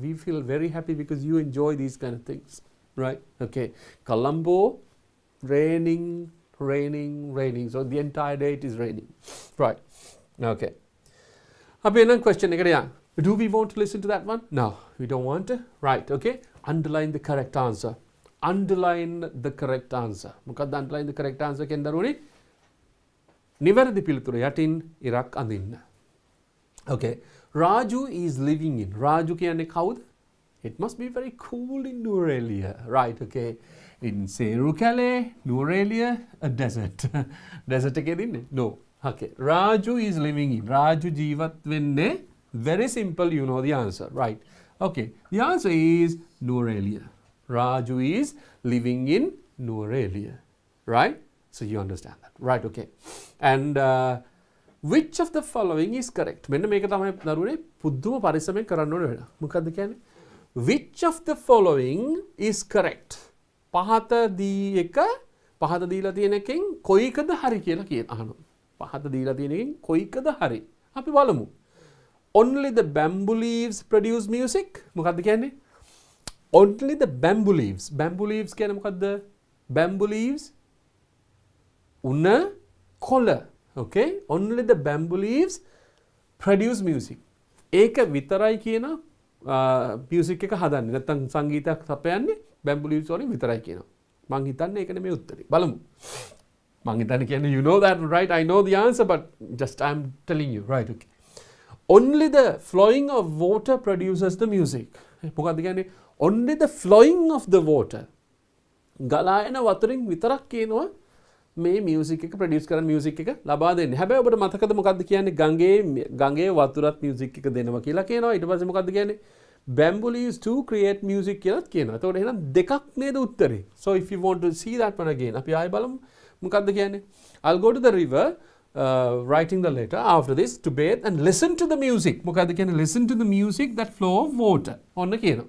We feel very happy because you enjoy these kind of things, right? Okay. Colombo, raining. So the entire day it is raining, right? Okay. Abhi another question ekada yan. Do we want to listen to that one? No, we don't want to. Right, okay. Underline the correct answer. Underline the correct answer. මොකක්ද underline the correct answer කියන දරුවනේ? නිවැරදි පිළිතුර යටින් ඉරක් අඳින්න. Okay. Raju is living in. Raju කියන්නේ කවුද? It must be very cool in Nuwara. Right, okay. In Serukale, Nuwara, a desert. Desert එකේ ඉන්නේ? No. Okay. Raju is living in. Raju ජීවත් වෙන්නේ. Very simple, you know the answer. Right. Okay. The answer is Nuwara. Raju is living in Nuwara. Right? So you understand that. Right, okay. And which of the following is correct? මෙන්න මේක තමයි දරුවනේ පුදුම පරිස්සමෙන් කරන්න ඕනේ වෙන. මොකද්ද කියන්නේ? Which of the following is correct? පහත දීලා තියෙන එකෙන් කොයිකද හරි කියලා අහනවා. පහත දීලා තියෙන එකෙන් කොයිකද හරි? අපි බලමු. Only the bamboo leaves produce music. මොකද්ද කියන්නේ? Only the bamboo leaves. Bamboo leaves කියන්නේ මොකද්ද? Bamboo leaves උණ කොළ. Okay? Only the bamboo leaves produce music. ඒක විතරයි කියන music එක හදන්නේ. නැත්තම් සංගීතයක් සපයන්නේ bamboo leaves වලින් විතරයි කියනවා. මං හිතන්නේ ඒක නෙමෙයි උත්තරේ. බලමු. මං හිතන්නේ කියන්නේ you know that, right? I know the answer, but just I'm telling you. Right, okay. Only the flowing of water produces the music. මොකක්ද කියන්නේ? Only the flowing of the water. ගලා එන වතුරින් විතරක් කියනවා මේ music එක produce කරන music එක ලබා දෙන්නේ. හැබැයි ඔබට මතකද මොකක්ද කියන්නේ? ගඟේ වතුරත් music එක දෙනවා කියලා කියනවා. ඊට පස්සේ මොකක්ද කියන්නේ? Bamboo leaves to create music කියලාත් කියනවා. එතකොට එහෙනම් දෙකක් නේද උත්තරේ? So if you want to see that one again, අපි ආයෙ බලමු. මොකක්ද කියන්නේ? I'll go to the river, writing the letter after this to bathe and listen to the music. මොකක්ද කියන්නේ? Listen to the music that flow of water. ඔන්න කියනවා.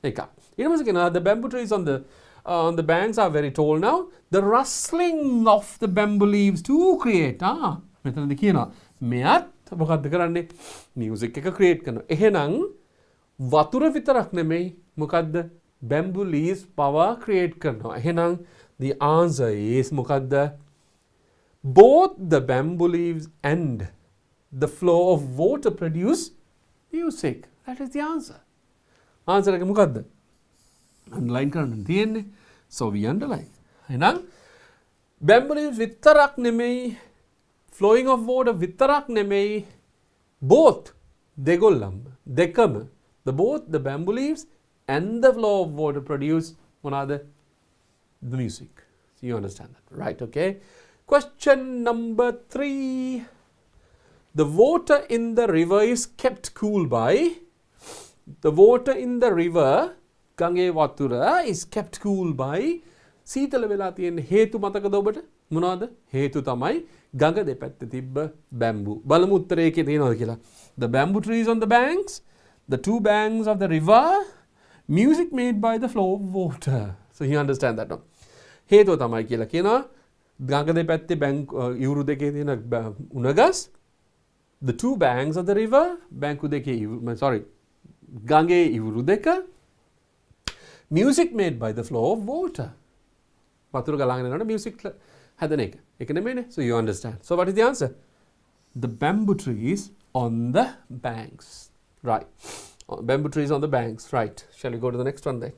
එකක්. ඊට පස්සේ කියනවා the bamboo trees on the banks are very tall now. The rustling of the bamboo leaves to create. මෙතනදී කියනවා මෙයත් මොකක්ද කරන්නේ? music එක create කරනවා. එහෙනම් වතුර විතරක් නෙමෙයි මොකක්ද? bamboo leaves power create කරනවා. එහෙනම් the answer is මොකක්ද? Both the bamboo leaves and the flow of water produce music. That is the answer. Answer එක මොකක්ද? Underline කරන්න තියෙන්නේ. So we underline. එහෙනම් bamboo leaves විතරක් නෙමෙයි, flowing of water විතරක් නෙමෙයි, both දෙකම both the bamboo leaves and the flow of water produce මොනවාද? The music. So you understand that, right? Okay. Question number 3. The water in the river is kept cool by. The water in the river, ගඟේ වතුර, is kept cool by. සීතල වෙලා තියෙන හේතු මතකද ඔබට? මොනවද? හේතු තමයි ගඟ දෙපැත්තේ තිබ්බ බැම්බු. බලමු උත්තරේ එකේ තියෙනවද කියලා. The bamboo trees on the banks, the two banks of the river, music made by the flow of water. So you understand that now. හේතුව තමයි කියලා කියනවා ගඟ දෙපැත්තේ ඉවුරු දෙකේ තියෙන උණගස්, the two banks of the river, ගඟේ ඉවුරු දෙක, music made by the flow of water. වතුර ගලාගෙන යනකොට music හැදෙන එක. ඒක නෙමෙයිනේ. So you understand. So what is the answer? The bamboo trees on the banks. Right. Bamboo trees on the banks. Right. Shall we go to the next one then?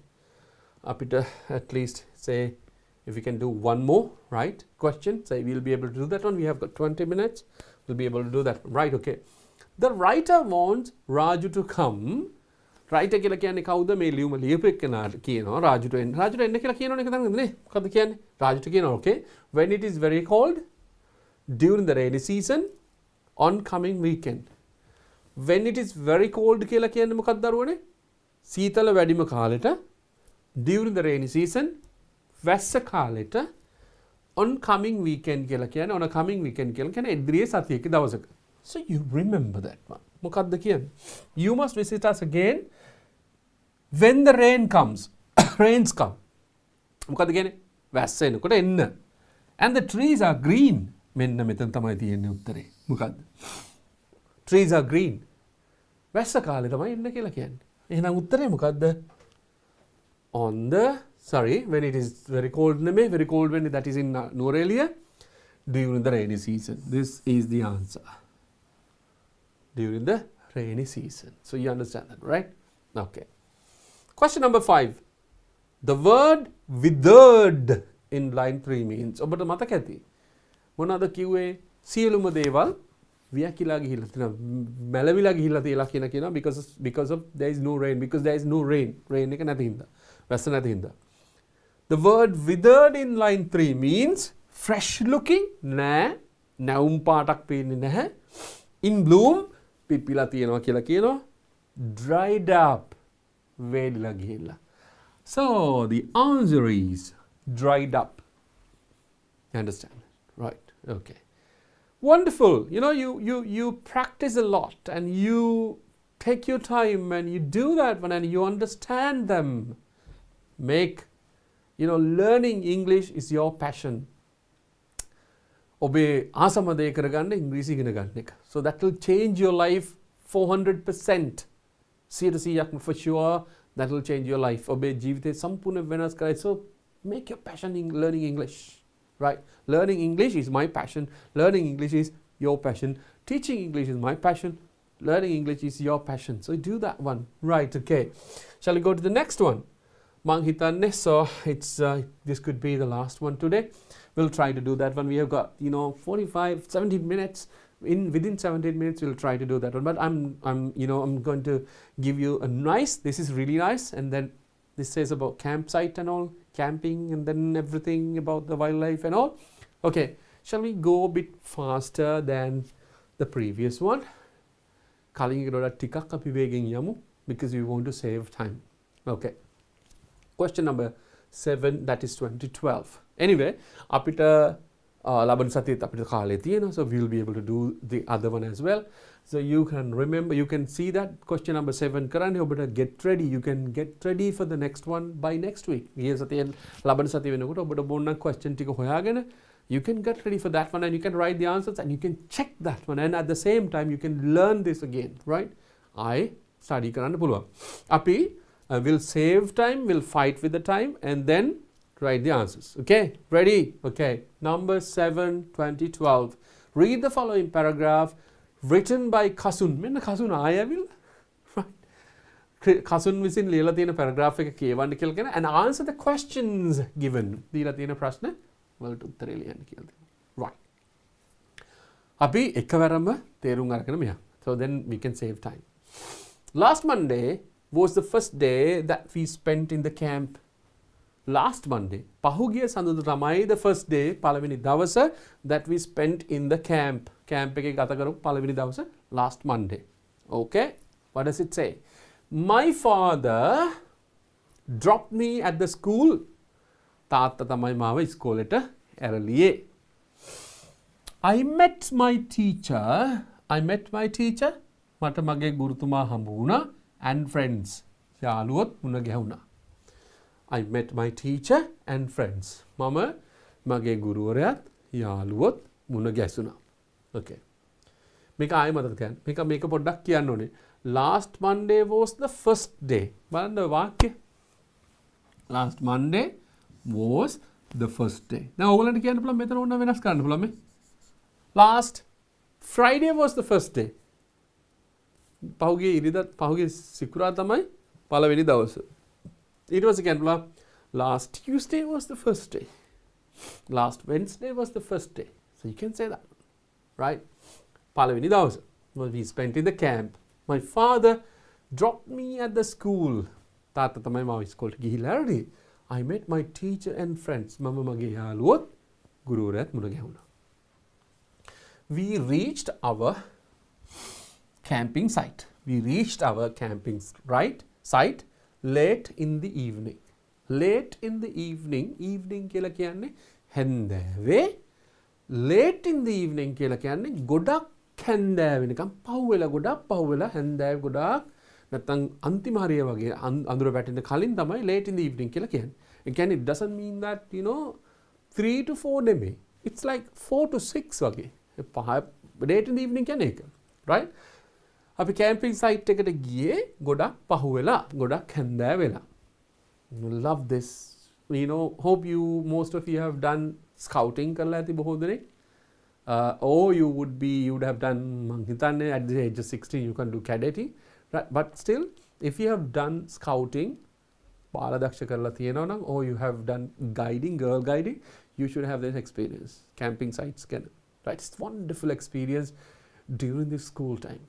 අපිට at least say If we can do one more, right, question, so we'll be able to do that one. We have got 20 minutes. We'll be able to do that. Right, okay. The writer wants Raju to come. Writer කියලා කියන්නේ කවුද මේ ලියුම ලියපු එක්කෙනාට කියනවා රාජුට එන්න. රාජුට එන්න කියලා කියනවනේ ඒක තමයි නේ. මොකද්ද කියන්නේ? රාජුට කියනවා okay. When it is very cold, during the rainy season, on coming weekend. When it is very cold කියලා කියන්නේ මොකක්ද දරුවනේ? සීතල වැඩිම කාලෙට, during the rainy season, වැස්ස කාලෙට, on coming weekend කියලා කියන්නේ on a coming weekend කියලා කියන්නේ ඉදිරියේ සතියක දවසක. So you remember that one. මොකක්ද කියන්නේ? You must visit us again when the rain comes. Rains come. මොකක්ද කියන්නේ? වැස්ස එනකොට එන්න. And the trees are green. මෙන්න මෙතන තමයි තියෙන්නේ උත්තරේ. මොකක්ද? Trees are green. වැස්ස කාලේ තමයි එන්න කියලා කියන්නේ. එහෙනම් උත්තරේ මොකක්ද? On the when it is very cold නෙමෙයි, very cold when that is in Norelia, during the rainy season. This is the answer. During the rainy season. So you understand that, right? Okay. Question number 5. The word withered in line 3 means. ඔබට මතක ඇති. මොනවාද කිව්වේ? සියලුම දේවල් වියකිලා ගිහිල්ලා තියෙනවා. මැලවිලා ගිහිල්ලා තියලා කියනවා because of there is no rain, because there is no rain. Rain එක නැති හින්දා. වැස්ස නැති හින්දා. The word withered in line 3 means fresh looking, නෑ, නැවුම් පාටක් පේන්නේ නැහැ. In bloom, පිපිලා තියෙනවා කියලා කියනවා. Dried up, වේලිලා ගිහිල්ලා. So the answer is dried up. You understand? Right. Okay. Wonderful. You know, you practice a lot and you take your time and you do that one and you understand them. Learning English is your passion. ඔබේ ආසම දේ කරගන්න ඉංග්‍රීසි ඉගෙන ගන්න එක. So that will change your life 400%. 100%ක්ම for sure that will change your life. ඔබේ ජීවිතේ සම්පූර්ණ වෙනස් කරයි. So make your passion in learning English. Right? Learning English is my passion. Learning English is your passion. Teaching English is my passion. Learning English is your passion. So do that one. Right, okay. Shall we go to the next one? Mang hitanne, so it's this could be the last one today. We'll try to do that one. We have got 17 minutes. Within 17 minutes we'll try to do that one. But I'm going to give you a nice. This is really nice, and then this says about campsite and all, camping, and then everything about the wildlife and all. Okay, shall we go a bit faster than the previous one? Kaliන් එකකට ටිකක් අපි වේගෙන් යමු because we want to save time. Okay. Question number 7, that is 2012. Anyway, අපිට ලබන සතියේත් අපිට කාලය තියෙනවා, so we'll be able to do the other one as well. So you can remember, you can see that question number 7 කරන්නේ ඔබට get ready. You can get ready for the next one by next week. ඊයේ සතියේ ලබන සතිය වෙනකොට ඔබට ඕන question ටික හොයාගෙන you can get ready for that one and you can write the answers and you can check that one, and at the same time you can learn this again, right? study කරන්න පුළුවන්. අපි we'll save time, we'll fight with the time, and then write the answers. Okay, ready? Okay, number 7, 2012. Read the following paragraph written by Kasun. මෙන්න Kasun ආයවිල්. Right. Kasun විසින් ලියලා තියෙන paragraph එක කියවන්න කියලා කියන and answer the questions given. දීලා තියෙන ප්‍රශ්න වලට උත්තරේ ලියන්න කියලා තියෙනවා. Right. අපි එකවරම තේරුම් අරගෙන මෙයා. So then we can save time. Last Monday was the first day that we spent in the camp. Last Monday, පහුගිය සඳුදා තමයි the first day, පළවෙනි දවස that we spent in the camp. Camp එකේ ගත කරපු පළවෙනි දවස last Monday. Okay? What does it say? My father dropped me at the school. තාත්තා තමයි මාව ඉස්කෝලේට ඇරලියේ. I met my teacher. මට මගේ ගුරුතුමා හම්බ වුණා and friends. යාළුවොත් මුණ ගැහුණා. I met my teacher and friends. මම මගේ ගුරුවරයාත් යාළුවොත් මුණ ගැසුණා. Okay. මේක ආයෙ මතක තියන්න. මේක පොඩ්ඩක් කියන්න ඕනේ. Last Monday was the first day. බලන්න වාක්‍ය. Last Monday was the first day. දැන් ඕගොල්ලන්ට කියන්න පුළුවන් මෙතන ඕන වෙනස් කරන්න පුළුවන් මේ. Last Friday was the first day. පහුගිය සිකුරාදා තමයි පළවෙනි දවස. ඊට පස්සේ කියන්න පුළුවන් last Tuesday was the first day. Last Wednesday was the first day. So you can say that, right? පළවෙනි දවස. We spent in the camp. My father dropped me at the school. තාත්තා තමයි මාව ඉස්කෝලේට ගිහිල්ලා ආවේ. I met my teacher and friends. මම මගේ යාළුවොත් ගුරුවරයාත් මුණ ගැහුණා. We reached our camping site. We reached our camping site late in the evening. Late in the evening. Evening කියලා කියන්නේ හැන්දෑවේ. Late in the evening කියලා කියන්නේ ගොඩක් හැන්දෑව වෙනකම් පහුවෙලා ගොඩක් පහුවෙලා හැන්දෑව ගොඩක් නැත්නම් අන්තිම හරිය වගේ අඳුර වැටෙන්න කලින් තමයි late in the evening කියලා කියන්නේ. It doesn't mean that 3 to 4 නෙමෙයි. It's like 4 to 6 වගේ. late in the evening කියන්නේ ඒක. Right? අපි camping site එකට ගියේ ගොඩක් පහුවෙලා ගොඩක් හැන්දෑව වෙලා. Love this. Hope most of you have done scouting කරලා ඇති බොහෝ දෙනෙක්. Or you would have done මං හිතන්නේ at the age of 16 you can do cadetting. Right? But still, if you have done scouting, පාරදක්ෂ කරලා තියෙනවා නම්, or you have done guiding, girl guiding, you should have this experience. Camping sites can, right? It's wonderful experience during the school time.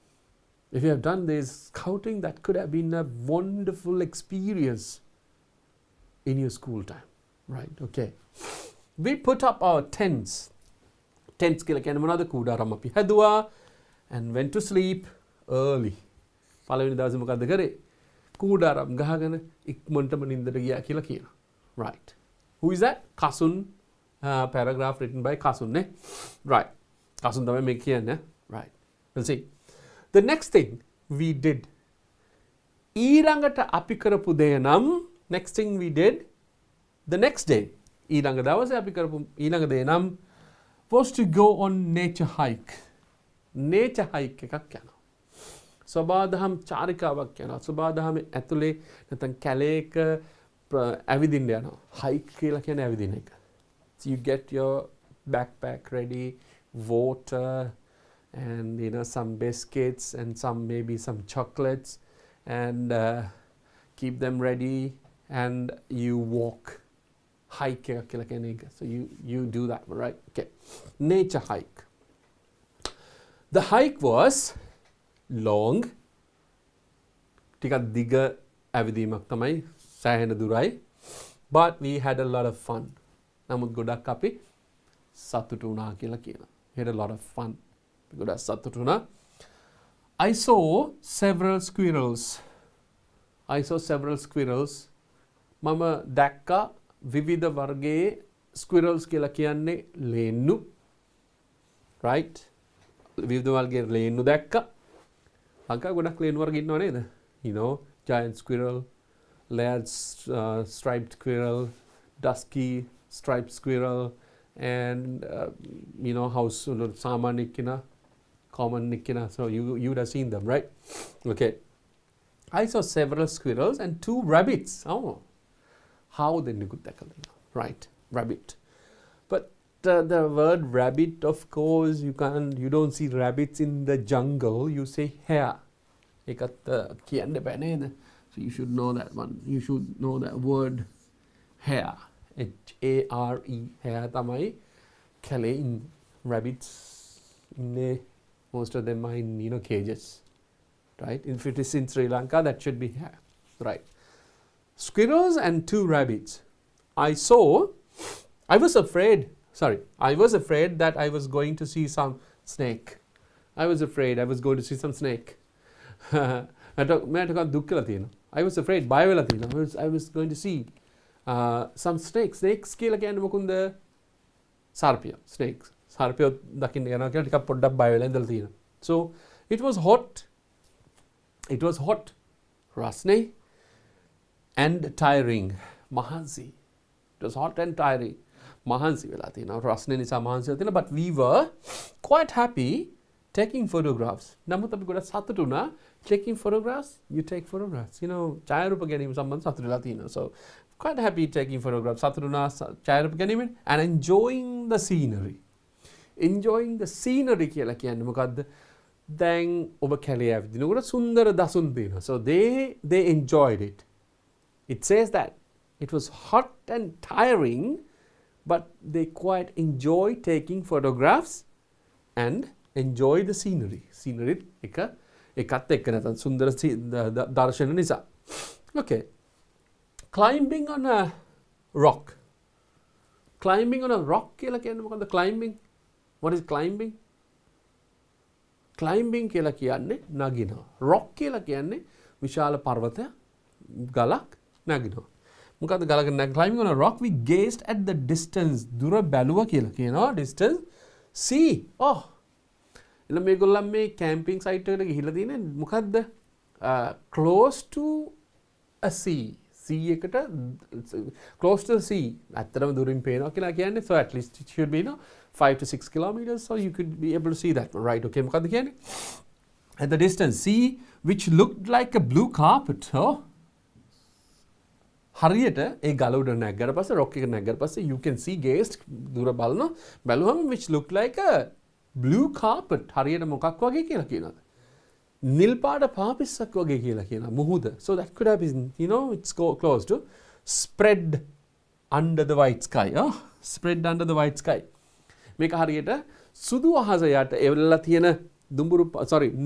If you have done this scouting, that could have been a wonderful experience in your school time, right? Okay. We put up our tents. Tents කියලා කියන්නේ මොනවද? කූඩාරම් අපි හැදුවා and went to sleep early. පළවෙනි දවසේ මොකද්ද කරේ? කූඩාරම් ගහගෙන ඉක්මනටම නින්දට ගියා කියලා කියනවා. Right. Who is that? Kasun. Paragraph written by Kasun, ne? Right. Kasun තමයි මේ කියන්නේ. Right. We'll see. The next thing we did. ඊළඟට අපි කරපු දේ නම් next thing we did the next day. ඊළඟ දවසේ අපි කරපු ඊළඟ දේ නම් was to go on nature hike. Nature hike එකක් යනවා. සබාදහම් චාරිකාවක් යනවා. සබාදහම ඇතුලේ නැත්නම් කැලේක ඇවිදින්න යනවා. hike කියලා කියන්නේ ඇවිදින එක. So you get your backpack ready, water and some biscuits and maybe some chocolates and keep them ready and you walk. Hike කියලා කියන්නේ එක. So you do that, right? Okay. Nature hike. The hike was long. ටිකක් දිග ඇවිදීමක් තමයි සෑහෙන දුරයි. But we had a lot of fun. නමුත් ගොඩක් අපි සතුටු වුණා කියලා කියනවා. We had a lot of fun. ගොඩක් සතුටු වුණා. I saw several squirrels. මම දැක්කා විවිධ වර්ගයේ squirrels කියලා කියන්නේ ලේන්නු. Right? විවිධ වර්ගයේ ලේන්නු දැක්කා. ලංකාවේ ගොඩක් ලේන්නු වර්ග ඉන්නව නේද? Giant squirrel, layered striped squirrel, dusky striped squirrel, and house සාමාන්‍ය කිනා, common nikina. So you would have seen them, right? Okay. I saw several squirrels and 2 rabbits. Oh. How then you could tackle them? Right, rabbit. But the word rabbit, of course, you don't see rabbits in the jungle. You say hare. So you should know that one. You should know that word hare. H-A-R-E. Hare tamai kale in rabbits. Most of them are in cages. Right? If it is in Sri Lanka, that should be hare. Right. Squirrels and 2 rabbits. I was afraid that I was going to see some snake. I was afraid I was going to see some snake. I was afraid I was going to see some snakes. Snakes කියලා කියන්නේ මොකුන්ද? සර්පිය. Snakes. සර්පිය දකින්න යනවා කියලා ටිකක් පොඩ්ඩක් බය වෙලා ඉඳලා තියෙනවා. So it was hot. රස්නේ and tiring. Mahansi. It was hot and tiring. Mahansi වෙලා තියෙනවා. රස්නේ නිසා මහන්සි වෙලා තියෙනවා. But we were quite happy taking photographs. නමුත් අපි ගොඩක් සතුටු වුණා. Taking photographs, you take photographs. ඡායාරූප ගැනීම සම්බන්ධ සතුටු වෙලා තියෙනවා. So quite happy taking photographs. සතුටු වුණා ඡායාරූප ගැනීමෙන් and enjoying the scenery. Enjoying the scenery කියලා කියන්නේ මොකද්ද? දැන් ඔබ කැලේ ඇවිදිනකොට සුන්දර දසුන් තියෙනවා. So they enjoyed it. It says that it was hot and tiring, but they quite enjoy taking photographs and enjoy the scenery. Scenery එකත් එක්ක නැත්නම් සුන්දර දර්ශන නිසා. Okay. Climbing on a rock. Climbing on a rock කියලා කියන්නේ මොකද්ද? Climbing. What is climbing? Climbing කියලා කියන්නේ නගිනවා. Rock කියලා කියන්නේ විශාල පර්වතයක් ගලක් නගිනවා. මොකද්ද ගලක climbing on a rock we gazed at the distance. දුර බැලුවා කියලා කියනවා. Distance. See. Oh. එළ මේගොල්ලන් මේ කැම්පින් සයිට් එකට ගිහිල්ලා තියෙන්නේ මොකද්ද? Close to a sea. Sea එකට close to the sea. ඇත්තටම දුරින් පේනවා කියලා කියන්නේ. So at least it should be 5 to 6 kilometers, so you could be able to see that, right? Okay, මොකද්ද කියන්නේ? At the distance, sea which looked like a blue carpet. Oh. හරියට ඒ ගල උඩ නැග්ගට පස්සේ rock එක නැග්ගට පස්සේ you can see gazed දුර බලුවම which looked like a blue carpet. හරියට මොකක් වගේ කියලා කියනවාද? නිල් පාට පාපිස්සක් වගේ කියලා කියනවා මුහුද. So that could have been, it's close to spread under the white sky. Oh, spread under the white sky. මේක හරියට සුදු අහස යට එවලලා තියෙන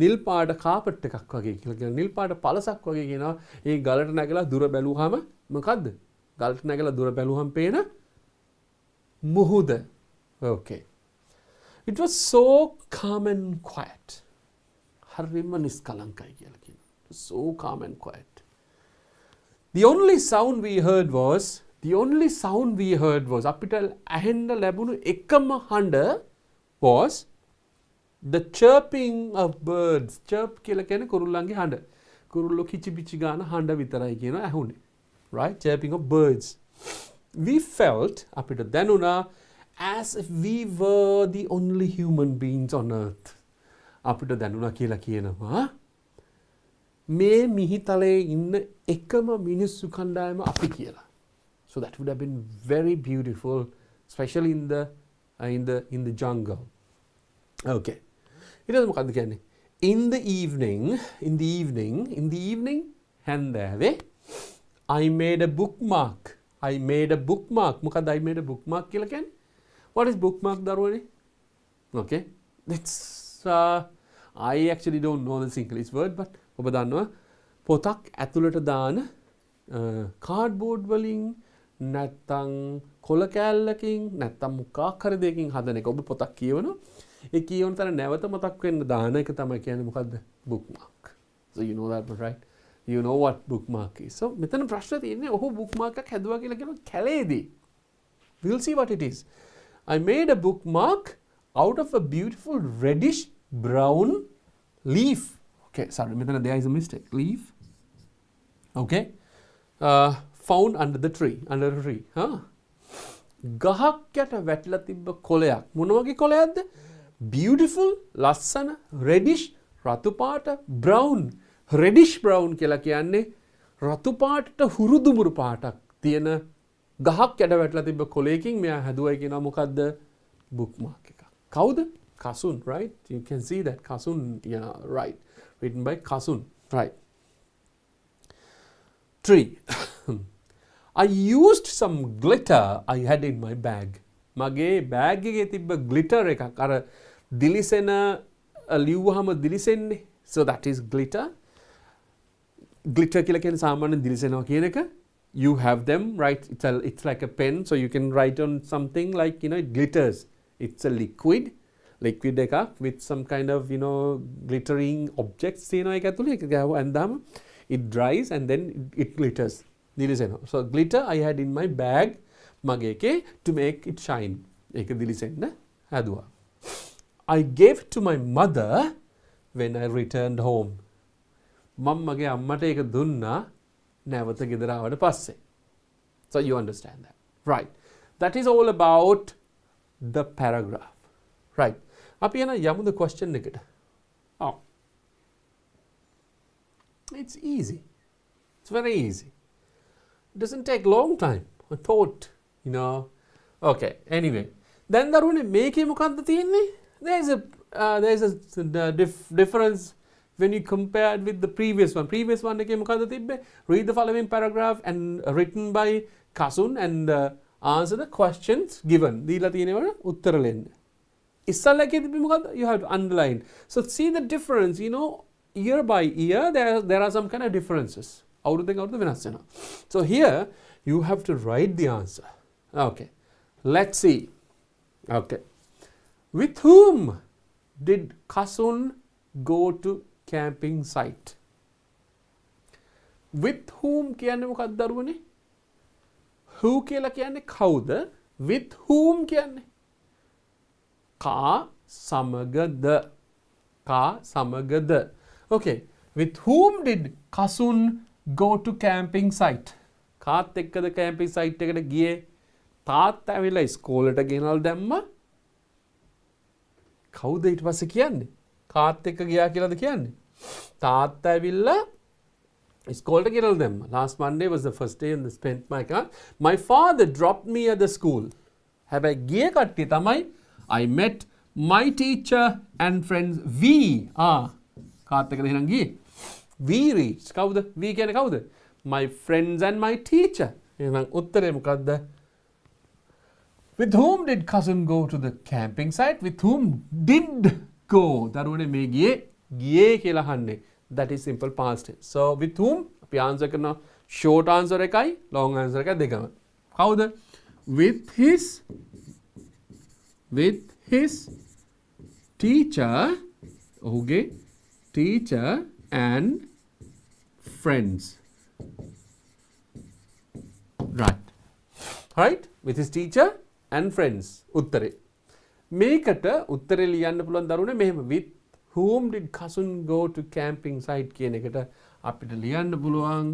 නිල් පාට කාපට් එකක් වගේ කියලා කියනවා. නිල් පාට පළසක් වගේ කියනවා. ඒ ගලට නැගලා දුර බැලුවාම මොකද්ද? ගලට නැගලා දුර බැලුවම පේන මුහුද. Okay. It was so calm and quiet. හරිම නිස්කලංකයි කියලා කියනවා. So calm and quiet. The only sound we heard was අපිට ඇහෙන්න ලැබුණු එකම හඬ was the chirping of birds. Chirp කියලා කියන්නේ කුරුල්ලන්ගේ හඬ. කුරුල්ලෝ කිචිපිචි ගාන හඬ විතරයි කියනවා ඇහුනේ. Right? Chirping of birds. We felt අපිට දැනුණා as if we were the only human beings on earth. අපිට දැනුණා කියලා කියනවා මේ මිහිතලයේ ඉන්න එකම මිනිස්සු කණ්ඩායම අපි කියලා. So that would have been very beautiful, especially in the jungle. Okay. It is මොකද්ද කියන්නේ? In the evening, හැන්දෑවේ I made a bookmark. මොකද්ද I made a bookmark කියලා කියන්නේ? What is bookmark දරුවනේ? Okay. It's I actually don't know this English word, but ඔබ දන්නවා පොතක් ඇතුළට දාන කාඩ්බෝඩ් වලින් නැත්තම් කොළ කෑල්ලකින් නැත්තම් මුඛාක් හරි දෙකකින් හදන එක. ඔබ පොතක් කියවනවා. ඒ කියවන තර නැවත මතක් වෙන්න දාන එක තමයි කියන්නේ මොකද්ද? bookmark. So you know that, right? You know what bookmark is. So මෙතන ප්‍රශ්න තියෙන්නේ ඔහු bookmark එකක් හැදුවා කියලා කියනවා කැලේදී. We'll see what it is. I made a bookmark out of a beautiful reddish brown leaf. Okay, sorry, මෙතන there is a mistake. Leaf. Okay. Found under a tree. ගහක් යට වැටලා තිබ්බ කොළයක්. මොන වගේ කොළයක්ද? Beautiful, ලස්සන, reddish, රතු පාට, brown. Reddish brown කියලා කියන්නේ රතු පාටට හුරුදුමුරු පාටක් තියෙන ගහක් යට වැටලා තිබ්බ කොළයකින් මෙයා හැදුවයි කියනවා මොකද්ද? bookmark එක. කවුද? Kasun, right? You can see that. Kasun, yeah, right. Written by Kasun, right. Tree. I used some glitter I had in my bag. මගේ බෑග් එකේ තිබ්බ glitter එකක් අර දිලිසෙන ලිව්වහම දිලිසෙන්නේ. So that is glitter. Glitter කියලා කියන්නේ සාමාන්‍යයෙන් දිලිසෙනවා කියන එක. You have them, right? It's like a pen, so you can write on something like, it glitters. It's a liquid එකක් with some kind of, glittering objects තියෙනවා ඒක ඇතුලේ. ඒක ගහුවාම it dries and then it glitters. දිලිසෙනවා. So glitter I had in my bag මගේ එකේ to make it shine. ඒක දිලිසෙන්න හැදුවා. I gave to my mother when I returned home. මම මගේ අම්මට ඒක දුන්නා නැවත ගෙදර ආවට පස්සේ. So you understand that. Right. That is all about the paragraph. Right. අපි යමුද question එකට. Oh. It's easy. It's very easy. It doesn't take long time. I thought, Okay, anyway. Then දරුවනේ මේකේ මොකක්ද තියෙන්නේ? There's a difference when you compare it with the previous one. Previous one එකේ මොකක්ද තිබ්බේ? Read the following paragraph and written by Kasun and answer the questions given. දීලා තියෙනවට උත්තර දෙන්න. ඉස්සල්ලා කියද්දි මොකද්ද? You have to underline. So see the difference, you know, year by year there are some kind of differences. අවුරුද්දෙන් අවුරුද්ද වෙනස් වෙනවා. So here you have to write the answer. Okay. Let's see. Okay. With whom did Kasun go to camping site? With whom කියන්නේ මොකක්ද දරුවනේ? Who කියලා කියන්නේ කවුද? With whom කියන්නේ කා සමගද. කා සමගද. Okay. With whom did Kasun go to camping site? කාත් එක්කද camping site එකට ගියේ? තාත්තා ඇවිල්ලා ඉස්කෝලේට ගෙනල් දැම්මා. කවුද ඊට පස්සේ කියන්නේ? කාත් එක්ක ගියා කියලාද කියන්නේ? තාත්තා ඇවිල්ලා ඉස්කෝලේට ගෙනල් දැම්මා. Last Monday was the first day and I spent my car. My father dropped me at the school. හැබැයි ගිය කට්ටිය තමයි I met my teacher and friends. We කාත් එක්කද එහෙනම් ගියේ? We reached. කවුද? We කියන්නේ කවුද? My friends and my teacher. එහෙනම් උත්තරේ මොකද්ද? With whom did cousin go to the camping site? With whom did go? දරුවනේ මේ ගියේ කියලා අහන්නේ. That is simple past tense. So with whom අපි answer කරනවා short answer එකයි long answer එකයි දෙකම. කවුද? With his teacher, ඔහුගේ teacher and friends. Right? With his teacher and friends. උත්තරේ. මේකට උත්තරේ ලියන්න පුළුවන් දරුවනේ මෙහෙම. With whom did Kasun go to camping site කියන එකට අපිට ලියන්න පුළුවන්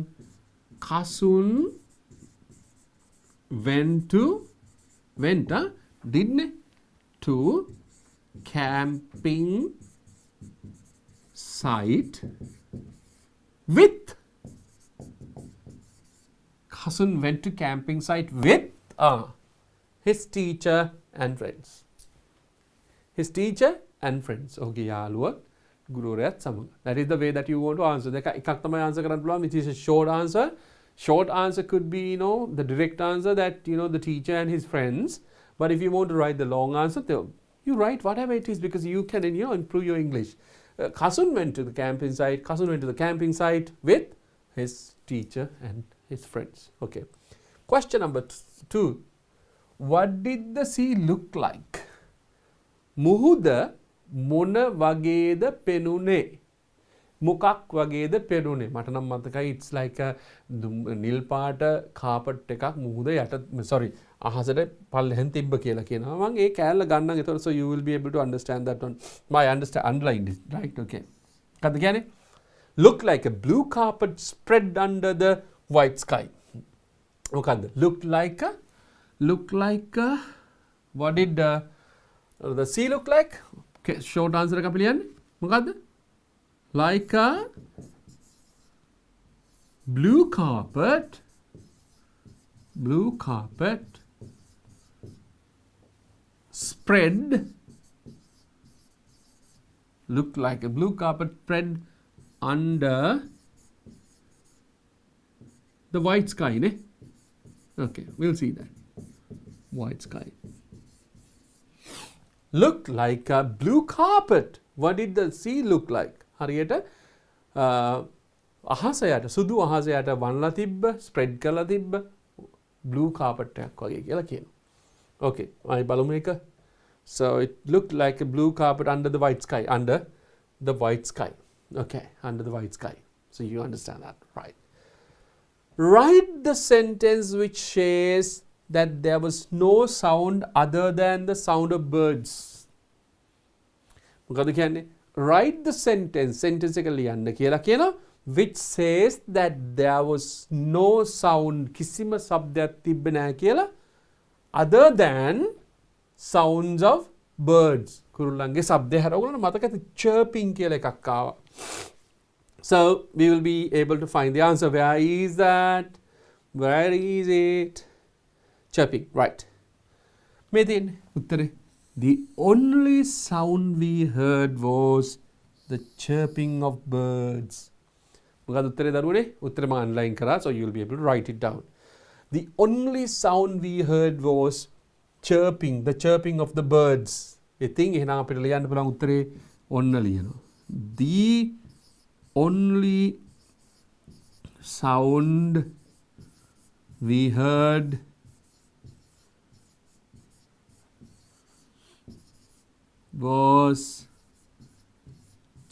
Kasun didn't to camping site with Kasun went to camping site with his teacher and friends. His teacher and friends. Okay, යාළුවා ගුරුවරයාත් සමග. That is the way that you want to answer. එකක් තමයි answer කරන්න පුළුවන්. It is a short answer. Short answer could be, you know, the direct answer that, you know, the teacher and his friends. But if you want to write the long answer, you write whatever it is because you can, you know, improve your English. Kasun went to the camping site. Kasun went to the camping site with his teacher and his friends. Okay. Question number 2. What did the sea look like? මුහුද මොන වගේද පෙනුනේ? මොකක් වගේද පෙනුනේ? මට නම් මතකයි it's like a නිල් පාට කාපට් එකක් මුහුද යට අහසට පල්ලෙහෙන් තිබ්බ කියලා කියනවා. මම ඒ කෑල්ල ගන්නම්. ඒතකොට so you will be able to understand that one. Underlined it, right? Okay. මොකද්ද කියන්නේ? Look like a blue carpet spread under the white sky. මොකද්ද? Look like a what did the sea look like? Okay, short answer එක අපි ලියන්නේ. මොකද්ද? Like a blue carpet spread. Look like a blue carpet spread under the white sky, ne? Okay, we'll see that. White sky. Looked like a blue carpet. What did the sea look like? හරියට අහසයට සුදු අහසයට වන්ලා තිබ්බ spread කරලා තිබ්බ blue carpet එකක් වගේ කියලා කියනවා. Okay, ආයි බලමු එක. So it looked like a blue carpet under the white sky. Under the white sky. Okay, under the white sky. So you understand that, right? Write the sentence which says that there was no sound other than the sound of birds. මොකද කියන්නේ? Write the sentence එක ලියන්න කියලා කියනවා which says that there was no sound කිසිම ශබ්දයක් තිබ්බේ නැහැ කියලා other than sounds of birds. කුරුල්ලන්ගේ ශබ්දය හැර ඔයගොල්ලන්ට මතක ඇති chirping කියලා එකක් ආවා. So we will be able to find the answer. Where is that? Where is it? Chirping, right. මේ තියෙන්නේ උත්තරේ. The only sound we heard was the chirping of birds. මොකද උත්තරේ දරුවනේ? උත්තරේ මම අන්ලයින් කරා, so you will be able to write it down. the only sound we heard was chirping, the chirping of the birds. ඉතින් එහෙනම් අපිට ලියන්න පුළුවන් උත්තරේ ඔන්න ලියනවා. The only sound we heard was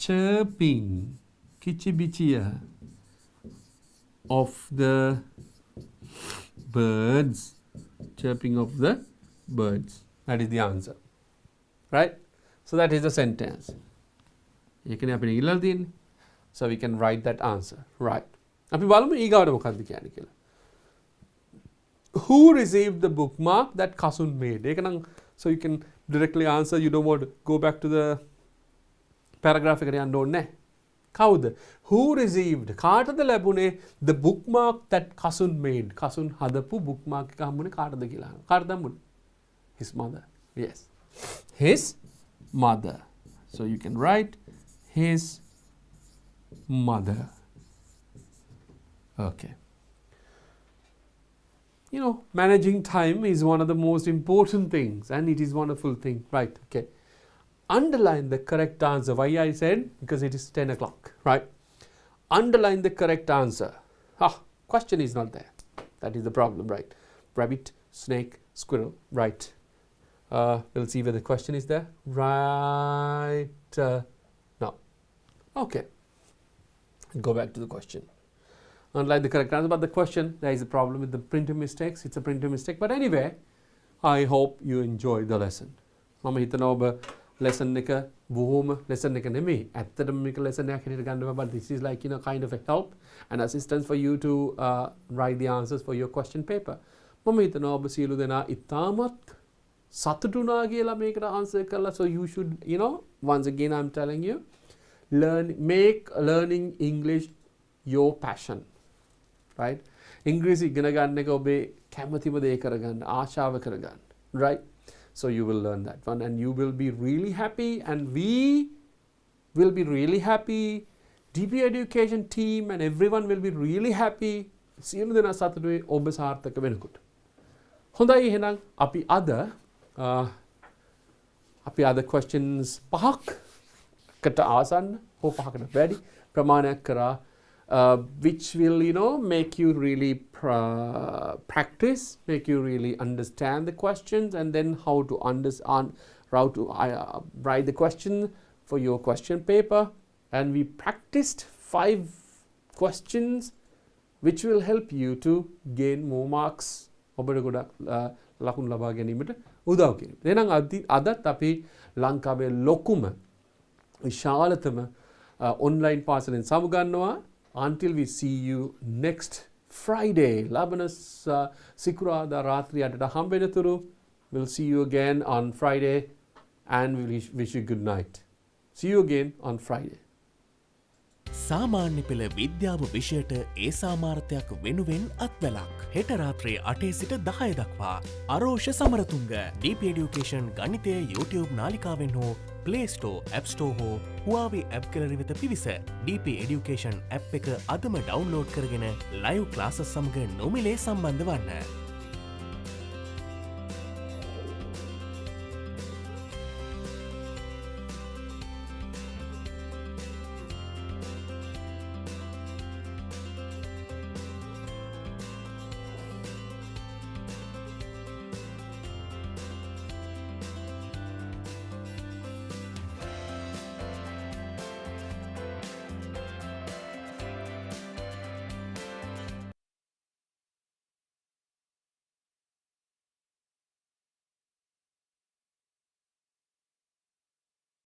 chirping, kichibichia, of the birds. Chirping of the birds. That is the answer. Right? So that is the sentence. ඒකනේ අපිට ඉල්ලලා තියෙන්නේ. So we can write that answer. Right. අපි බලමු ඊගාවට මොකක්ද කියන්නේ කියලා. Who received the bookmark that Kasun made? ඒක නම් so you can directly answer. You don't want to go back to the paragraph එකට යන්න ඕනේ නැහැ. කවුද? Who received? කාටද ලැබුණේ the bookmark that Kasun made? Kasun හදපු bookmark එක හම්බුනේ කාටද කියලා අහනවා. කාටද හම්බුනේ? His mother. Yes. His mother. So you can write his mother. Okay. You know, managing time is one of the most important things, and it is a wonderful thing. Right, okay. Underline the correct answer. Why I said? Because it is 10 o'clock, right? Underline the correct answer. Question is not there. That is the problem, right? Rabbit, snake, squirrel, right. We'll see whether the question is there. Right. No. Okay. Go back to the question. Underline the correct answer, but the question, there is a problem with the printer mistakes. It's a printer mistake. But anyway, I hope you enjoyed the lesson. මම හිතනවා ඔබ lesson එක බොහොම lesson එක නෙමෙයි. ඇත්තටම මේක lesson එකක් හැටියට ගන්නවා, but this is like, you know, kind of a help and assistance for you to write the answers for your question paper. මම හිතනවා ඔබ සියලු දෙනා ඉතාමත් සතුටුනා කියලා මේකට answer කළා. So you should, you know, once again I'm telling you, make learning English your passion. Right? ඉංග්‍රීසි ඉගෙන ගන්න එක ඔබේ කැමැතිම දේ කරගන්න, ආශාව කරගන්න. Right? So you will learn that one and you will be really happy, and we will be really happy. DP education team and everyone will be really happy. සියලු දෙනා සතුටුයි ඔබ සාර්ථක වෙනකොට. හොඳයි එහෙනම් අපි අද questions 5කට ආසන්න හෝ 5කට වැඩි ප්‍රමාණයක් කරා. Which will, you know, make you really practice, make you really understand the questions, and then how to write the question for your question paper. And we practiced 5 questions which will help you to gain more marks. ඔබට ගොඩක් ලකුණු ලබා ගැනීමට උදව් කිරීම. එහෙනම් අදත් අපි ලංකාවේ ලොකුම විශාලතම online පාසලෙන් සමුගන්නවා. Until we see you next Friday, Labanas Sikurada Ratri Adada Hambenaturu. We'll see you again on Friday, and we wish you good night. See you again on Friday. සාමාන්‍ය පෙළ විද්‍යාව විෂයට ඒ සාමාර්ථයක් වෙනුවෙන් අත්වැලක්. හෙට රාත්‍රයේ 8 සිට 10 දක්වා අරෝෂ සමරතුංග DP Education ගණිතය YouTube නාලිකාවෙන් හෝ Play Store, App Store හෝ Huawei App gallery වෙත පිවිස DP Education app එක අදම ඩවුන්ලෝඩ් කරගෙන live classes සමග නොමිලේ සම්බන්ධ වන්න.